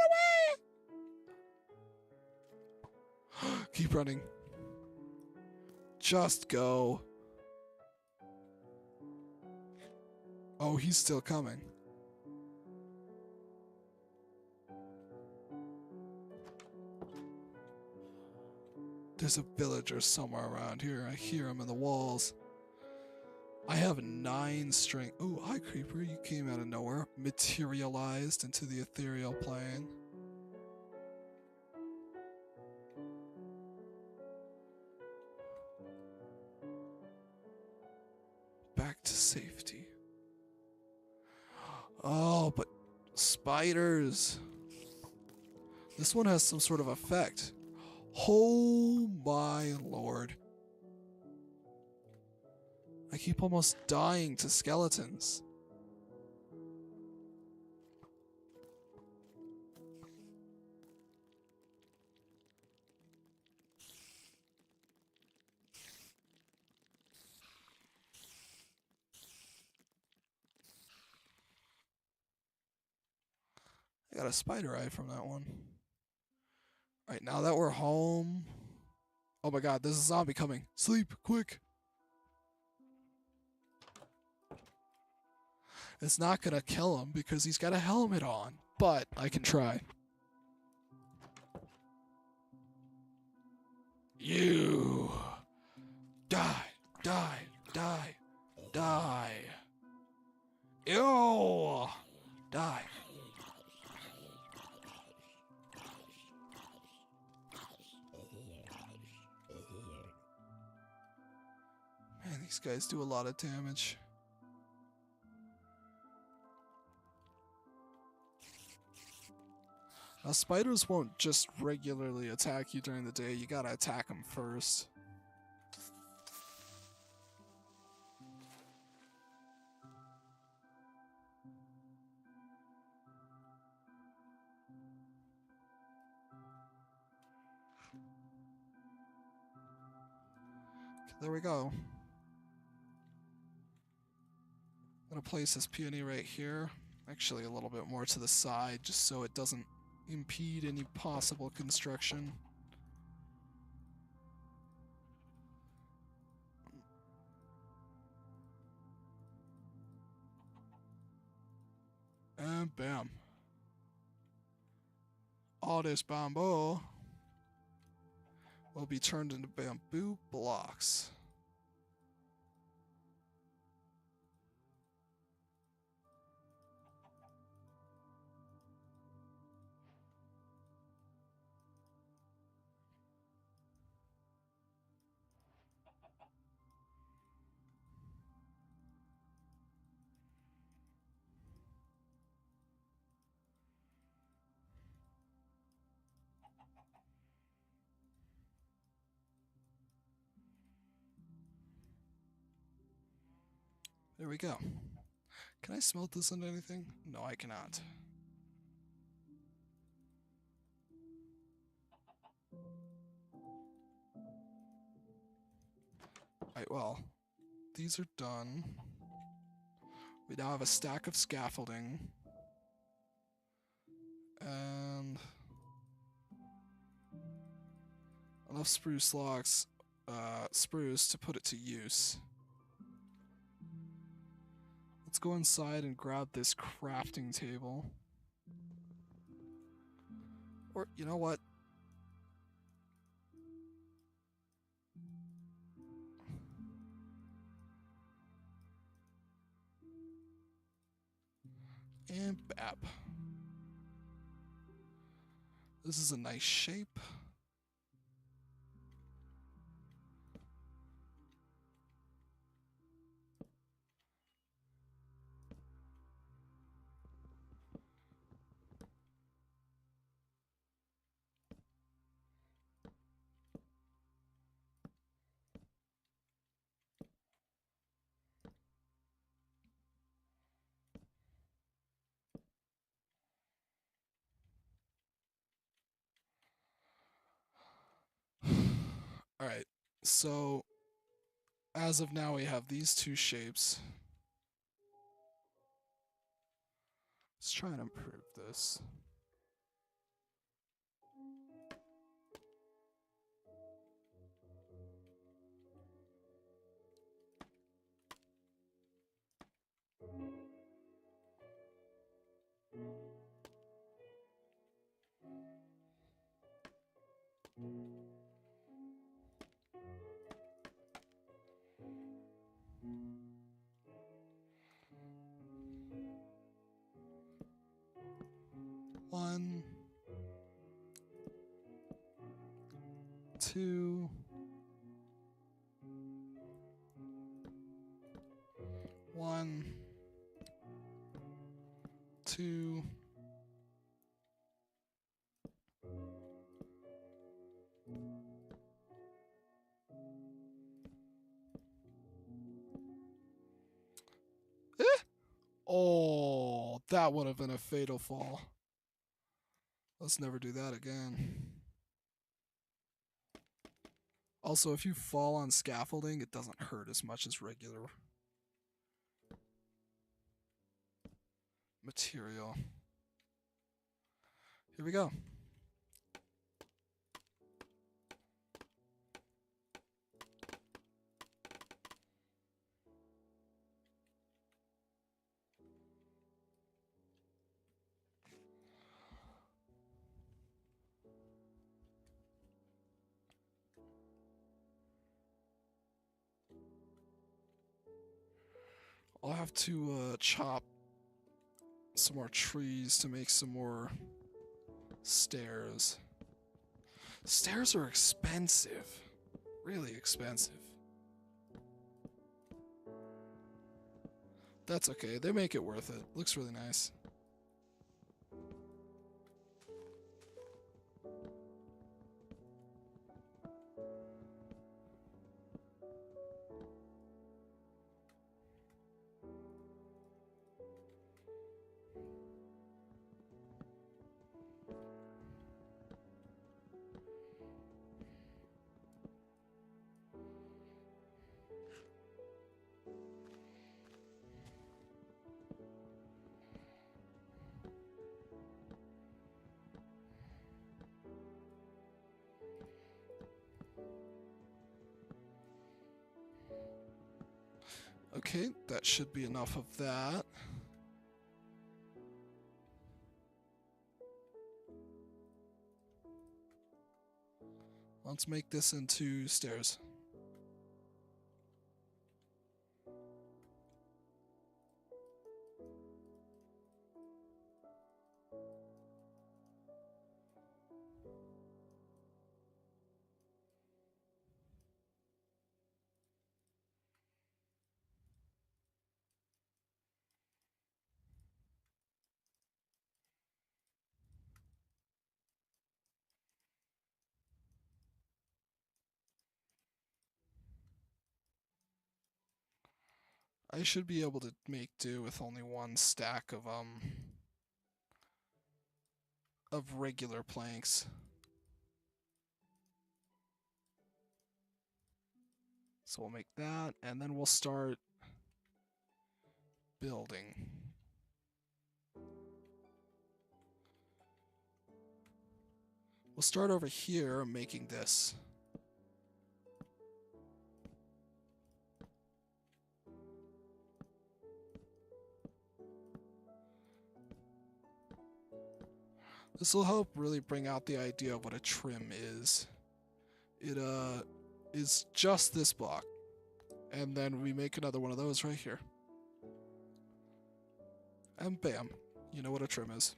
away! Keep running. Just go. Oh, he's still coming. There's a villager somewhere around here. I hear him in the walls. I have 9 string. Ooh, hi creeper, you came out of nowhere. Materialized into the ethereal plane. Back to safety. Oh, but spiders. This one has some sort of effect. Oh my lord. I keep almost dying to skeletons. I got a spider eye from that one. Alright, now that we're home. Oh my god, there's a zombie coming. Sleep, quick. It's not gonna kill him because he's got a helmet on. But I can try. You die, die, die, die. Ew, die. Man, these guys do a lot of damage. Now, spiders won't just regularly attack you during the day. You gotta attack them first. There we go. I'm gonna place this peony right here. Actually, a little bit more to the side, just so it doesn't impede any possible construction. And bam. All this bamboo will be turned into bamboo blocks. There we go. Can I smelt this into anything? No, I cannot. Alright, well, these are done. We now have a stack of scaffolding. And enough spruce logs, spruce to put it to use. Let's go inside and grab this crafting table. Or, you know what? And bap. This is a nice shape. Alright, so as of now we have these two shapes. Let's try and improve this. One, two, one, two, oh, that would have been a fatal fall. Let's never do that again. Also, if you fall on scaffolding, it doesn't hurt as much as regular material. Here we go. I'll have to chop some more trees to make some more stairs. Stairs are expensive. Really expensive. That's okay. They make it worth it. Looks really nice. Okay, that should be enough of that. Let's make this into stairs. I should be able to make do with only one stack of regular planks. So we'll make that, and then we'll start building. We'll start over here making this. This will help really bring out the idea of what a trim is. It is just this block. And then we make another one of those right here. And bam, you know what a trim is.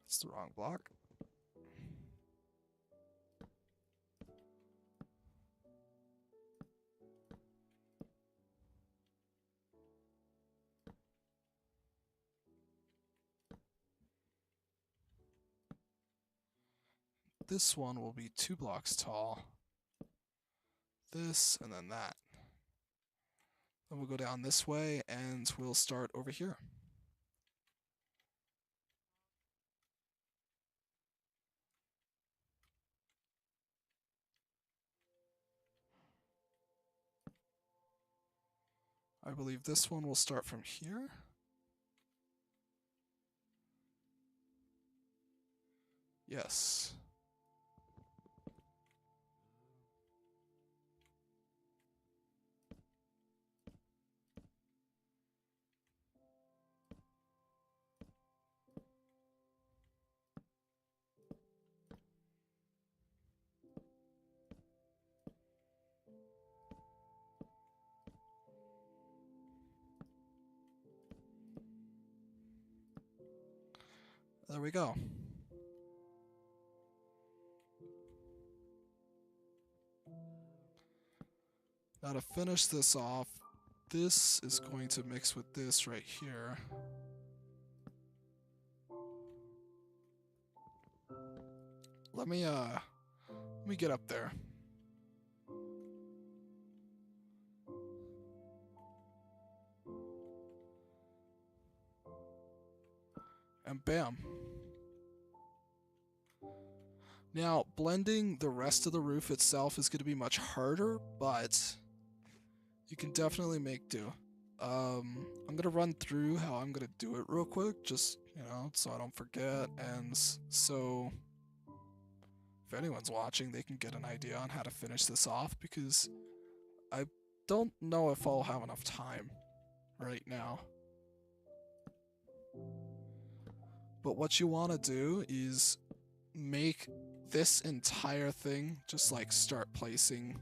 It's the wrong block. This one will be 2 blocks tall. This and then that. Then we'll go down this way and we'll start over here. I believe this one will start from here. Yes. There we go. Now to finish this off, this is going to mix with this right here. Let me get up there. And bam. Now, blending the rest of the roof itself is going to be much harder, but you can definitely make do. I'm going to run through how I'm going to do it real quick, just, you know, so I don't forget, and so if anyone's watching, they can get an idea on how to finish this off, because I don't know if I'll have enough time right now. But what you want to do is make this entire thing, just like start placing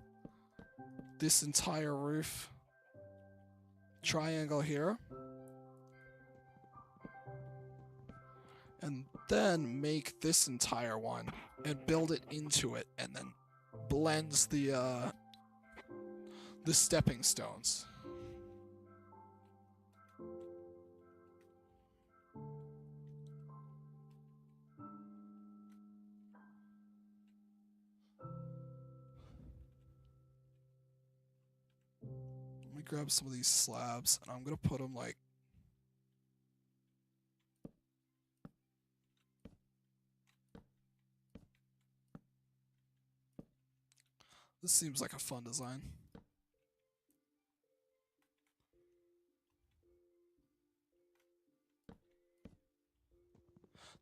this entire roof triangle here, and then make this entire one and build it into it, and then blends the stepping stones. Let me grab some of these slabs, and I'm gonna put them like this. Seems like a fun design.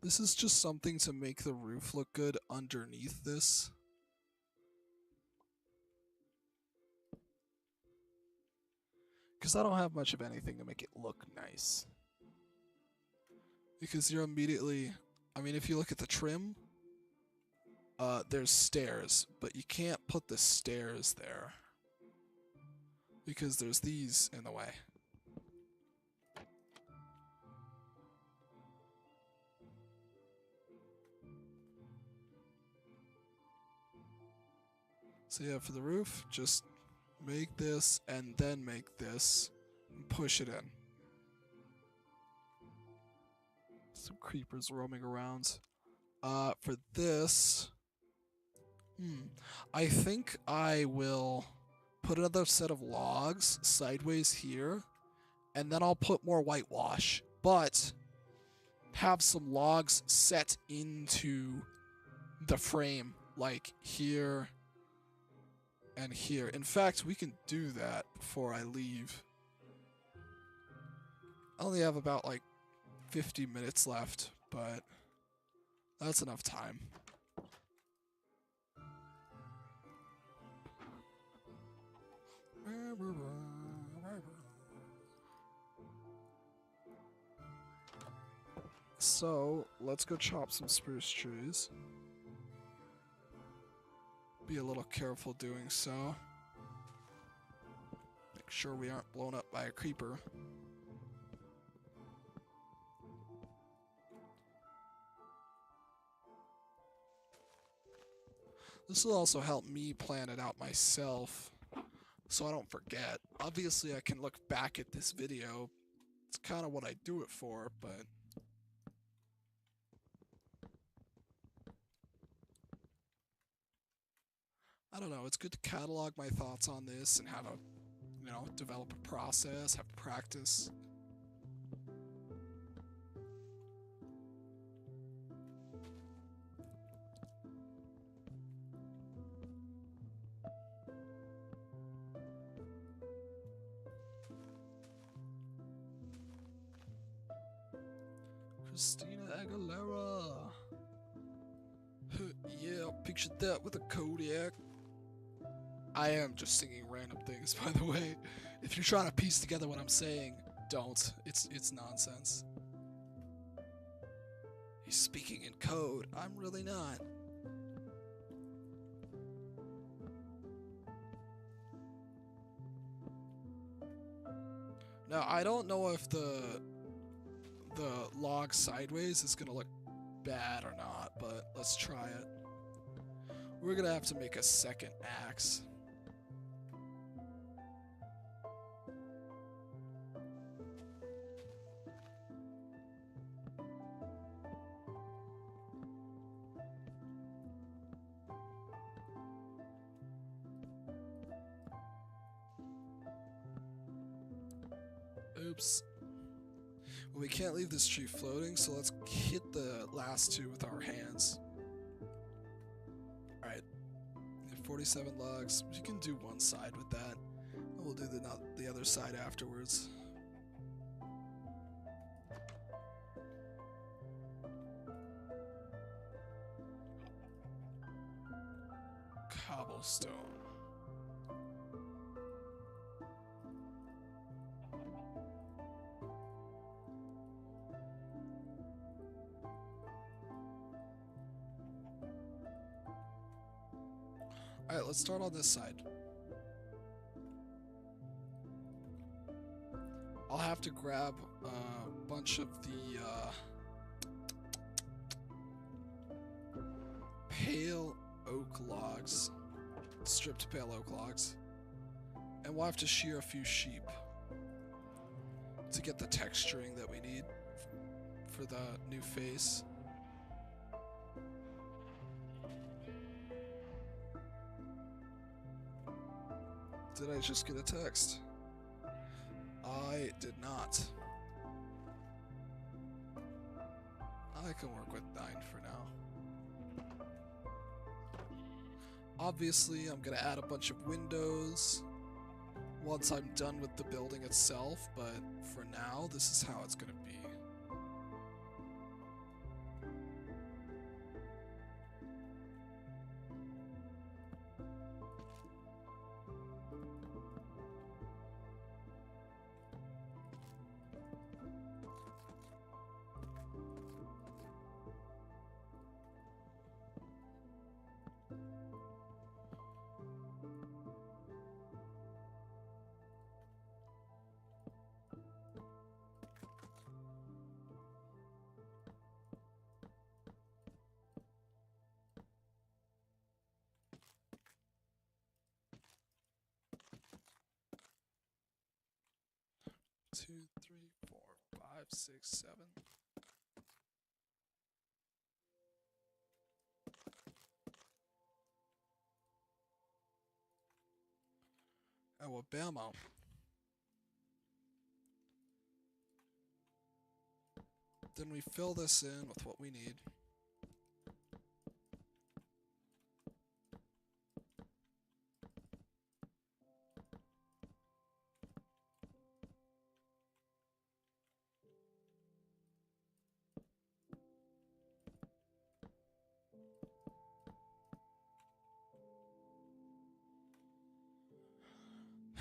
This is just something to make the roof look good underneath this. Because I don't have much of anything to make it look nice. Because you're immediately, I mean, if you look at the trim, there's stairs, but you can't put the stairs there because there's these in the way. So yeah, for the roof, just make this and then make this and push it in. Some creepers roaming around. For this, I think I will put another set of logs sideways here, and then I'll put more whitewash, but have some logs set into the frame, like here and here. In fact, we can do that before I leave. I only have about like 50 minutes left, but that's enough time. So, let's go chop some spruce trees. Be a little careful doing so. Make sure we aren't blown up by a creeper. This will also help me plan it out myself, so I don't forget. Obviously, I can look back at this video. It's kind of what I do it for, but... I don't know, it's good to catalog my thoughts on this and how to, you know, develop a process, have practice. Christina Aguilera. Yeah, picture that with a Kodiak. I am just singing random things, by the way. If you're trying to piece together what I'm saying, don't. It's nonsense. He's speaking in code. I'm really not. Now, I don't know if the log sideways is gonna look bad or not, but let's try it. We're gonna have to make a second axe. Oops. Well, we can't leave this tree floating, so let's hit the last two with our hands. Alright. 47 logs. You can do one side with that. And we'll do the other side afterwards. Cobblestone. Alright, let's start on this side. I'll have to grab a bunch of the pale oak logs, stripped pale oak logs, and we'll have to shear a few sheep to get the texturing that we need for the new face. Did I just get a text? I did not. I can work with 9 for now. Obviously, I'm gonna add a bunch of windows once I'm done with the building itself, but for now, this is how it's gonna be. Two, three, 4, 5, 6, 7. Alabama. Then we fill this in with what we need.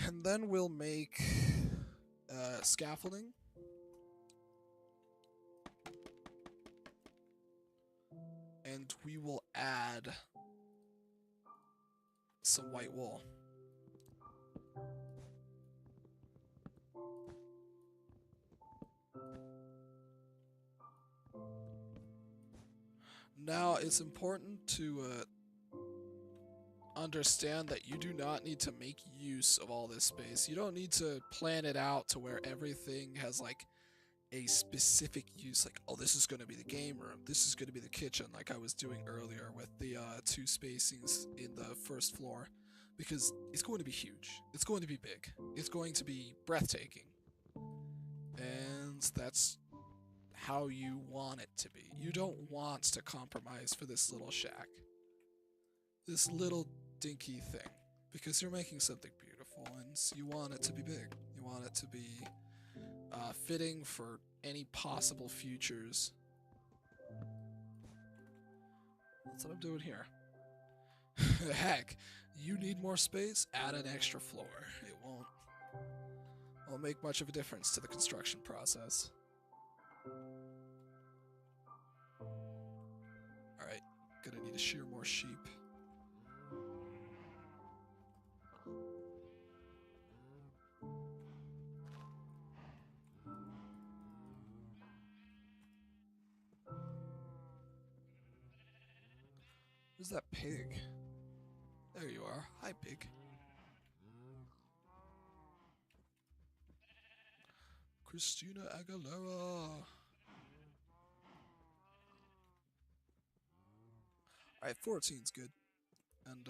And then we'll make scaffolding. we will add some white wool. Now, it's important to understand that you do not need to make use of all this space. You don't need to plan it out to where everything has like a specific use, like, oh, this is going to be the game room, this is going to be the kitchen, like I was doing earlier with the 2 spacings in the first floor, because it's going to be huge, it's going to be big, it's going to be breathtaking, and that's how you want it to be. You don't want to compromise for this little shack, this little dinky thing, because you're making something beautiful and you want it to be big. You want it to be fitting for any possible futures. That's what I'm doing here. Heck, you need more space? Add an extra floor. It won't make much of a difference to the construction process. Alright, gonna need to shear more sheep. Where's that pig? There you are. Hi, pig. Christina Aguilera. Alright, 14's good. And,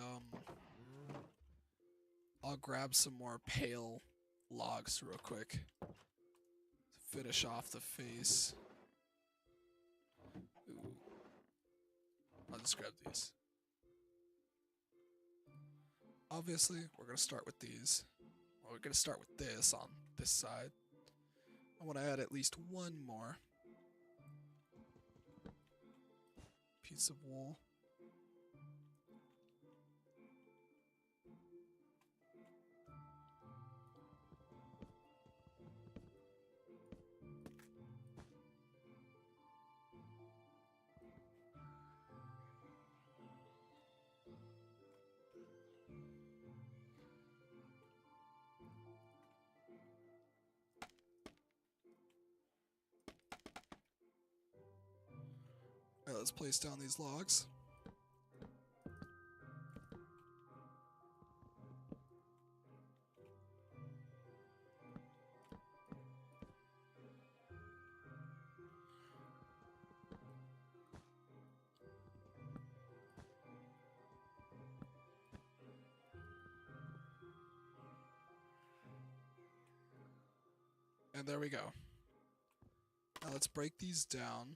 I'll grab some more pale logs real quick to finish off the face. Ooh. I'll just grab these. Obviously, we're going to start with these. Well, we're going to start with this on this side. I want to add at least one more piece of wool. Alright, let's place down these logs. And there we go. Now let's break these down.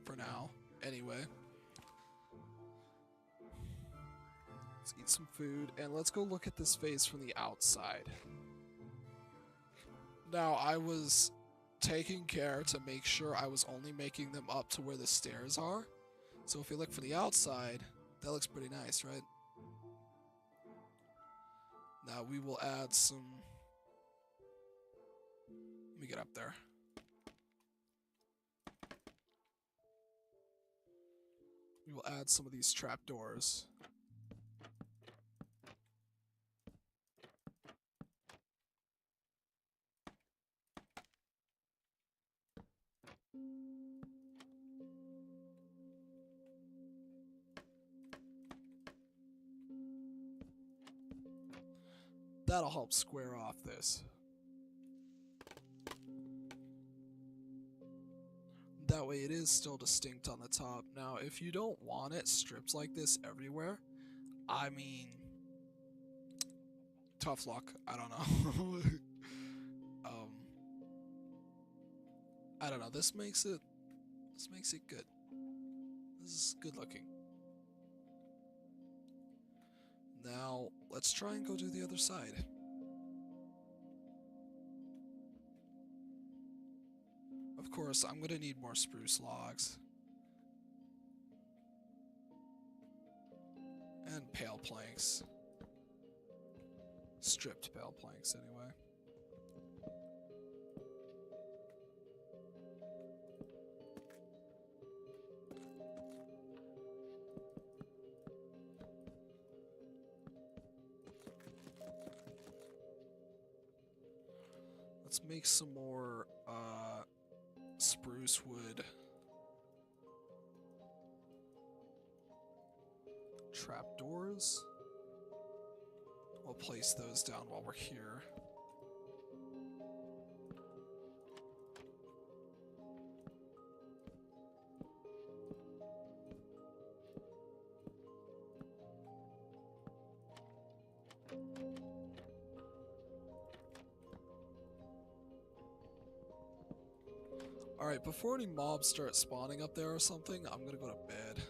For now, anyway. Let's eat some food, and let's go look at this face from the outside. Now, I was taking care to make sure I was only making them up to where the stairs are. So if you look from the outside, that looks pretty nice, right? Now we will add some... Let me get up there. We will add some of these trapdoors. That'll help square off this. That way it is still distinct on the top. Now, if you don't want it stripped like this everywhere, I mean, tough luck. I don't know. I don't know. This makes it good. This is good looking. Now, let's try and go do the other side. Of course, I'm gonna need more spruce logs. And pale planks. Stripped pale planks, anyway. Let's make some more spruce wood trapdoors. We'll place those down while we're here. Alright, before any mobs start spawning up there or something, I'm gonna go to bed.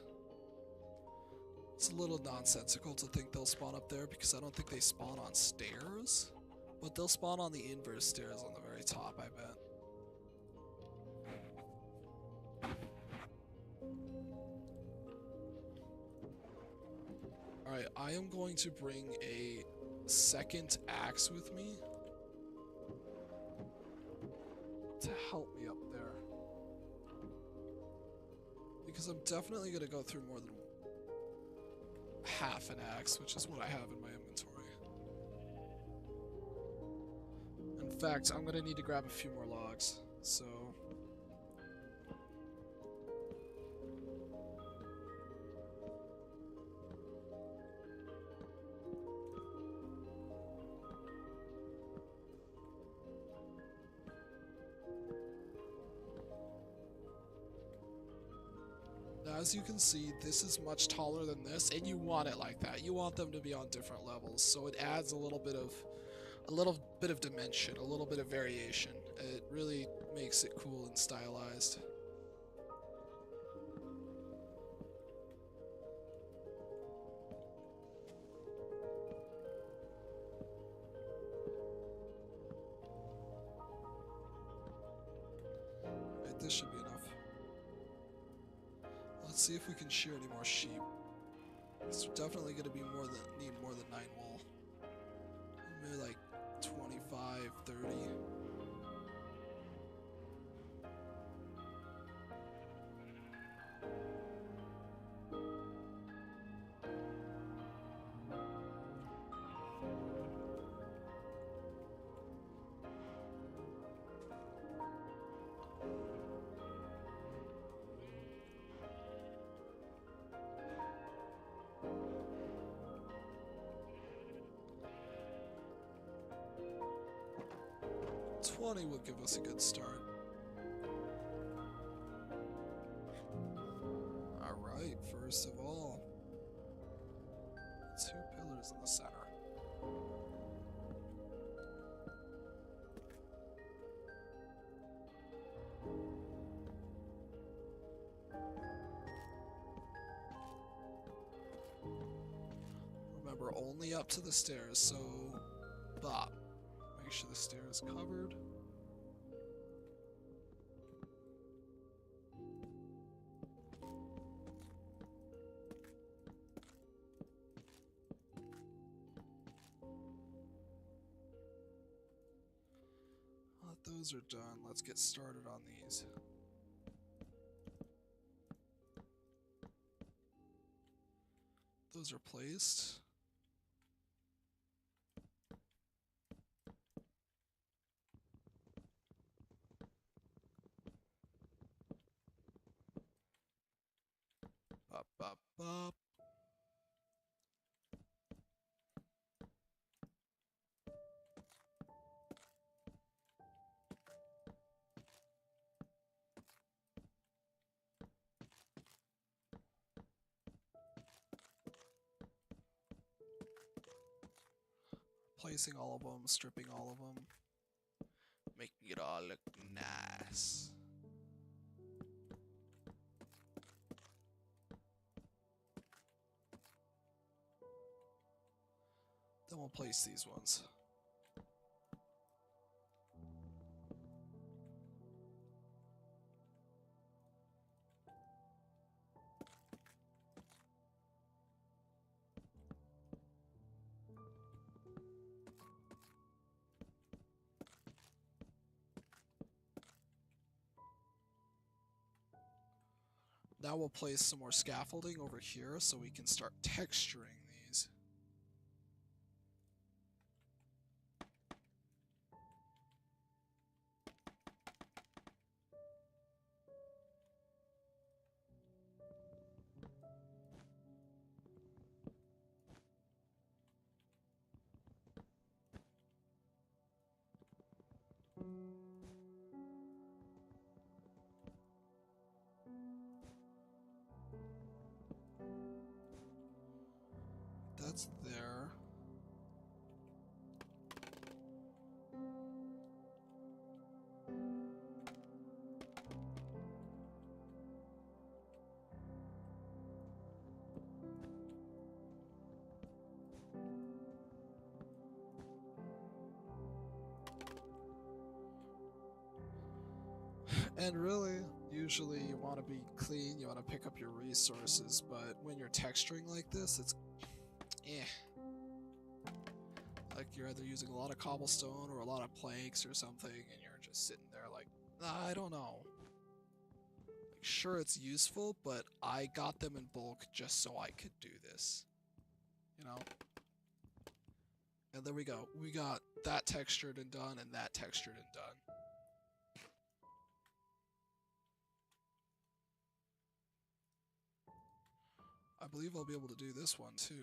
It's a little nonsensical to think they'll spawn up there because I don't think they spawn on stairs. But they'll spawn on the inverse stairs on the very top, I bet. Alright, I am going to bring a second axe with me to help me up there. Because I'm definitely going to go through more than half an axe, which is what I have in my inventory. In fact, I'm going to need to grab a few more logs, so... Now, as you can see, this is much taller than this, and you want it like that. You want them to be on different levels, so it adds a little bit of dimension, a little bit of variation. It really makes it cool and stylized. Right, this should be enough. Let's see if we can shear any more sheep. It's definitely going to be need more than 9 wool. Maybe like 25, 30. Will give us a good start. Alright, first of all, 2 pillars in the center. Remember, only up to the stairs, so Bob, make sure the stair is covered. Those are done. Let's get started on these. Those are placed. Bop, bop, bop. Placing all of them, stripping all of them, making it all look nice. Then we'll place these ones. Now we'll place some more scaffolding over here so we can start texturing these. that's there. And really, usually you want to be clean, you want to pick up your resources, but when you're texturing like this, it's eh. Like you're either using a lot of cobblestone or a lot of planks or something, and you're just sitting there like, I don't know. Like, sure, it's useful, but I got them in bulk just so I could do this. You know? And there we go. We got that textured and done, and that textured and done. I believe I'll be able to do this one too.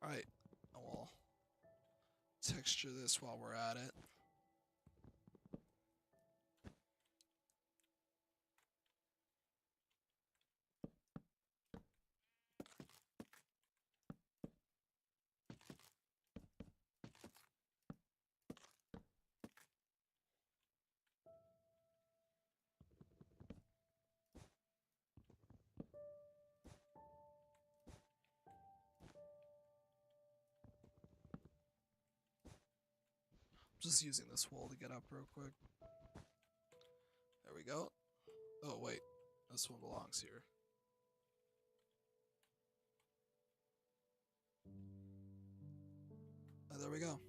Alright, we'll texture this while we're at it. Just using this wall to get up real quick. There we go. Oh, wait. This one belongs here. And there we go.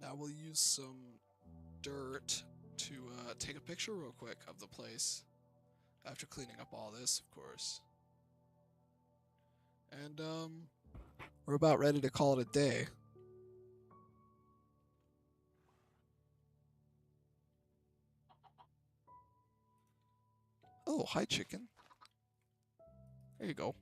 Now we'll use some dirt to take a picture real quick of the place. After cleaning up all this, of course. And, we're about ready to call it a day. Oh, hi, chicken. There you go.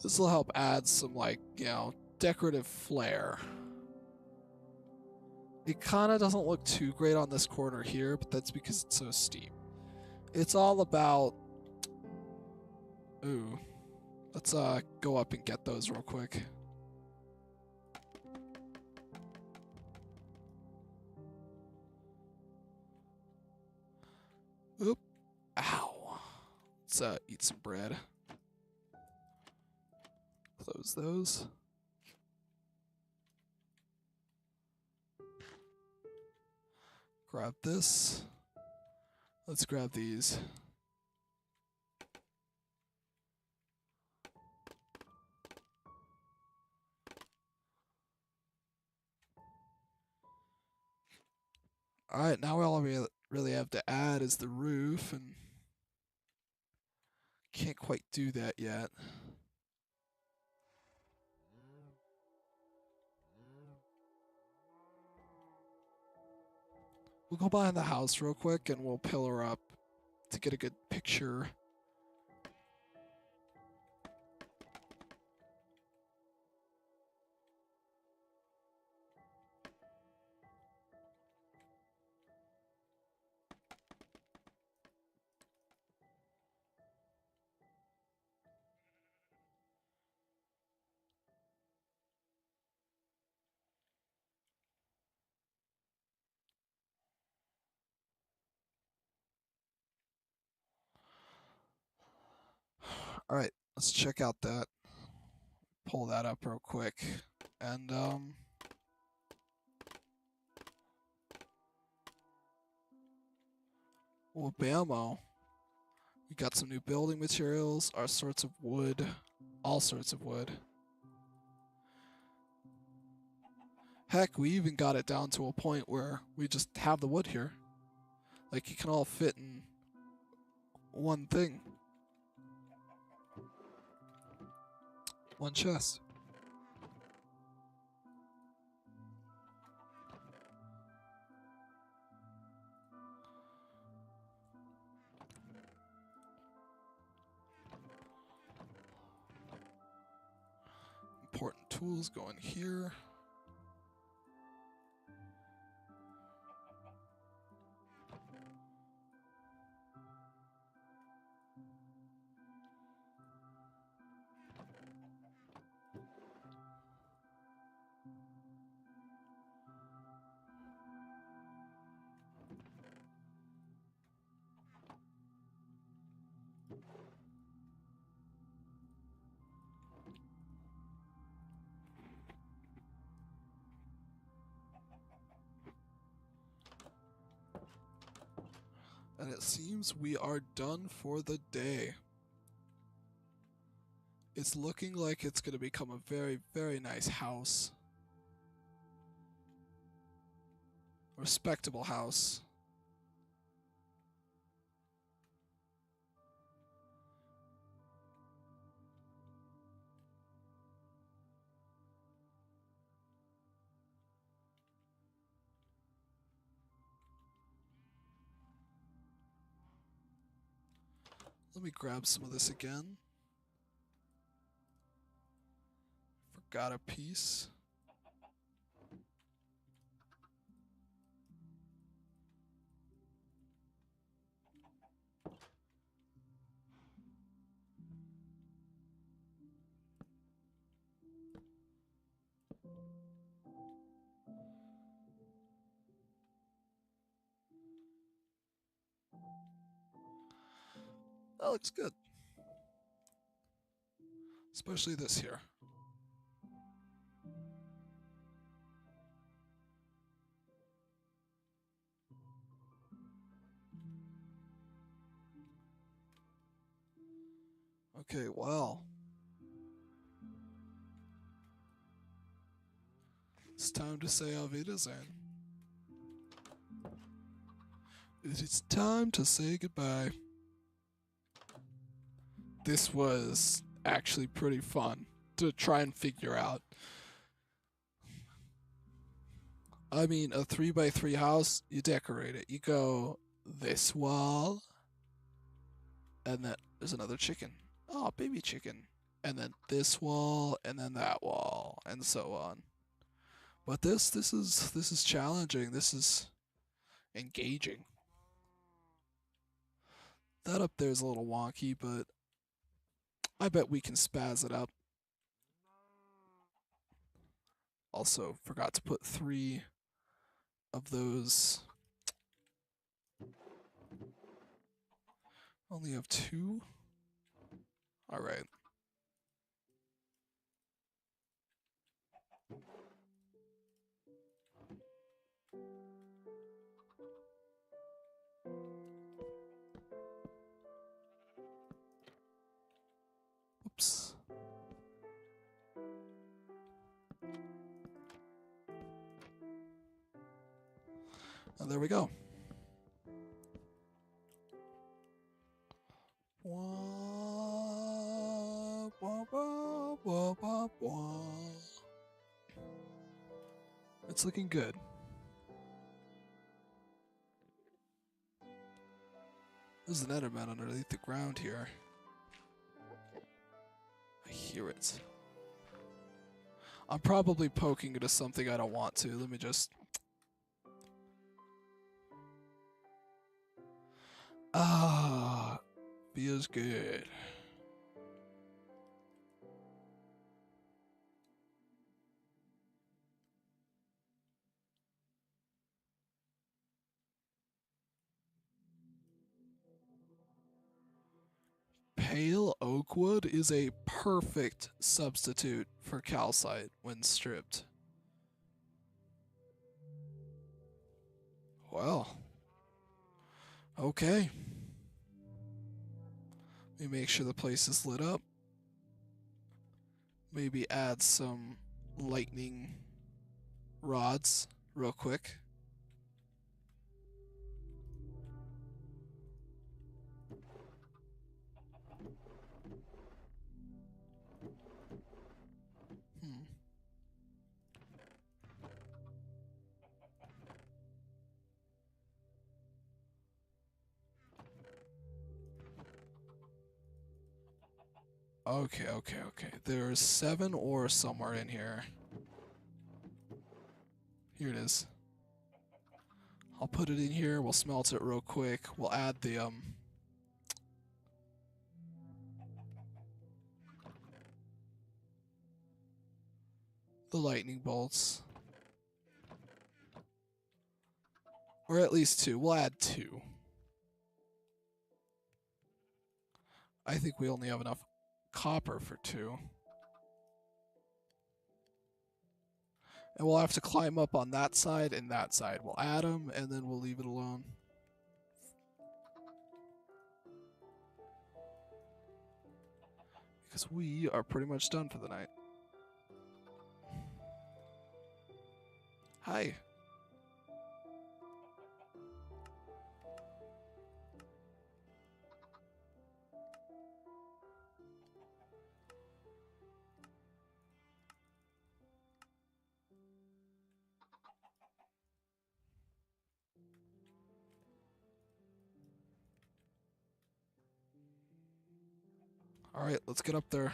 This will help add some, like, you know, decorative flair. It kind of doesn't look too great on this corner here, but that's because it's so steep. It's all about... Ooh. Let's go up and get those real quick. Oop. Ow. Let's eat some bread. Close those. Grab this. Let's grab these. Alright, now all we really have to add is the roof, and can't quite do that yet. We'll go behind the house real quick and we'll pillar up to get a good picture. Alright, let's check out that. Pull that up real quick. And, well, bammo. We got some new building materials, all sorts of wood. All sorts of wood. Heck, we even got it down to a point where we just have the wood here. Like, it can all fit in one thing. One chest. Important tools going here. And it seems we are done for the day. It's looking like it's going to become a very, very nice house. Respectable house. Let me grab some of this again. Forgot a piece. That looks good. Especially this here. Okay, well. It's time to say Auf Wiedersehen. It's time to say goodbye. This was actually pretty fun to try and figure out. I mean, a 3x3 house, you decorate it. You go this wall, and then there's another chicken. Oh, baby chicken. And then this wall, and then that wall, and so on. But this is challenging. This is engaging. That up there is a little wonky, but I bet we can spaz it up. Also, forgot to put 3 of those. Only have 2? Alright. Oops. And there we go. Wah, wah, wah, wah, wah, wah. It's looking good. There's an Enderman underneath the ground here. I hear it. I'm probably poking into something I don't want to. Let me just... Ah, feels good. Pale oak wood is a perfect substitute for calcite when stripped. Well, okay. Let me make sure the place is lit up. Maybe add some lightning rods real quick. Okay. There's 7 ore somewhere in here. Here it is. I'll put it in here. We'll smelt it real quick. We'll add the lightning bolts. Or at least 2. We'll add 2. I think we only have enough copper for 2. And we'll have to climb up on that side and that side. We'll add them, and then we'll leave it alone. Because we are pretty much done for the night. Hi. Alright, let's get up there.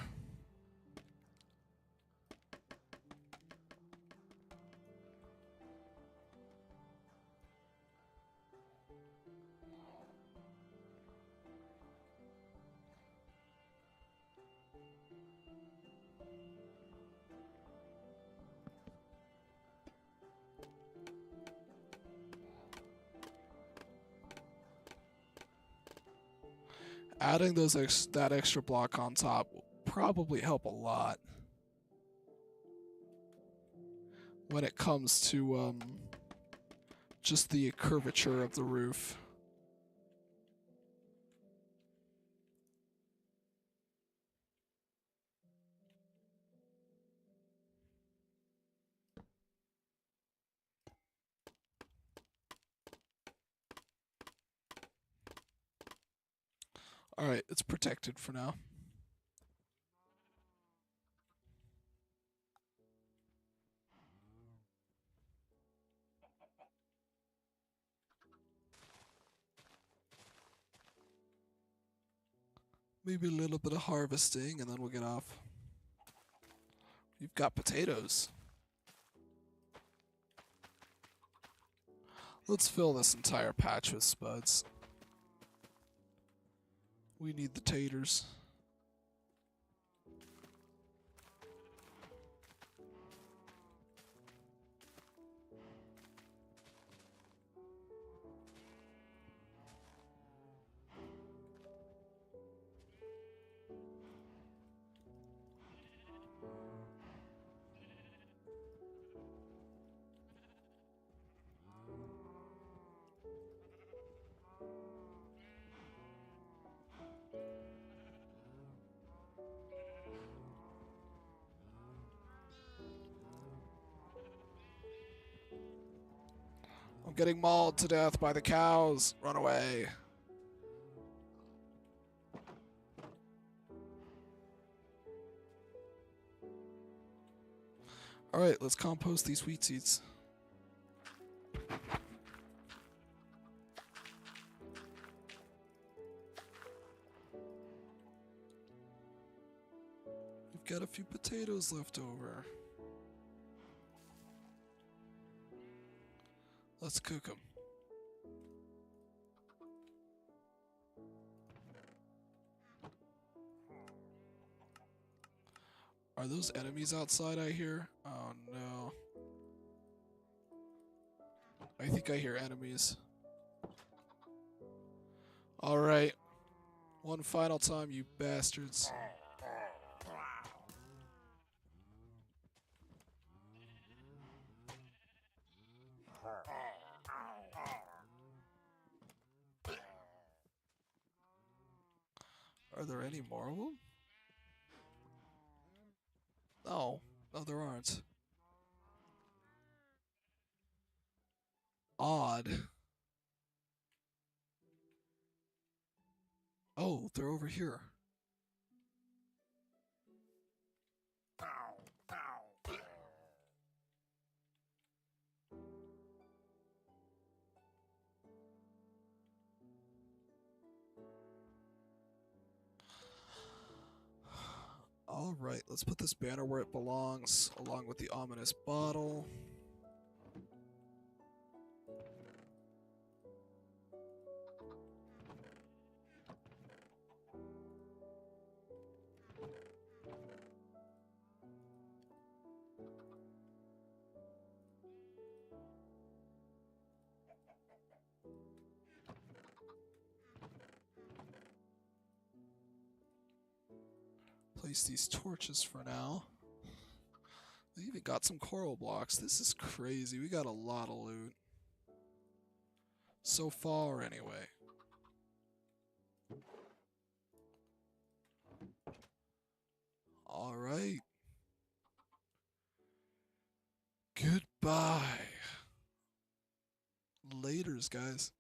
Adding that extra block on top will probably help a lot when it comes to just the curvature of the roof. Alright, it's protected for now. Maybe a little bit of harvesting and then we'll get off. You've got potatoes. Let's fill this entire patch with spuds. We need the taters. I'm getting mauled to death by the cows. Run away. Alright, let's compost these wheat seeds. We've got a few potatoes left over. Let's cook them. Are those enemies outside I hear? Oh no. I think I hear enemies. Alright. One final time, you bastards. Are there any more of them? No. No, there aren't. Odd. Oh, they're over here. Alright, let's put this banner where it belongs, along with the ominous bottle. Place these torches for now. We even got some coral blocks. This is crazy. We got a lot of loot. So far, anyway. Alright. Goodbye. Laters, guys.